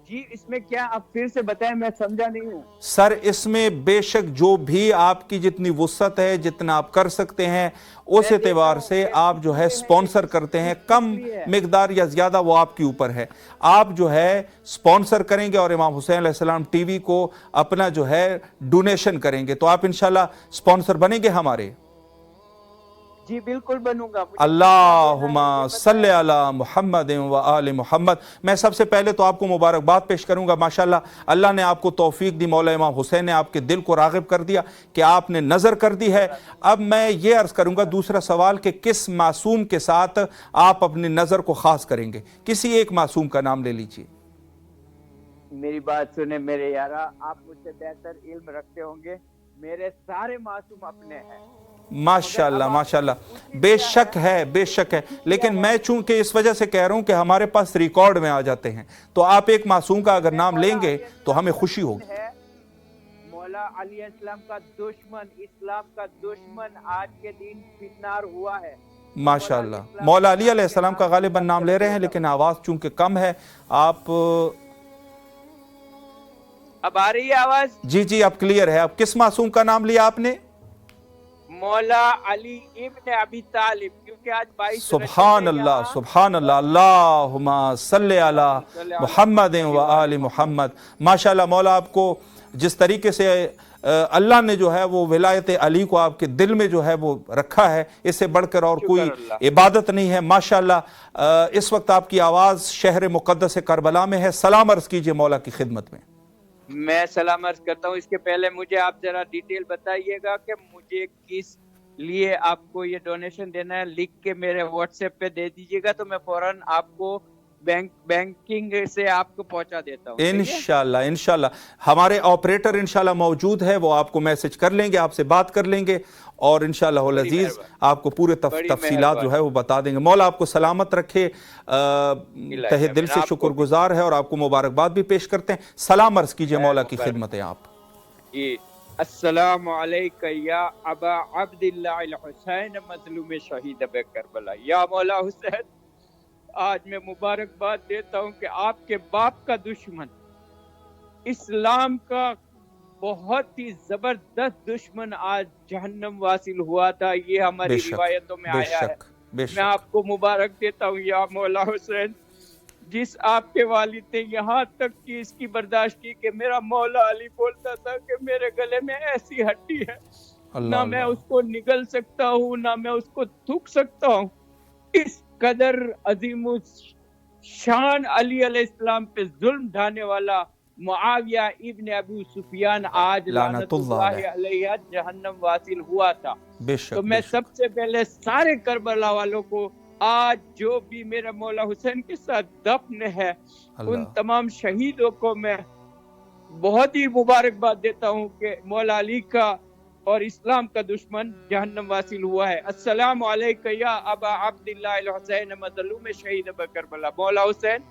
जी, इसमें क्या आप फिर से बताएं, मैं समझा नहीं हूँ। सर इसमें बेशक जो भी आपकी जितनी वुसअत है, जितना आप कर सकते हैं, उस एतबार से आप जो है स्पॉन्सर करते हैं। कम मिकदार या ज़्यादा वो आपके ऊपर है। आप जो है स्पॉन्सर करेंगे और इमाम हुसैन अलैहिस्सलाम टीवी को अपना जो है डोनेशन करेंगे, तो आप इंशाल्लाह स्पॉन्सर बनेंगे हमारे? जी बिल्कुल बनूंगा। अल्लाहुम्मा सल्ले अला मुहम्मद व आले मुहम्मद। मैं सबसे पहले तो आपको मुबारकबाद पेश करूंगा, माशाल्लाह अल्लाह ने आपको तौफीक दी, मौला इमाम हुसैन ने आपके दिल को राग़िब कर दिया कि आपने नज़र कर दी है। अब मैं ये अर्ज़ करूंगा दूसरा सवाल कि किस मासूम के साथ आप अपनी नज़र को ख़ास करेंगे? किसी एक मासूम का नाम ले लीजिए। मेरी बात सुने मेरे यारा, आप मुझसे बेहतर इल्म रखते होंगे, मेरे सारे मासूम अपने हैं। माशाल्लाह माशाल्लाह, बेशक है, बेशक है, लेकिन मैं चूंकि इस वजह से कह रहा हूं कि हमारे पास रिकॉर्ड में आ जाते हैं, तो आप एक मासूम का अगर नाम लेंगे तो हमें खुशी होगी। मौला अली इस्लाम का दुश्मन, इस्लाम का दुश्मन आज के दिन फितनार हुआ है। माशाल्लाह, मौला अली अलैहिस्सलाम का गालिबन नाम ले रहे हैं, लेकिन आवाज चूंकि कम है। आप अब आ रही है आवाज? जी जी, अब क्लियर है। अब किस मासूम का नाम लिया आपने? मौला अली इब्न अबी तालिब, क्योंकि आज 22 सुभान अल्लाह, सुभान अल्लाह, अल्लाहुम्मा सल्ले अला मुहम्मद व आले मुहम्मद। माशाल्लाह, मौला आपको जिस तरीके से अल्लाह ने जो है वो विलायत अली को आपके दिल में जो है वो रखा है, इससे बढ़कर और कोई इबादत नहीं है। माशाअल्लाह इस वक्त आपकी आवाज़ शहर मुक़द्दस करबला में है। सलाम अर्ज़ कीजिए मौला की खिदमत में। मैं सलाम अर्ज़ करता हूँ। इसके पहले मुझे आप जरा डिटेल बताइएगा कि मुझे किस लिए आपको ये डोनेशन देना है, लिख के मेरे व्हाट्सएप पे दे दीजिएगा तो मैं फौरन आपको बैंकिंग से आपको पहुंचा देता हूँ। इंशाल्लाह इंशाल्लाह हमारे ऑपरेटर इंशाल्लाह मौजूद है, वो आपको मैसेज कर लेंगे, आपसे बात कर लेंगे और इंशाल्लाह अल अजीज आपको पूरे तफसीलात जो है वो बता देंगे। मौला आपको सलामत रखे, तहे दिल से शुक्रगुजार है और आपको मुबारकबाद भी पेश करते हैं। सलाम अर्ज़ कीजिए मौला की खिदमत है आप। अस्सलाम अलैका या अबा अब्दुल्लाह अल हुसैन मज़लूम शहीद करबला। या मौला हुसैन, आज मैं मुबारकबाद देता हूँ कि आपके बाप का दुश्मन, इस्लाम का बहुत ही जबरदस्त दुश्मन आज जहन्नम वासिल हुआ था। ये हमारी रिवायतों में आया है। मैं आपको मुबारक देता हूँ या मौला हुसैन, जिस आपके वालिद ने यहाँ तक कि इसकी बर्दाश्त की कि मेरा मौला अली बोलता था कि मेरे गले में ऐसी हड्डी है ना मैं उसको निगल सकता हूँ ना मैं उसको थूक सकता हूँ। इस कदर अजीम शान अली अलैहिस्सलाम पे जुल्म ढाने वाला मुआविया इब्न अबू सुफियान आज लानतुल्लाह अलैहि जहन्नम वासिल हुआ था। तो मैं सबसे पहले सारे करबला वालों को आज जो भी मेरा मौला हुसैन के साथ दफन है उन तमाम शहीदों को मैं बहुत ही मुबारकबाद देता हूँ कि मौला अली का और इस्लाम का दुश्मन जहन्नम वासिल हुआ है। अस्सलामु अलैका या अबा अब्दुल्लाह अल हुसैन मज़लूम शहीद करबला। मौला हुसैन,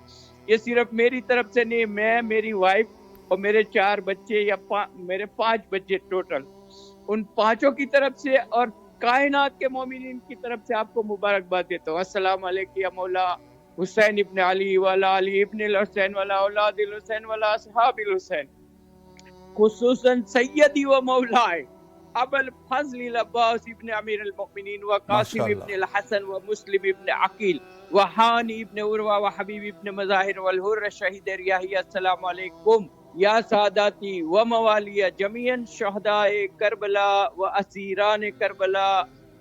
ये सिर्फ मेरी तरफ से नहीं, मैं, मेरी वाइफ और मेरे 4 बच्चे या मेरे 5 बच्चे टोटल, उन 5 की तरफ से और कायनात के मोमिनीन की तरफ से आपको मुबारकबाद देता हूँ। अस्सलाम अलैकुम या मौला हुसैन इब्न अली वाला अली इब्न हुसैन वाला औलादिल हुसैन वाला असहाबिल हुसैन, खुसूसन सैयदी व मौलाए अबुल फज़ल अब्बास इब्न अमीर अल मोमिनीन व कासिम इब्न अल हसन व मुस्लिम इब्न अकील व हानी इब्न उरवा व हबीब इब्न मज़ाहिर वल हुर्र शहीद रियाही। अस्सलामु अलैकुम या सादाती व मवालिया जमीयन शहदाए करबला व असीरान करबला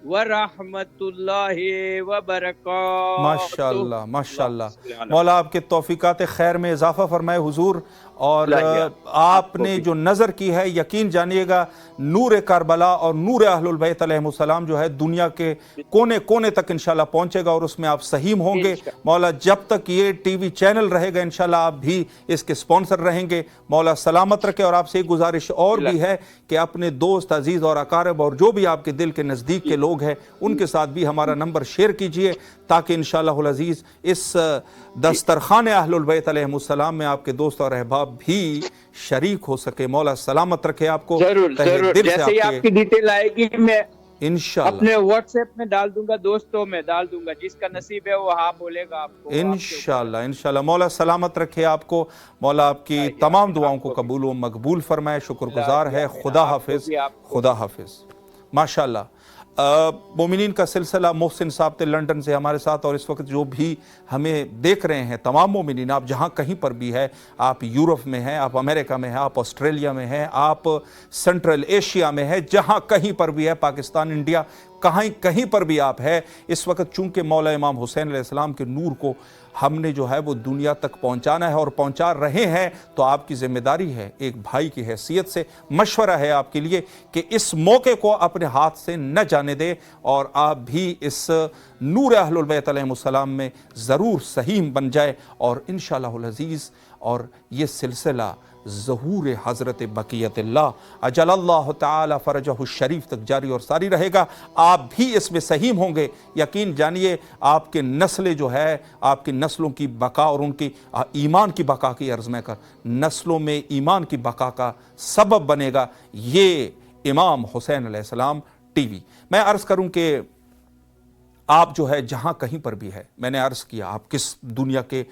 व रहमतुल्लाहि व बरकातुहू। माशाअल्लाह माशाअल्लाह। मौला आपके तौफीकात खैर में इजाफा फरमाए हुजूर। और आपने जो नज़र की है, यकीन जानिएगा नूर करबला और नूर अहलुल बैत अलैहिमुस्सलाम जो है दुनिया के कोने कोने तक इंशाल्लाह पहुंचेगा और उसमें आप सहीम होंगे। मौला जब तक ये टीवी चैनल रहेगा इंशाल्लाह आप भी इसके स्पॉन्सर रहेंगे। मौला सलामत रखे। और आपसे एक गुजारिश और भी है कि अपने दोस्त अजीज़ और अकारब और जो भी आपके दिल के नज़दीक के लोग हैं उनके साथ भी हमारा नंबर शेयर कीजिए ताकि इंशाअल्लाह अल अज़ीज़ इस दस्तरखान अहलुल बैत अलैहिमुस्सलाम में आपके दोस्त और अहबाब भी शरीक हो सके। मौला सलामत रखे आपको। जरूर जरूर, जैसे ही आपकी डिटेल आएगी मैं इंशाअल्लाह अपने व्हाट्सएप में डाल दूंगा, दोस्तों में डाल दूंगा, जिसका नसीब है वो हाँ बोलेगा आपको। इंशाअल्लाह इंशाअल्लाह। मौला सलामत रखे आपको। मौला आपकी तमाम दुआओं को कबूल व मकबूल फरमाए। शुक्रगुजार है। खुदा हाफिज, खुदा हाफिज। माशाअल्लाह। मोमिनीन का सिलसिला मोहसिन साहब थे लंदन से हमारे साथ। और इस वक्त जो भी हमें देख रहे हैं तमाम मोमिनीन, आप जहाँ कहीं पर भी है, आप यूरोप में हैं, आप अमेरिका में हैं, आप ऑस्ट्रेलिया में हैं, आप सेंट्रल एशिया में हैं, जहाँ कहीं पर भी है, पाकिस्तान, इंडिया, कहीं पर भी आप है, इस वक्त चूंकि मौला इमाम हुसैन अलैहिस्सलाम के नूर को हमने जो है वो दुनिया तक पहुंचाना है और पहुंचा रहे हैं, तो आपकी जिम्मेदारी है, एक भाई की हैसियत से मशवरा है आपके लिए कि इस मौके को अपने हाथ से न जाने दे और आप भी इस नूर अहलुल बैत अलैहिमुस्सलाम में ज़रूर सहीम बन जाए और इंशाअल्लाह अल अज़ीज़ और ये सिलसिला ज़हूर हज़रत बक़ियतुल्लाह अजलल्लाहु ताला फ़रजहु शरीफ तक जारी और सारी रहेगा। आप भी इसमें सहीम होंगे। यकीन जानिए आपके नस्लें जो है, आपकी नस्लों की बका और उनकी ईमान की बका की अर्ज़ में कर, नस्लों में ईमान की बका का सबब बनेगा ये इमाम हुसैन अलैहिस्सलाम टीवी। मैं अर्ज़ करूँ कि आप जो है जहाँ कहीं पर भी है, मैंने अर्ज़ किया आप किस दुनिया के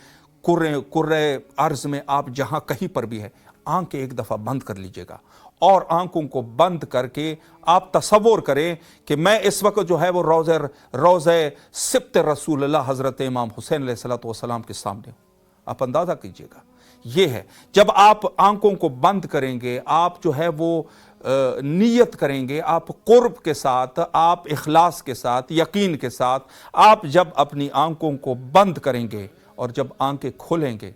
कुर्रे अर्ज़ में आप जहाँ कहीं पर भी है, आंखें एक दफ़ा बंद कर लीजिएगा और आंखों को बंद करके आप तसव्वुर करें कि मैं इस वक्त जो है वो रोज़े सिब्त रसूलुल्लाह हज़रत इमाम हुसैन अलैहिस्सलातु वस्सलाम के सामने हूँ। आप अंदाज़ा कीजिएगा ये है। जब आप आंखों को बंद करेंगे, आप जो है वो नीयत करेंगे, आप कुर्ब के साथ, आप इखलास के साथ, यकीन के साथ, आप जब अपनी आंखों को बंद करेंगे और जब आंखें खोलेंगे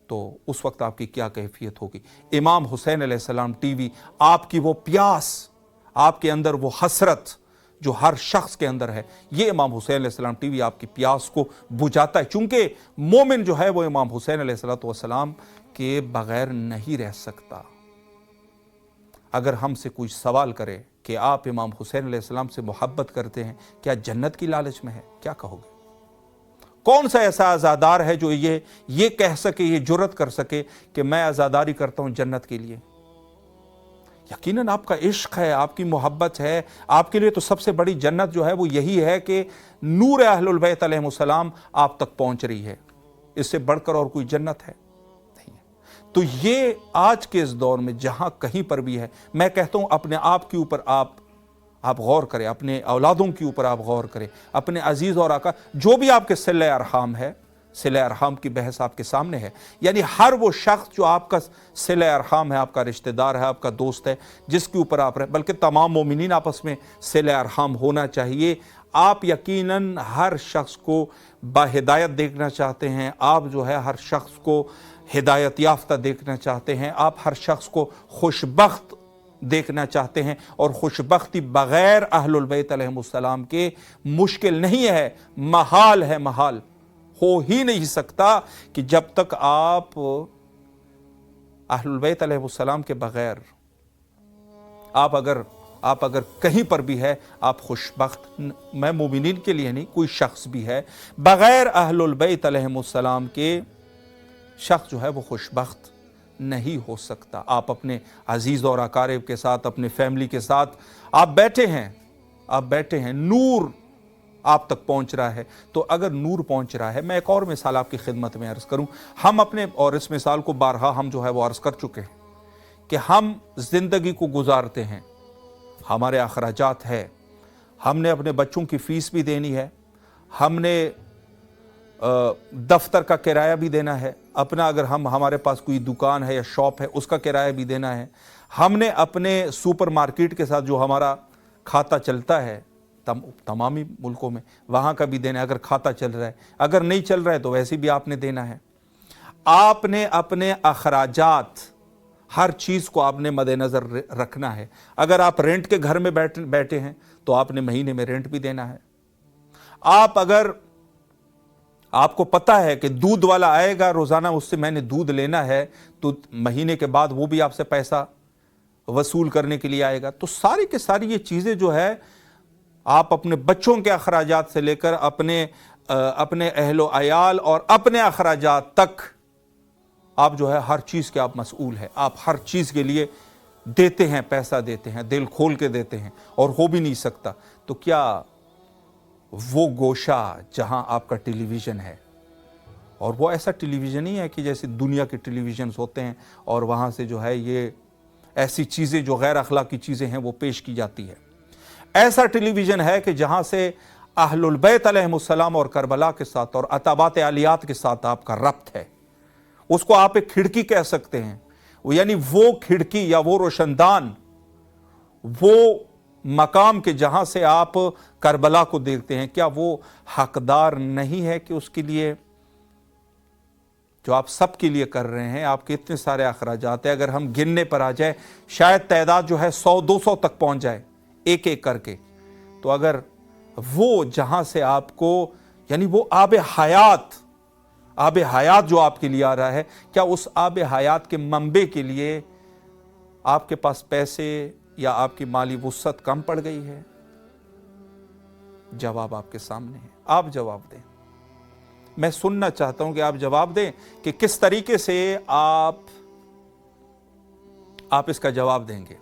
तो उस वक्त आपकी क्या कैफियत होगी। इमाम हुसैन अलैहिस्सलाम टीवी आपकी वो प्यास, आपके अंदर वो हसरत जो हर शख्स के अंदर है, ये इमाम हुसैन अलैहिस्सलाम टीवी आपकी प्यास को बुझाता है। चूंकि मोमिन जो है वो इमाम हुसैन अलैहिस्सलाम के बगैर नहीं रह सकता। अगर हमसे कोई सवाल करे कि आप इमाम हुसैन अलैहिस्सलाम से मोहब्बत करते हैं, क्या जन्नत की लालच में है, क्या कहोगे? कौन सा ऐसा आज़ादार है जो ये कह सके, ये जुर्रत कर सके कि मैं आज़ादारी करता हूं जन्नत के लिए? यकीनन आपका इश्क है, आपकी मोहब्बत है। आपके लिए तो सबसे बड़ी जन्नत जो है वो यही है कि नूर अहलुल बैत अलैहिमुस्सलाम आप तक पहुंच रही है। इससे बढ़कर और कोई जन्नत है नहीं है। तो ये आज के इस दौर में जहां कहीं पर भी है, मैं कहता हूं अपने आप के ऊपर आप गौर करें, अपने औलादों के ऊपर आप गौर करें, अपने अजीज और आका जो भी आपके सिले अरहाम है, सिले अरहाम की बहस आपके सामने है। यानी हर वो शख्स जो आपका सिले अरहाम है, आपका रिश्तेदार है, आपका दोस्त है, जिसके ऊपर आप रहे, बल्कि तमाम मोमिनीन आपस में सिले अरहाम होना चाहिए। आप यकीनन हर शख्स को बाहिदायत देखना चाहते हैं, आप जो है हर शख्स को हिदायत याफ्ता देखना चाहते हैं, आप हर शख्स को खुशबख्त देखना चाहते हैं। और खुशबख्ती बगैर अहलुल बैत अलैहिमुस्सलाम के मुश्किल नहीं है, महाल है, महाल हो ही नहीं सकता कि जब तक आप अहलुल बैत अलैहिमुस्सलाम के बगैर आप अगर कहीं पर भी है, आप खुशबख्त, मैं मोमिनीन के लिए नहीं, कोई शख्स भी है बगैर अहलुल बैत अलैहिमुस्सलाम के शख्स जो है वो खुशबख्त नहीं हो सकता। आप अपने अजीज और अकारिब के साथ, अपने फैमिली के साथ आप बैठे हैं, नूर आप तक पहुंच रहा है। तो अगर नूर पहुंच रहा है, मैं एक और मिसाल आपकी खिदमत में अर्ज करूं। हम अपने, और इस मिसाल को बारहा हम जो है वो अर्ज कर चुके हैं कि हम जिंदगी को गुजारते हैं, हमारे अखराजात है, हमने अपने बच्चों की फीस भी देनी है, हमने दफ्तर का किराया भी देना है, अपना अगर हमारे पास कोई दुकान है या शॉप है उसका किराया भी देना है, हमने अपने सुपर मार्केट के साथ जो हमारा खाता चलता है तमामी मुल्कों में, वहाँ का भी देना है अगर खाता चल रहा है, अगर नहीं चल रहा है तो वैसे भी आपने देना है। आपने अपने अखराजात, हर चीज़ को आपने मद्देनज़र रखना है। अगर आप रेंट के घर में बैठे हैं तो आपने महीने में रेंट भी देना है। अगर आपको पता है कि दूध वाला आएगा रोज़ाना, उससे मैंने दूध लेना है, तो महीने के बाद वो भी आपसे पैसा वसूल करने के लिए आएगा। तो सारी के सारी ये चीज़ें जो है, आप अपने बच्चों के अखराजात से लेकर अपने अहलो अयाल और अपने अखराजात तक आप जो है हर चीज़ के आप मसूल हैं। आप हर चीज़ के लिए देते हैं, पैसा देते हैं, दिल खोल के देते हैं, और हो भी नहीं सकता। तो क्या वो गोशा जहां आपका टेलीविज़न है, और वो ऐसा टेलीविज़न ही है कि जैसे दुनिया के टेलीविज़न होते हैं और वहाँ से जो है ये ऐसी चीज़ें जो गैर अखलाकी चीज़ें हैं वो पेश की जाती है। ऐसा टेलीविज़न है कि जहाँ से अहलुल बैत अलैहिमुस्सलाम और करबला के साथ और अताबात आलियात के साथ आपका रब्त है। उसको आप एक खिड़की कह सकते हैं, यानी वो खिड़की या वो रोशनदान, वो मकाम के जहां से आप करबला को देखते हैं, क्या वो हकदार नहीं है कि उसके लिए जो आप सबके लिए कर रहे हैं, आपके इतने सारे अखराजात हैं, अगर हम गिनने पर आ जाए शायद तादाद जो है 100-200 तक पहुंच जाए एक एक करके। तो अगर वो जहां से आपको, यानी वो आब हयात जो आपके लिए आ रहा है, क्या उस आब हयात के मंबे के लिए आपके पास पैसे या आपकी माली वुसअत कम पड़ गई है? जवाब आपके सामने है, आप जवाब दें। मैं सुनना चाहता हूं कि आप जवाब दें कि किस तरीके से आप इसका जवाब देंगे।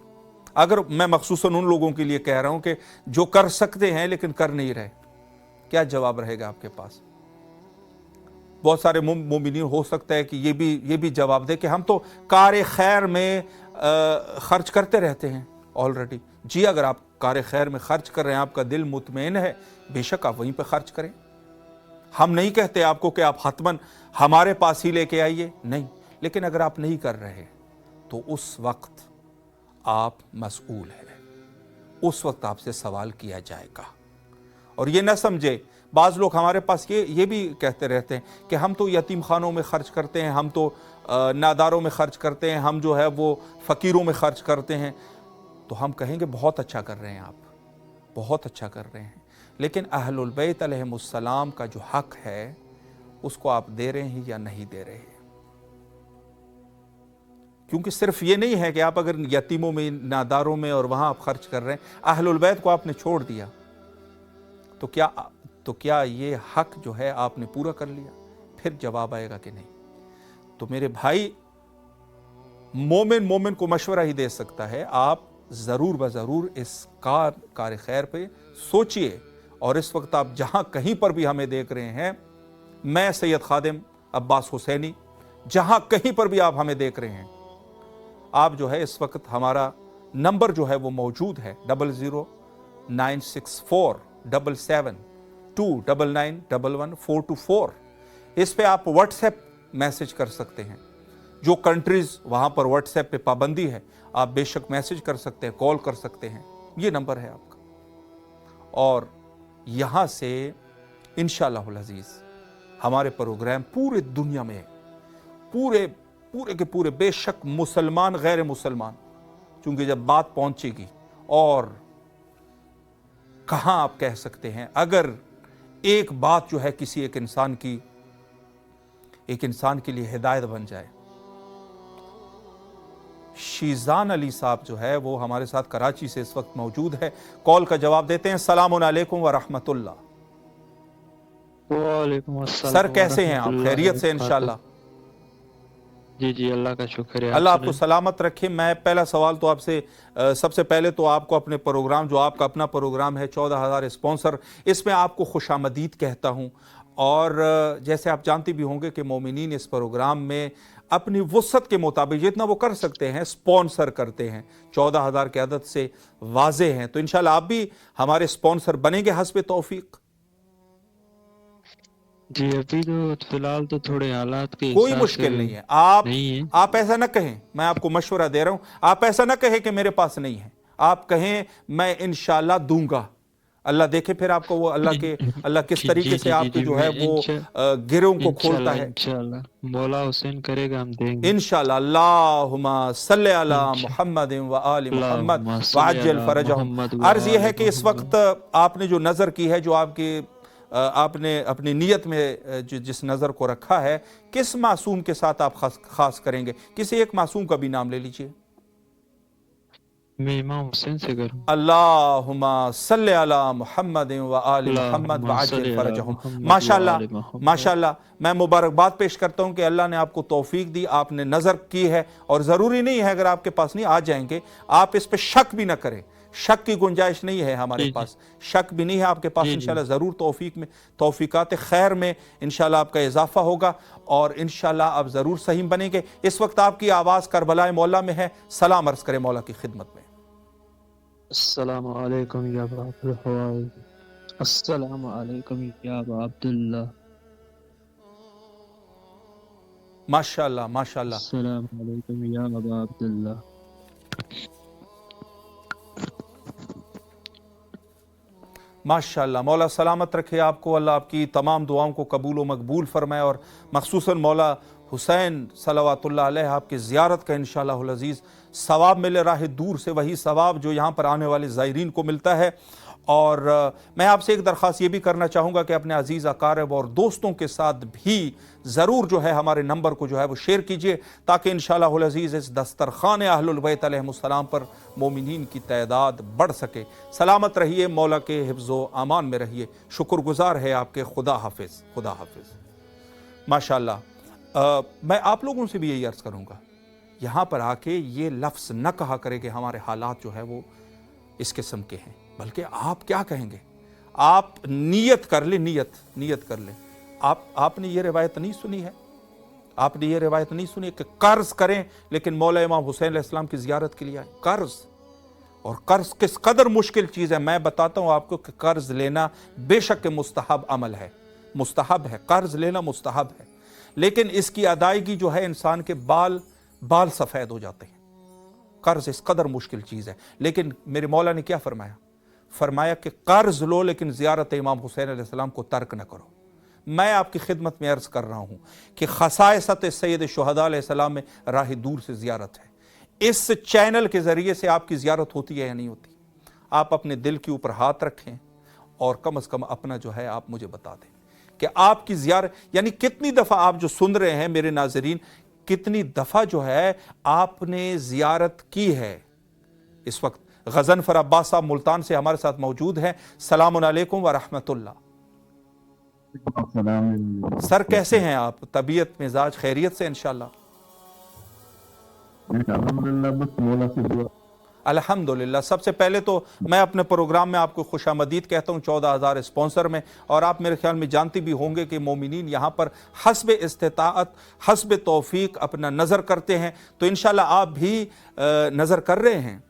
अगर मैं मखसूसन उन लोगों के लिए कह रहा हूं कि जो कर सकते हैं लेकिन कर नहीं रहे, क्या जवाब रहेगा आपके पास? बहुत सारे मोमिनीन हो सकता है कि ये भी जवाब दे कि हम तो कार खैर में खर्च करते रहते हैं ऑलरेडी। जी, अगर आप कार खैर में खर्च कर रहे हैं, आपका दिल मुतमईन है, बेशक आप वहीं पर खर्च करें। ہم نہیں کہتے آپ کو کہ آپ حتماً ہمارے پاس ہی لے کے آئیے، نہیں، لیکن اگر آپ نہیں کر رہے تو اس وقت آپ مسئول ہیں، اس وقت آپ سے سوال کیا جائے گا۔ اور یہ نہ سمجھے، بعض لوگ ہمارے پاس یہ بھی کہتے رہتے ہیں کہ ہم تو یتیم خانوں میں خرچ کرتے ہیں، ہم تو ناداروں میں خرچ کرتے ہیں، ہم جو ہے وہ فقیروں میں خرچ کرتے ہیں۔ تو ہم کہیں گے بہت اچھا کر رہے ہیں، آپ بہت اچھا کر رہے ہیں، لیکن اہل البیت علیہم السلام کا جو حق ہے اس کو آپ دے رہے ہیں یا نہیں دے رہے ہیں؟ کیونکہ صرف یہ نہیں ہے کہ آپ اگر یتیموں میں، ناداروں میں اور وہاں آپ خرچ کر رہے ہیں، اہل البیت کو آپ نے چھوڑ دیا، تو کیا یہ حق جو ہے آپ نے پورا کر لیا؟ پھر جواب آئے گا کہ نہیں۔ تو میرے بھائی، مومن کو مشورہ ہی دے سکتا ہے، آپ ضرور بضرور اس کار خیر پہ سوچئے۔ اور اس وقت آپ جہاں کہیں پر بھی ہمیں دیکھ رہے ہیں، میں سید خادم عباس حسینی، جہاں کہیں پر بھی آپ ہمیں دیکھ رہے ہیں، آپ جو ہے اس وقت ہمارا نمبر جو ہے وہ موجود ہے 009647729911424۔ اس پہ آپ واٹس ایپ میسج کر سکتے ہیں۔ جو کنٹریز وہاں پر واٹس ایپ پہ پابندی ہے، آپ بے شک میسج کر سکتے ہیں، کال کر سکتے ہیں، یہ نمبر ہے آپ کا۔ اور یہاں سے انشاءاللہ العزیز ہمارے پروگرام پورے دنیا میں، پورے کے پورے، بے شک مسلمان غیر مسلمان، چونکہ جب بات پہنچے گی، اور کہاں آپ کہہ سکتے ہیں اگر ایک بات جو ہے کسی ایک انسان کے لیے ہدایت بن جائے۔ شیزان علی صاحب جو ہے وہ ہمارے ساتھ کراچی سے اس وقت موجود ہے، کال کا جواب دیتے ہیں۔ السلام علیکم ورحمۃ اللہ۔ وعلیکم السلام سر کیسے ہیں آپ؟ خیریت سے انشاءاللہ؟ جی اللہ کا شکر ہے، اللہ آپ کو سلامت رکھے۔ میں پہلا سوال تو آپ سے، سب سے پہلے تو آپ کو اپنے پروگرام، جو آپ کا اپنا پروگرام ہے 14,000 اسپانسر، اس میں آپ کو خوش آمدید کہتا ہوں۔ اور جیسے آپ جانتے بھی ہوں گے کہ مومنین اس پروگرام میں اپنی وسعت کے مطابق جتنا وہ کر سکتے ہیں اسپانسر کرتے ہیں، 14,000 کے عدد سے واضح ہیں۔ تو انشاءاللہ آپ بھی ہمارے اسپانسر بنیں گے حسب توفیق؟ جی ابھی تو فی الحال تو تھوڑے حالات کے کوئی مشکل نہیں ہے، آپ ایسا نہ کہیں، میں آپ کو مشورہ دے رہا ہوں، آپ ایسا نہ کہیں کہ میرے پاس نہیں ہے، آپ کہیں میں انشاءاللہ دوں گا۔ اللہ دیکھے پھر آپ کو وہ اللہ کس طریقے سے آپ کو جو ہے وہ گروں کو کھولتا ہے۔ انشاءاللہ مولا حسین کرے گا، ہم دیں گے انشاءاللہ۔ اللہم صلی علی محمد و آل محمد وعجل فرجہم۔ عرض یہ ہے کہ اس وقت آپ نے جو نظر کی ہے، جو آپ نے اپنی نیت میں جس نظر کو رکھا ہے، کس معصوم کے ساتھ آپ خاص کریں گے؟ کسی ایک معصوم کا بھی نام لے لیجئے۔ میں امام حسین سے کروں۔ اللہم صلی علی محمد و آل محمد وعجل فرجہم۔ ماشاءاللہ ماشاءاللہ، میں مبارکباد پیش کرتا ہوں کہ اللہ نے آپ کو توفیق دی، آپ نے نظر کی ہے، اور ضروری نہیں ہے اگر آپ کے پاس نہیں، آ جائیں گے۔ آپ اس پہ شک بھی نہ کریں، شک کی گنجائش نہیں ہے ہمارے پاس، شک بھی نہیں ہے آپ کے پاس۔ انشاءاللہ ضرور توفیقات خیر میں انشاءاللہ آپ کا اضافہ ہوگا، اور انشاءاللہ آپ ضرور صحیح بنیں گے۔ اس وقت آپ کی آواز کربلا مولا میں ہے، سلام عرض کریں مولا کی خدمت میں۔ السلام علیکم یا ابا عبدالحوائز، السلام علیکم یا ابا عبداللہ، ماشاءاللہ ماشاءاللہ، السلام علیکم یا ابا عبداللہ۔ ماشاءاللہ، مولا سلامت رکھے آپ کو، اللہ آپ کی تمام دعاؤں کو قبول و مقبول فرمائے، اور مخصوصاً مولا حسین صلوات اللہ علیہ آپ کی زیارت کا انشاءاللہ العزیز ثواب ملے، راہ دور سے وہی ثواب جو یہاں پر آنے والے زائرین کو ملتا ہے۔ اور میں آپ سے ایک درخواست یہ بھی کرنا چاہوں گا کہ اپنے عزیز اقارب اور دوستوں کے ساتھ بھی ضرور جو ہے ہمارے نمبر کو جو ہے وہ شیئر کیجئے، تاکہ انشاءاللہ العزیز اس دسترخوان اہل البیت علیہم السلام پر مومنین کی تعداد بڑھ سکے۔ سلامت رہیے، مولا کے حفظ و امان میں رہیے، شکر گزار ہے آپ کے۔ خدا حافظ، خدا حافظ۔ ماشاءاللہ، میں آپ لوگوں سے بھی یہی عرض کروں گا، یہاں پر آ کے یہ لفظ نہ کہا کرے کہ ہمارے حالات جو ہے وہ اس قسم کے ہیں، بلکہ آپ کیا کہیں گے؟ آپ نیت کر لیں، نیت کر لیں۔ آپ نے یہ روایت نہیں سنی ہے، آپ نے یہ روایت نہیں سنی کہ قرض کریں لیکن مولا امام حسین علیہ السلام کی زیارت کے لیے آئیں؟ قرض، اور قرض کس قدر مشکل چیز ہے، میں بتاتا ہوں آپ کو کہ قرض لینا بے شک مستحب عمل ہے، मुस्तहब है, कर्ज लेना मुस्तहब है, लेकिन इसकी अदायगी जो है इंसान के बाल सफ़ेद हो जाते हैं। कर्ज इस कदर मुश्किल चीज़ है, लेकिन मेरे मौला ने क्या फरमाया? फरमाया कि कर्ज लो लेकिन ज़ियारत इमाम हुसैन अलैहिस्सलाम को तर्क न करो। मैं आपकी खिदमत में अर्ज़ कर रहा हूँ कि खसाइसत सैयद शुहदा अलैहिस्सलाम में राह दूर से ज़ियारत है। इस चैनल के ज़रिए से आपकी ज़ियारत होती है या नहीं होती? आप अपने दिल के ऊपर हाथ रखें और कम से कम अपना जो है आप मुझे बता दें कि आपकी ज़ियारत, यानी कितनी दफ़ा आप जो सुन रहे हैं मेरे नाज़रीन, कितनी दफ़ा जो है आपने ज़ियारत की है। इस वक्त गज़नफ़र अब्बास साहब मुल्तान से हमारे साथ मौजूद हैं। सलामुन अलैकुम व रहमतुल्लाह। सर कैसे हैं आप? तबीयत मिजाज खैरियत से इंशाअल्लाह? अल्हम्दुलिल्लाह। सबसे पहले तो मैं अपने प्रोग्राम में आपको खुशामदीद कहता हूँ 14,000 स्पॉन्सर में, और आप मेरे ख्याल में जानती भी होंगे कि मोमिनीन यहाँ पर हस्ब इस्तिताअत हस्ब तौफीक अपना नज़र करते हैं। तो इंशाअल्लाह आप भी नज़र कर रहे हैं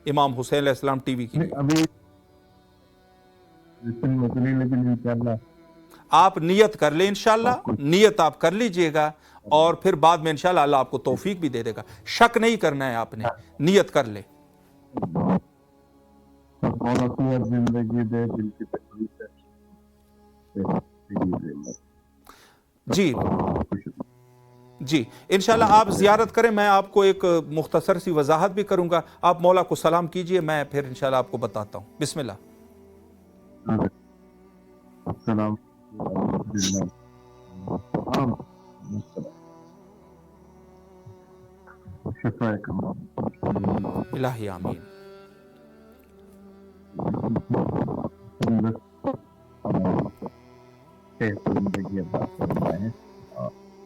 इमाम हुसैन अलैहिस्सलाम टीवी की? अभी आप नियत कर ले इंशाअल्लाह, नियत आप कर लीजिएगा और फिर बाद में इंशाअल्लाह अल्लाह आपको तौफीक भी दे देगा। शक नहीं करना है आपने, नियत कर ले। जी जी, इंशाअल्लाह आप ज़ियारत करें। मैं आपको एक मुख्तसर सी वजाहत भी करूंगा। आप मौला को सलाम कीजिए, मैं फिर इंशाअल्लाह आपको बताता हूँ। बिस्मिल्लाह। इलाही आमीन।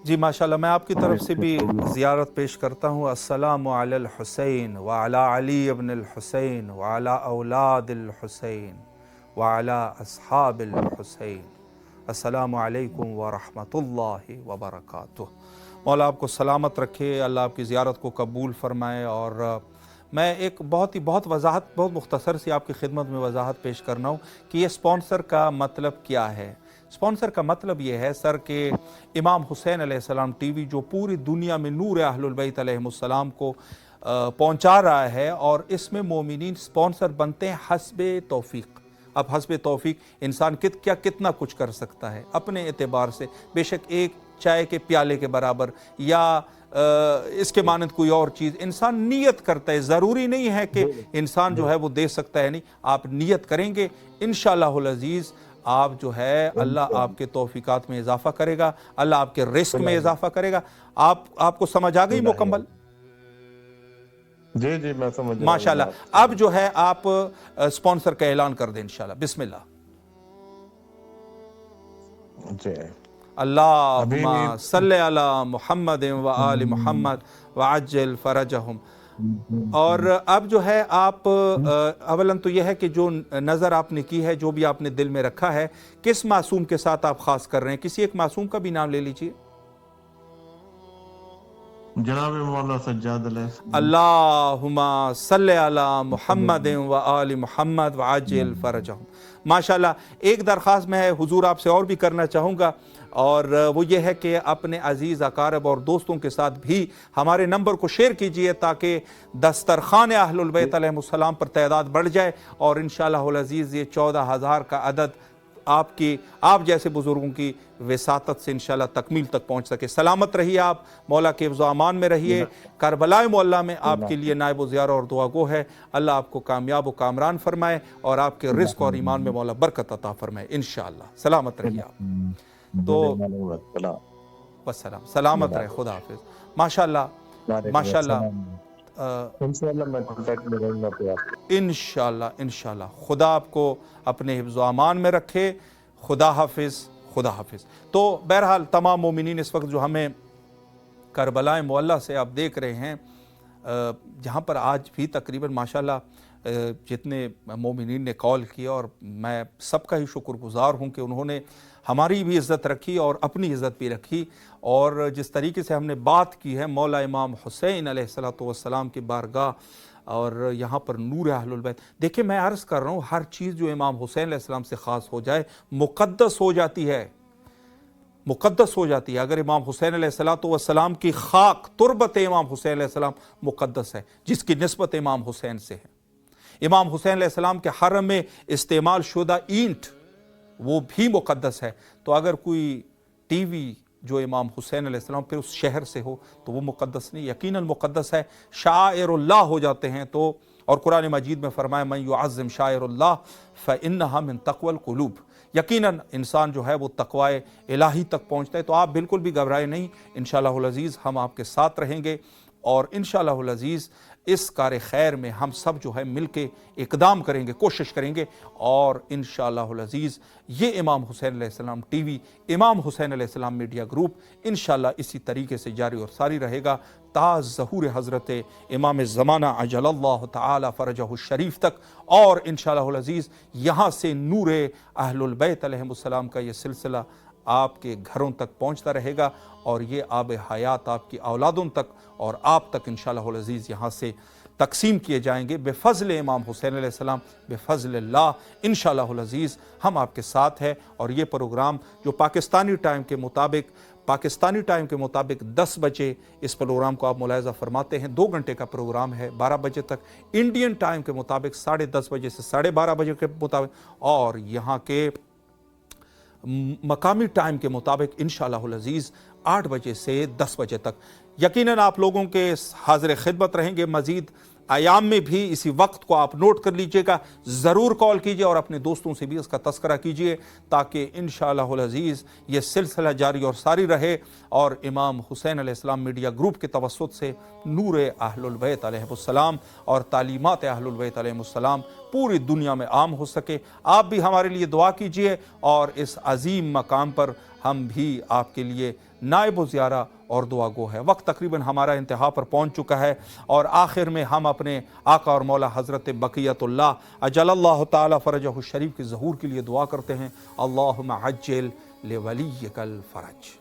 जी माशाल्लाह, मैं आपकी तरफ से भी ज़ियारत पेश करता हूँ। अस्सलामु अलल हुसैन व अला अली इब्न अल हुसैन व अला औलाद अल हुसैन व अला अस्हाब अल हुसैन। अस्सलामु अलैकुम व रहमतुल्लाहि व बरकातुह। मौला आपको सलामत रखे, अल्लाह आपकी ज़ियारत को कबूल फ़रमाए। और मैं एक बहुत मुख्तसर सी आपकी खिदमत में वजाहत पेश करना हूँ कि ये स्पॉन्सर का मतलब क्या है। स्पॉन्सर का मतलब ये है सर कि इमाम हुसैन अलैहिस्सलाम टीवी जो पूरी दुनिया में नूर अहलुल बैत अलैहिमुस्सलाम को पहुँचा रहा है, और इसमें मोमिनीन स्पॉन्सर बनते हैं हस्बे तौफीक। अब हस्बे तौफीक इंसान कितना कुछ कर सकता है अपने एतबार से, बेशक एक चाय के प्याले के बराबर या इसके मानंद कोई और चीज़ इंसान नियत करता है। ज़रूरी नहीं है कि इंसान जो है वो दे सकता है, नहीं, आप नियत करेंगे इंशाअल्लाहुल अज़ीज़ आप जो है अल्लाह आपके तौफीकात में इजाफा करेगा, अल्लाह आपके रिस्क में इजाफा करेगा। आपको समझ आ गई मुकम्मल? जी जी, मैं समझ रहा हूं। माशाल्लाह। अब जो है आप स्पॉन्सर का ऐलान कर दें इंशाल्लाह। बिस्मिल्लाह। जी। अल्लाहुम्मा सल्ले अला मुहम्मद व आलि मुहम्मद व अज्जल फरजहुम। और अब जो है आप अवलन तो यह है कि जो नज़र आपने की है, जो भी आपने दिल में रखा है, किस मासूम के साथ आप खास कर रहे हैं? किसी एक मासूम का भी नाम ले लीजिए। जनाब मौला सज्जाद अलैहि। अल्लाहुम्मा सल्ले अला मुहम्मद व आलि मुहम्मद व अज्जिल फरजहुम। माशाल्लाह। एक दरख्वास्त मैं हुजूर आपसे और भी करना चाहूँगा, और वो ये है कि अपने अजीज़ अकारब और दोस्तों के साथ भी हमारे नंबर को शेयर कीजिए ताकि दस्तरखान अहलुल बैत अलैहिमुस्सलाम पर तादाद बढ़ जाए, और इंशाअल्लाहुल अज़ीज़ ये 14,000 का अदद आप जैसे बुजुर्गों की विसातत से इंशाअल्लाह तकमील तक पहुंच सके। सलामत रहिए आप, मौला के हिफ्ज़ व अमान में रहिए। करबला मोहल्ला में आपके लिए नायब ज़ियारा और दुआ गो है। अल्लाह आपको कामयाब व कामरान फरमाए और आपके रिस्क और ईमान में मौला बरकत अता फरमाए इंशाअल्लाह। सलामत रहिए आप। तो वस्सलाम, सलामत रहे, खुदा हाफिज़। माशाअल्लाह माशाअल्लाह, इंशाअल्लाह खुदा आपको अपने हिफ्ज़ व अमान में रखे। खुदा हाफिज़, खुदा हाफिज़। तो बहरहाल तमाम मोमिनीन इस वक्त जो हमें करबला मोहल्ला से आप देख रहे हैं, जहाँ पर आज भी तकरीबन माशाअल्लाह जितने मोमिनीन ने कॉल किया, और मैं सबका ही शुक्रगुज़ार हूँ कि उन्होंने हमारी भी इज़्ज़त रखी और अपनी इज़्ज़त भी रखी। और जिस तरीके से हमने बात की है मौला इमाम हुसैन अलैहिस्सलातु वस्सलाम की बारगाह और यहाँ पर नूर अहलुल बैत, देखिए मैं अर्ज़ कर रहा हूँ हर चीज़ जो इमाम हुसैन अलैहिस्सलाम से ख़ास हो जाए मुक़द्दस हो जाती है। मुक़द्दस हो जाती है। अगर इमाम हुसैन अलैहिस्सलाम की खाक, तुरबत इमाम हुसैन अलैहिस्सलाम मुक़द्दस है, जिसकी निस्बत इमाम हुसैन से है। इमाम हुसैन अलैहिस्सलाम के हरम में इस्तेमाल शुदा ईंट वो भी मुक़द्दस है। तो अगर कोई टीवी जो इमाम हुसैन अलैहिस्सलाम फिर उस शहर से हो तो वो मुक़द्दस नहीं, यकीनन मुक़द्दस है, शाइरुल्लाह हो जाते हैं। तो और कुरान मजीद में फरमाया मन युअज़्ज़िम शाइरुल्लाह फ़इन्नहा मिन तक़वल क़ुलूब, यकीनन इंसान जो है वो तक़वाए इलाही तक पहुँचता है। तो आप बिल्कुल भी घबराए नहीं, इंशाअल्लाहुल अज़ीज़ हम आपके साथ रहेंगे और इंशाअल्लाहुल अज़ीज़ इस कार खैर में हम सब जो है मिल के इक़दाम करेंगे, कोशिश करेंगे और इंशाअल्लाहुल अज़ीज़ ये इमाम हुसैन अलैहिस्सलाम टीवी, इमाम हुसैन अलैहिस्सलाम मीडिया ग्रुप इंशाअल्लाह इसी तरीके से जारी और सारी रहेगा ता ज़हूर हज़रत इमाम ज़माना अजलल्लाहु ताला फ़रजहु शरीफ तक। और इंशाअल्लाहुल अज़ीज़ यहाँ से नूर अहलुल बैत अलैहिमुस्सलाम का ये सिलसिला आपके घरों तक पहुँचता रहेगा और ये आब हयात आपकी औलादों तक और आप तक इंशाअल्लाहुल अज़ीज़ यहाँ से तकसीम किए जाएंगे बेफ़ज़्ल इमाम हुसैन अलैहिस्सलाम, बेफ़ज़्लिल्लाह इंशाअल्लाहुल अज़ीज़ हम आपके साथ हैं। और ये प्रोग्राम जो पाकिस्तानी टाइम के मुताबिक 10 बजे इस प्रोग्राम को आप मुलाहिज़ा फरमाते हैं, 2 घंटे का प्रोग्राम है 12 बजे तक, इंडियन टाइम के मुताबिक 10:30 बजे से 12:30 बजे के मुताबिक, और यहाँ के मकामी टाइम के मुताबिक इंशाअल्लाहुल अज़ीज़ 8 बजे से 10 बजे तक। यकीनन आप लोगों के हाज़िर खिदमत रहेंगे। मज़ीद आयाम में भी इसी वक्त को आप नोट कर लीजिएगा, ज़रूर कॉल कीजिए और अपने दोस्तों से भी इसका तज़किरा कीजिए ताकि इंशाअल्लाहुल अज़ीज़ ये सिलसिला जारी और सारी रहे और इमाम हुसैन अलैहिस्सलाम मीडिया ग्रुप के तवस्सुत से नूर अहलुल बैत अलैहिमुस्सलाम और तालीमात अहलुल बैत अलैहिमुस्सलाम पूरी दुनिया में आम हो सके। आप भी हमारे लिए दुआ कीजिए और इस अजीम मकाम पर हम भी आपके लिए नाइब ज़ियारा और दुआ गो है। वक्त तकरीबन हमारा इंतहा पर पहुँच चुका है और आखिर में हम अपने आका और मौला हज़रत बक़ियतुल्लाह अजलल्लाहु ताला फ़रजहु शरीफ की ज़हूर के लिए दुआ करते हैं, अल्लाहुम्मा अज्जिल लिवलिय्यिकल फ़रज।